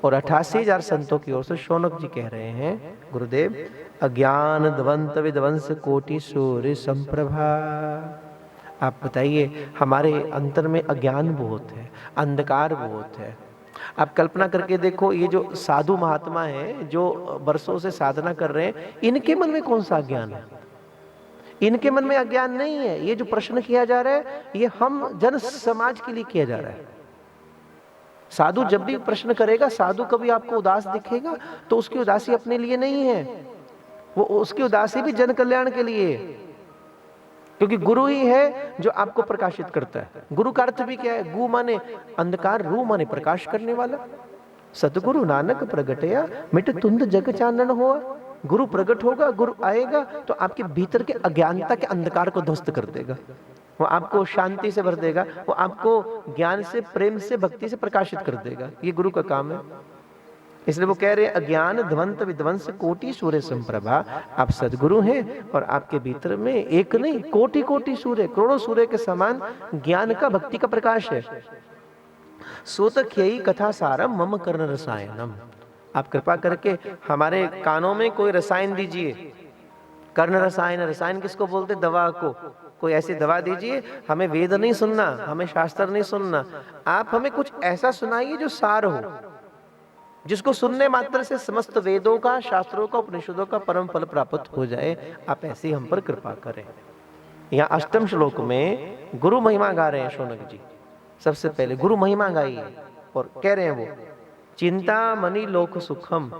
और 88,000 संतों की ओर से शौनक जी कह रहे हैं, गुरुदेव, अज्ञान द्वंत विध्वंस कोटि सूर्य संप्रभा। आप बताइए, हमारे अंतर में अज्ञान बहुत है, अंधकार बहुत है। आप कल्पना करके देखो, ये जो साधु महात्मा हैं जो वर्षों से साधना कर रहे हैं, इनके मन में कौन सा अज्ञान है? इनके मन में अज्ञान नहीं है। ये जो प्रश्न किया जा रहा है, ये हम जन समाज के लिए किया जा रहा है। साधु जब भी प्रश्न करेगा, साधु कभी आपको उदास दिखेगा तो उसकी उदासी अपने लिए नहीं है, वो उसकी उदासी भी जन कल्याण के लिए है, क्योंकि गुरु ही है जो आपको प्रकाशित करता है। गुरु का अर्थ भी क्या है? गु माने अंधकार, रू माने प्रकाश करने वाला। सतगुरु नानक प्रगटया मिट तुंद जग चानन हुआ। गुरु प्रकट होगा, गुरु आएगा तो आपके भीतर के अज्ञानता के अंधकार को ध्वस्त कर देगा, वो आपको शांति से भर देगा, वो आपको ज्ञान से, प्रेम से, भक्ति से प्रकाशित कर देगा। ये गुरु का काम है। इसलिए वो कह रहे हैं, अज्ञान ध्वंत विध्वंस कोटि सूर्य संप्रभा। आप सदगुरु हैं और आपके भीतर में एक नहीं, कोटि कोटि सूर्य, करोड़ों सूर्य के समान ज्ञान का, भक्ति का प्रकाश है। सूत ख्यई कथा सारम मम कर्ण रसायनम। आप कृपा करके हमारे कानों में कोई रसायन दीजिए। कर्ण रसायन, रसायन किसको बोलते? दवा को। कोई ऐसी दवा दीजिए, हमें वेद नहीं सुनना, हमें शास्त्र नहीं सुनना, आप हमें कुछ ऐसा सुनाइए जो सार हो, जिसको सुनने मात्र से समस्त वेदों का, शास्त्रों का, उपनिषदों का परम फल प्राप्त हो जाए। आप ऐसी हम पर कृपा करें। यहाँ अष्टम श्लोक में गुरु महिमा गा रहे हैं शौनक जी। सबसे पहले गुरु महिमा गाई है और कह रहे हैं वो, चिंतामणि लोक सुखम।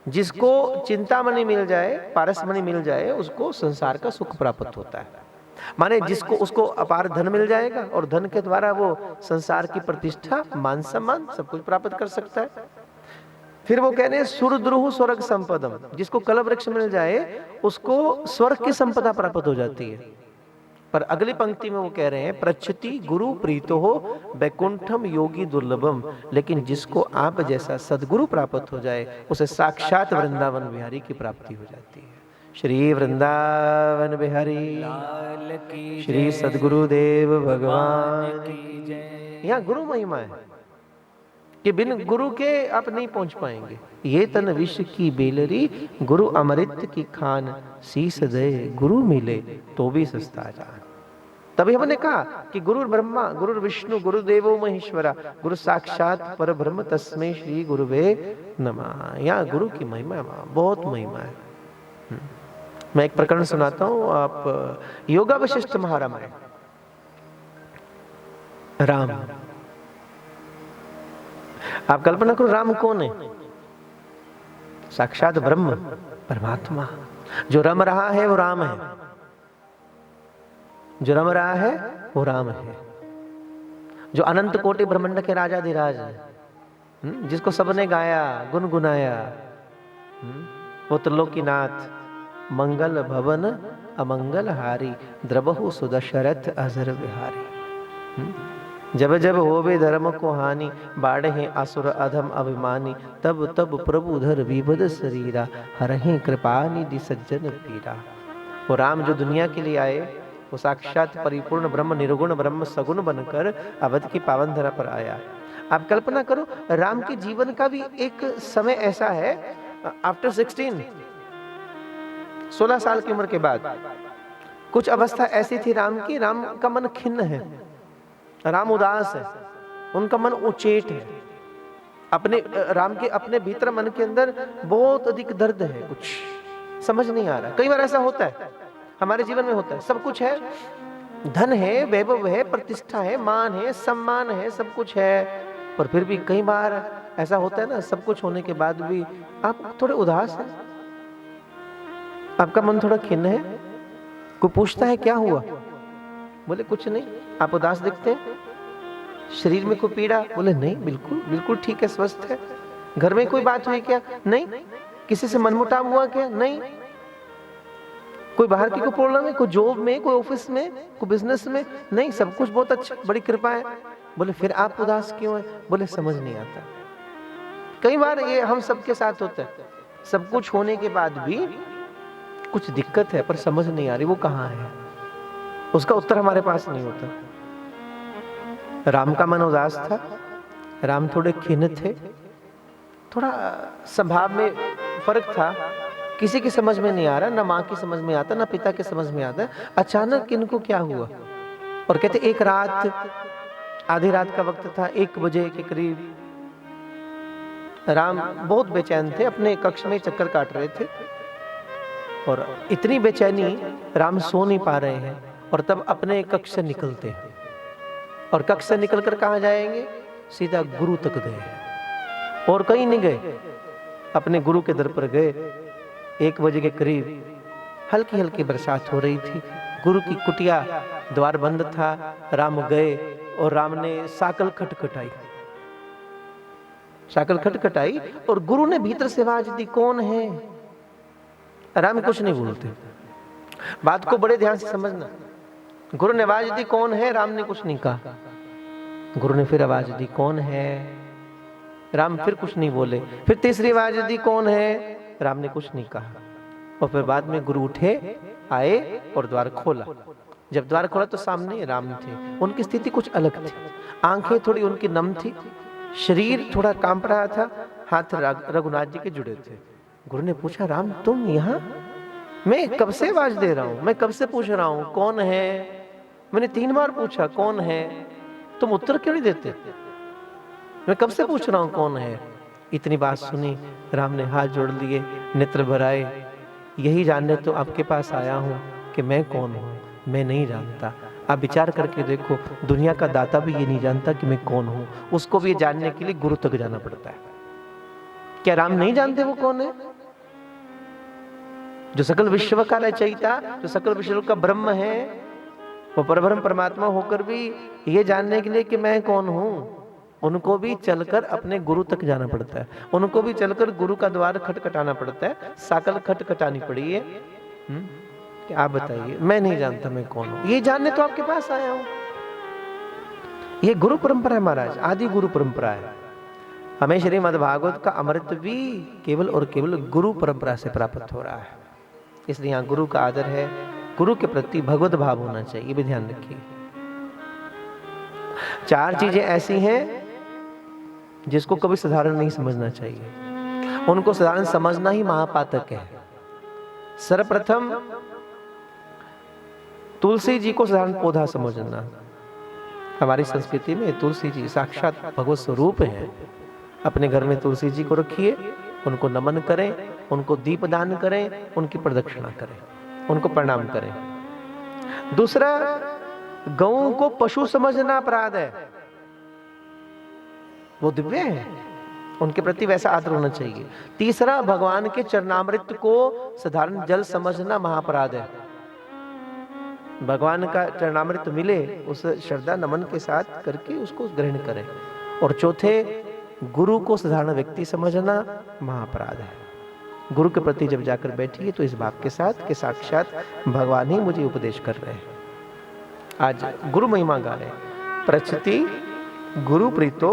जिसको चिंतामणि मिल जाए, पारसमणि मिल जाए, उसको संसार का सुख प्राप्त होता है। माने जिसको उसको अपार धन मिल जाएगा और धन के द्वारा वो संसार की प्रतिष्ठा, मान सम्मान सब कुछ प्राप्त कर सकता है। फिर वो कहने सुरद्रुह स्वर्ग संपदम। जिसको कल वृक्ष मिल जाए उसको स्वर्ग की संपदा प्राप्त हो जाती है। पर अगली पंक्ति में वो कह रहे हैं प्रच्युति गुरु प्रीतो हो वैकुंठम योगी दुर्लभम। लेकिन जिसको आप जैसा सदगुरु प्राप्त हो जाए उसे साक्षात वृंदावन बिहारी की प्राप्ति हो जाती है। श्री वृंदावन बिहारी लाल की श्री जय, सदगुरुदेव भगवान की जय। यहाँ गुरु महिमा है कि बिन गुरु के आप नहीं पहुंच पाएंगे। ये तन विश्व की बेलरी गुरु अमृत की खान, शीस दे गुरु मिले तो भी सस्ता जान। तभी हमने कहा कि गुरु ब्रह्मा गुरु विष्णु गुरु देवो महेश्वरा गुरु साक्षात पर ब्रह्म तस्मै श्री गुरुवे नमः। यहाँ गुरु की महिमा बहुत महिमा है। मैं एक प्रकरण सुनाता हूँ, आप योगा वशिष्ठ महारामायण। राम, आप कल्पना करो राम कौन है? साक्षात ब्रह्म परमात्मा। जो रम रहा है वो राम है, जो रम रहा है वो राम है। जो अनंत कोटि ब्रह्मांड के राजा धीराज है, जिसको सबने गाया गुनगुनाया, वो त्रिलोकीनाथ मंगल भवन अमंगल हारी द्रबहु सुदशरथ अजर बिहारी। जब जब होवे धर्म को हानि बाढ़े हैं असुर अधम अभिमानी तब तब प्रभु धर विभद शरीरा हरहि कृपा निधि सज्जन पीरा। वो राम जो दुनिया के लिए आए वो साक्षात परिपूर्ण ब्रह्म निर्गुण ब्रह्म सगुण बनकर अवध की पावन धरा पर आया। आप कल्पना करो राम के जीवन का भी एक समय ऐसा है, आफ्टर 16 साल की उम्र के बाद कुछ अवस्था ऐसी थी राम की, राम का मन खिन्न है, राम उदास है, उनका मन उचेट है। अपने राम के अपने भीतर मन के अंदर बहुत अधिक दर्द है, कुछ समझ नहीं आ रहा। कई बार ऐसा होता है, हमारे जीवन में होता है, सब कुछ है, धन है, वैभव है, प्रतिष्ठा है, मान है, सम्मान है, सब कुछ है, पर फिर भी कई बार ऐसा होता है ना, सब कुछ होने के बाद भी आप थोड़े उदास हैं, आपका मन थोड़ा खिन्न है। कोई पूछता है क्या हुआ, बोले कुछ नहीं। आप उदास दिखते हैं, शरीर में कोई पीड़ा, बोले नहीं बिल्कुल बिल्कुल ठीक है, स्वस्थ है। घर में कोई बात हुई क्या, नहीं। किसी से मनमुटाव हुआ क्या, नहीं। कोई बाहर की कोई प्रॉब्लम है, कोई जॉब में, कोई ऑफिस में, कोई बिजनेस में, नहीं, सब कुछ बहुत अच्छा, बड़ी कृपा है। बोले फिर आप उदास क्यों है, बोले समझ नहीं आता। कई बार ये हम सबके साथ होता है, सब कुछ होने के बाद भी कुछ दिक्कत है पर समझ नहीं आ रही वो कहाँ है, उसका उत्तर हमारे पास नहीं होता। राम का मन उदास था, राम थोड़े खिन्न थे, थोड़ा स्वभाव में फर्क था, किसी की समझ में नहीं आ रहा, ना माँ की समझ में आता, ना पिता की समझ में आता। अचानक इनको क्या हुआ, और कहते एक रात, आधी रात का वक्त था, 1 बजे के करीब राम बहुत बेचैन थे, अपने कक्ष में चक्कर काट रहे थे और इतनी बेचैनी, राम सो नहीं पा रहे हैं और तब अपने कक्ष से निकलते हैं और कक्ष से निकलकर कहाँ जाएंगे, सीधा गुरु तक गए और कहीं नहीं गए, अपने गुरु के दर पर गए। 1 बजे के करीब हल्की हल्की बरसात हो रही थी, गुरु की कुटिया, द्वार बंद था। राम गए और राम ने साकल खटखटाई, साकल खटखटाई और गुरु ने भीतर से आवाज दी, कौन है? राम कुछ नहीं बोलते, बात को बड़े ध्यान से समझना। गुरु ने आवाज दी, कौन है? राम ने कुछ नहीं कहा। गुरु ने फिर आवाज दी, कौन है? राम फिर कुछ नहीं बोले। फिर तीसरी आवाज दी, कौन है? राम ने कुछ नहीं कहा। और फिर बाद में गुरु उठे, आए और द्वार खोला। जब द्वार खोला तो सामने राम थे। उनकी स्थिति कुछ अलग थी, आंखें थोड़ी उनकी नम थी, शरीर थोड़ा कांप रहा था, हाथ रघुनाथ जी के जुड़े थे। गुरु ने पूछा, राम तुम यहाँ? मैं कब से आवाज दे रहा हूं, मैं कब से पूछ रहा हूं कौन है, मैंने 3 बार पूछा कौन है, तुम उत्तर क्यों नहीं देते? मैं कब से पूछ रहा हूं कौन है। इतनी बात सुनी, राम ने हाथ जोड़ लिए, नेत्र भराए, यही जानने तो आपके पास आया हूं कि मैं कौन हूं। मैं नहीं जानता, आप विचार करके देखो, दुनिया का दाता भी ये नहीं जानता कि मैं कौन हूं, उसको भी ये जानने के लिए गुरु तक जाना पड़ता है। क्या राम नहीं जानते वो कौन है? जो सकल विश्व का रचयिता, जो सकल विश्व का ब्रह्म है, वो परब्रह्म परमात्मा होकर भी ये जानने के लिए कि मैं कौन हूं, उनको भी चलकर अपने गुरु तक जाना पड़ता है। उनको भी चलकर गुरु का द्वार खटखटाना पड़ता है, साकल खटखटानी पड़ी है। क्या आप बताइए, मैं नहीं जानता मैं कौन हूं, ये जानने तो आपके पास आया हूं। ये गुरु परंपरा है महाराज, आदि गुरु परंपरा है। हमें श्रीमद् भागवत का अमृत भी केवल और केवल गुरु परंपरा से प्राप्त हो रहा है। इसलिए यहाँ गुरु का आदर है, गुरु के प्रति भगवत भाव होना चाहिए, ये भी ध्यान रखिए। 4 चीजें ऐसी हैं जिसको कभी साधारण नहीं समझना चाहिए, उनको साधारण समझना ही महापातक है। सर्वप्रथम तुलसी जी को साधारण पौधा समझना। हमारी संस्कृति में तुलसी जी साक्षात भगवत स्वरूप हैं। अपने घर में तुलसी जी को रखिए, उनको नमन करें, उनको दीप दान करें, उनकी प्रदक्षिणा करें, उनको प्रणाम करें। दूसरा, गऊ को पशु समझना अपराध है, वो दिव्य है, उनके प्रति वैसा आदर होना चाहिए। तीसरा, भगवान के चरणामृत को साधारण जल समझना महापराध है। भगवान का चरणामृत मिले, उस श्रद्धा नमन के साथ करके उसको ग्रहण करें। और चौथे, गुरु को साधारण व्यक्ति समझना महापराध है। गुरु के प्रति जब जाकर बैठिए तो इस भाव के साथ कि साक्षात भगवान ही मुझे उपदेश कर रहे हैं। आज गुरु महिमा गा रहे हैं, प्रचति गुरु प्रीतो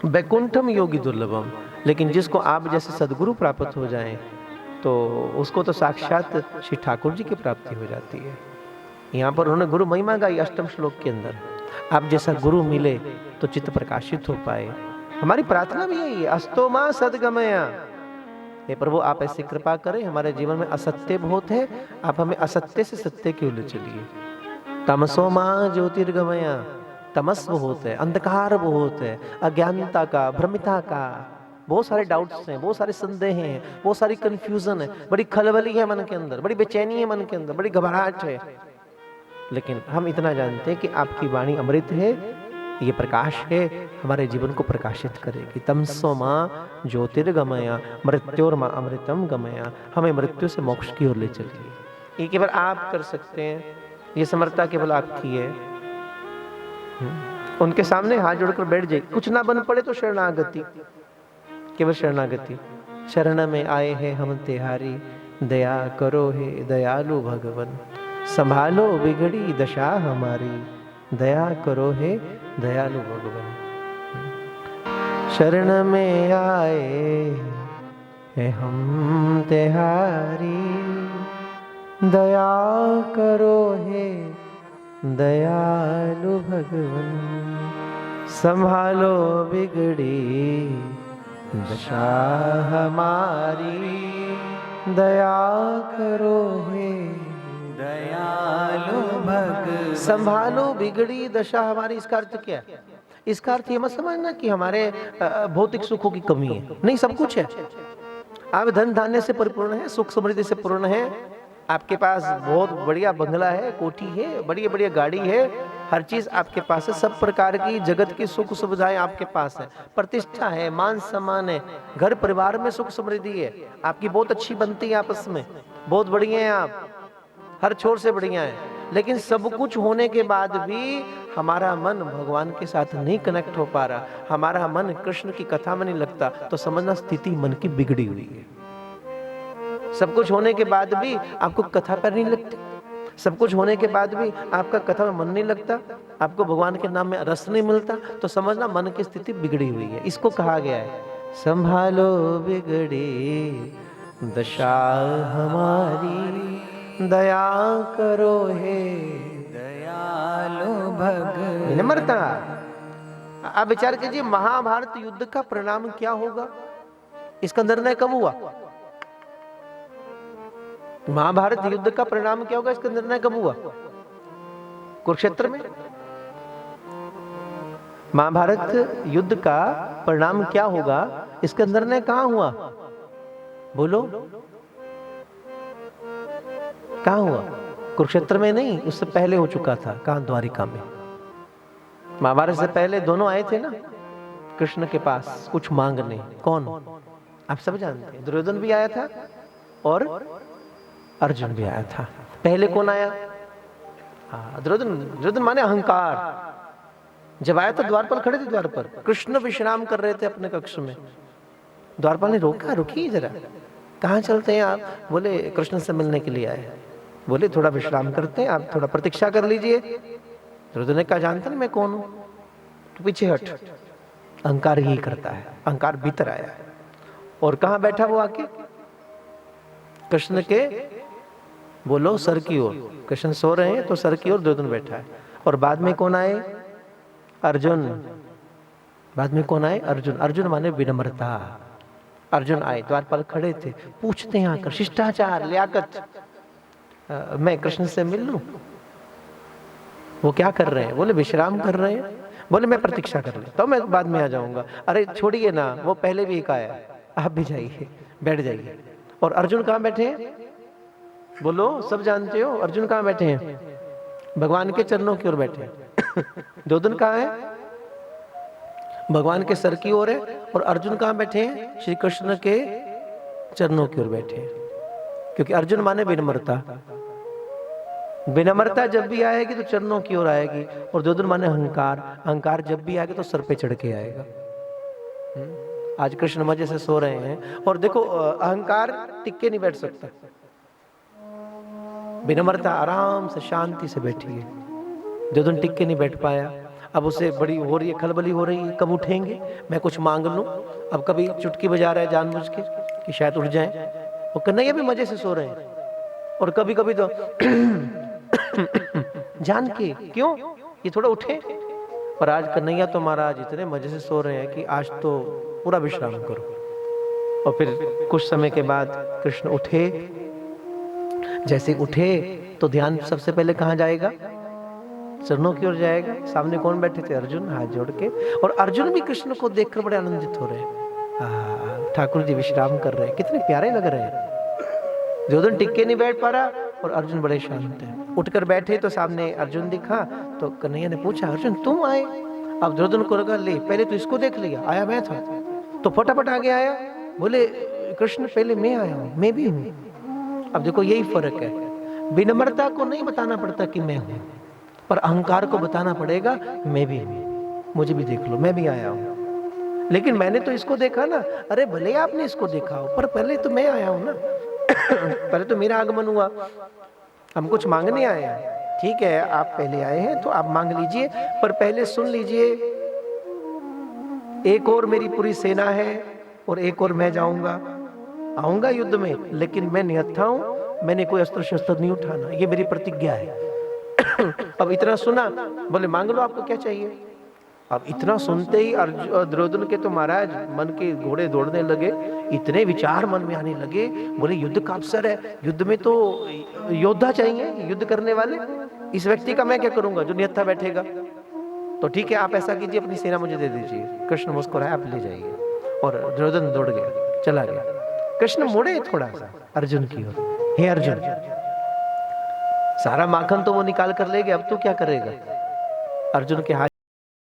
वैकुंठम योगी दुर्लभम। लेकिन जिसको आप जैसे सदगुरु प्राप्त हो जाएं तो उसको तो साक्षात श्री ठाकुर जी की प्राप्ति हो जाती है। यहाँ पर उन्होंने गुरु महिमा गाई 8वें श्लोक के अंदर। आप जैसा गुरु मिले तो चित्त प्रकाशित हो पाए। हमारी प्रार्थना भी यही है, अस्तो मां सद्गमया। हे प्रभु, आप ऐसी कृपा करें, हमारे जीवन में असत्य बहुत है, आप हमें असत्य से सत्य की ओर ले चलिए। तमसो मां ज्योतिर्गमया, तमस बहुत है, अंधकार बहुत है, अज्ञानता का, भ्रमिता का, बहुत सारे डाउट्स हैं, बहुत सारे संदेह हैं, बहुत सारी कंफ्यूजन है, बड़ी खलबली है मन के अंदर, बड़ी बेचैनी है मन के अंदर, बड़ी घबराहट है। लेकिन हम इतना जानते हैं कि आपकी वाणी अमृत है, ये प्रकाश है, हमारे जीवन को प्रकाशित करेगी। तमसो मां ज्योतिर्गमया मृत्योर्मा अमृतम गमया। हमें मृत्यु से मोक्ष की ओर ले चलिए। ये केवल आप कर सकते हैं, ये समर्थता केवल आपकी है। उनके सामने हाथ जोड़कर बैठ जाइए। कुछ ना बन पड़े तो शरणागति, केवल शरणागति। शरण में आए हैं हम तिहारी, दया करो हे दयालु भगवन। संभालो बिगड़ी दशा हमारी, दया करो हे दयालु भगवन। शरण में आए हैं हम तिहारी, दया करो हे दयालु भगवन। संभालो बिगड़ी दशा हमारी, दया करो हे दयालु भगवन। संभालो बिगड़ी दशा हमारी, इसका अर्थ क्या है? इसका अर्थ ये मत समझना कि हमारे भौतिक सुखों की कमी है, नहीं, सब कुछ है। आप धन धान्य से परिपूर्ण है, सुख समृद्धि से पूर्ण है, आपके पास बहुत बढ़िया बंगला है, कोठी है, बढ़िया बढ़िया गाड़ी है, हर चीज आपके पास है, सब प्रकार की जगत की सुख सुविधाएं आपके पास है, प्रतिष्ठा है, मान सम्मान है, घर परिवार में सुख समृद्धि है, आपकी बहुत अच्छी बनती है, आपस में बहुत बढ़िया है, आप हर छोर से बढ़िया है। लेकिन सब कुछ होने के बाद भी हमारा मन भगवान के साथ नहीं कनेक्ट हो पा रहा, हमारा मन कृष्ण की कथा में नहीं लगता, तो समझना स्थिति मन की बिगड़ी हुई है। सब कुछ होने के बाद भी आपको कथा पर नहीं लगती, सब कुछ होने के बाद भी आपका कथा में मन नहीं लगता, आपको भगवान के नाम में रस नहीं मिलता, तो समझना मन की स्थिति बिगड़ी हुई है। इसको कहा गया है, संभालो बिगड़ी दशा हमारी, दया करो हे दयालु भगवन। विनम्रता। आप विचार कीजिए, महाभारत युद्ध का परिणाम क्या होगा, इसका निर्णय कब हुआ? महाभारत युद्ध का परिणाम क्या होगा, इसका निर्णय कब हुआ? कुरुक्षेत्र में। महाभारत युद्ध का परिणाम क्या होगा, इसका निर्णय कहां हुआ? बोलो, कहां हुआ? कुरुक्षेत्र में नहीं, उससे पहले हो चुका था। कहाँ? द्वारिका में। महाभारत से पहले दोनों आए थे ना कृष्ण के पास कुछ मांगने। कौन? आप सब जानते हैं। दुर्योधन भी आया था और अर्जुन भी आया था। पहले कौन आया? हाँ, दुर्योधन। दुर्योधन माने अहंकार। जब आया तो द्वारपाल खड़े थे द्वार पर, कृष्ण विश्राम कर रहे थे अपने कक्ष में। द्वारपाल ने रोका, रुकिए जरा, कहाँ चलते हैं आप? बोले कृष्ण से मिलने के लिए आए। बोले थोड़ा विश्राम करते हैं, आप थोड़ा प्रतीक्षा कर लीजिए। दुर्योधन ने कहा जानता नहीं मैं कौन हूं, तो पीछे हट। अहंकार ही करता है, अहंकार भीतर आया है। और कहाँ बैठा वो आके? कृष्ण के बोलो सर की ओर। कृष्ण सो रहे हैं तो सर की ओर दुर्योधन बैठा है। और बाद में कौन आए? अर्जुन। बाद में कौन आए? अर्जुन। अर्जुन माने विनम्रता। अर्जुन आए, द्वारपाल खड़े थे, पूछते हैं आकर शिष्टाचार, लियाकत, मैं कृष्ण से मिल लूं? वो क्या कर रहे हैं? बोले विश्राम कर रहे हैं। बोले मैं प्रतीक्षा कर लेता हूं, मैं बाद में आ जाऊंगा। अरे छोड़िए ना, वो पहले भी एक आया, आप भी जाइए, बैठ जाइए। और अर्जुन कहाँ बैठे हैं? बोलो, सब जानते हो अर्जुन कहाँ बैठे हैं? भगवान के चरणों की ओर बैठे हैं। दुर्योधन कहाँ है? भगवान के सर की ओर है। और अर्जुन कहाँ बैठे हैं? श्री कृष्ण के चरणों की ओर बैठे हैं। क्योंकि अर्जुन माने विनम्रता। विनम्रता जब भी आएगी तो चरणों की ओर आएगी। और दुर्योधन माने अहंकार। अहंकार जब भी आएगा तो सर पे चढ़ के आएगा। आज कृष्ण मजे से सो रहे हैं। और देखो, अहंकार टिक के नहीं बैठ सकता। विनम्रता आराम से शांति से बैठी है। दुर्योधन टिक के नहीं बैठ पाया। अब उसे बड़ी हो रही है, खलबली हो रही है, कब उठेंगे, मैं कुछ मांग लूं। अब कभी चुटकी बजा रहा है जानबूझ के कि शायद उठ जाए। और कन्हैया भी मजे से सो रहे हैं। और कभी कभी तो जान के, क्यों ये थोड़ा उठे। और आज कन्हैया तो महाराज इतने मजे से सो रहे हैं कि आज तो पूरा विश्राम करो। और फिर कुछ समय के बाद कृष्ण उठे। जैसे उठे तो ध्यान सबसे पहले कहाँ जाएगा? चरणों की ओर जाएगा। सामने कौन बैठे थे? अर्जुन, हाथ जोड़ के। और अर्जुन भी कृष्ण को देखकर बड़े आनंदित हो रहे हैं। ठाकुर जी विश्राम कर रहे हैं, कितने प्यारे लग रहे हैं। दुर्योधन टिक के नहीं बैठ पा रहा और अर्जुन बड़े शांत हैं। उठकर बैठे तो सामने अर्जुन दिखा। तो कन्हैया ने पूछा, अर्जुन तुम आए? अब दुर्योधन को लगा, ले पहले तो इसको देख लिया, आया मैं था। तो फटाफट आगे आया। बोले कृष्ण पहले मैं आया हूं, मैं भी हूं। अब देखो यही फर्क है। विनम्रता को नहीं बताना पड़ता कि मैं हूं, पर अहंकार को बताना पड़ेगा मैं भी हूं, मुझे भी देख लो, मैं भी आया हूं। लेकिन मैंने तो इसको देखा ना। अरे भले आपने इसको देखा हो, पर पहले तो मैं आया हूं ना। पहले तो मेरा आगमन हुआ। हम कुछ मांगने आए हैं। ठीक है, आप पहले आए हैं तो आप मांग लीजिए, पर पहले सुन लीजिए। एक और मेरी पूरी सेना है और एक और मैं जाऊंगा, आऊंगा युद्ध में, लेकिन मैं निहत्था हूं, मैंने कोई अस्त्र शस्त्र नहीं उठाना, ये मेरी प्रतिज्ञा है। अब इतना सुना, बोले मांग लो, आपको क्या चाहिए। अब इतना सुनते ही दुर्योधन के तो महाराज मन के घोड़े दौड़ने लगे, इतने विचार मन में आने लगे। बोले युद्ध का अवसर है, युद्ध में तो योद्धा चाहिए, युद्ध करने वाले। इस व्यक्ति का मैं क्या करूंगा जो निहत्था बैठेगा। तो ठीक है, आप ऐसा कीजिए, अपनी सेना मुझे दे दीजिए। कृष्ण मुस्कुराया, आप ले जाइए। और दुर्योधन दौड़ गया, चला गया। कृष्ण मुड़े थोड़ा सा अर्जुन की ओर, हे अर्जुन, सारा माखन तो वो निकाल कर ले गया, अब तू क्या करेगा। अर्जुन के हाथ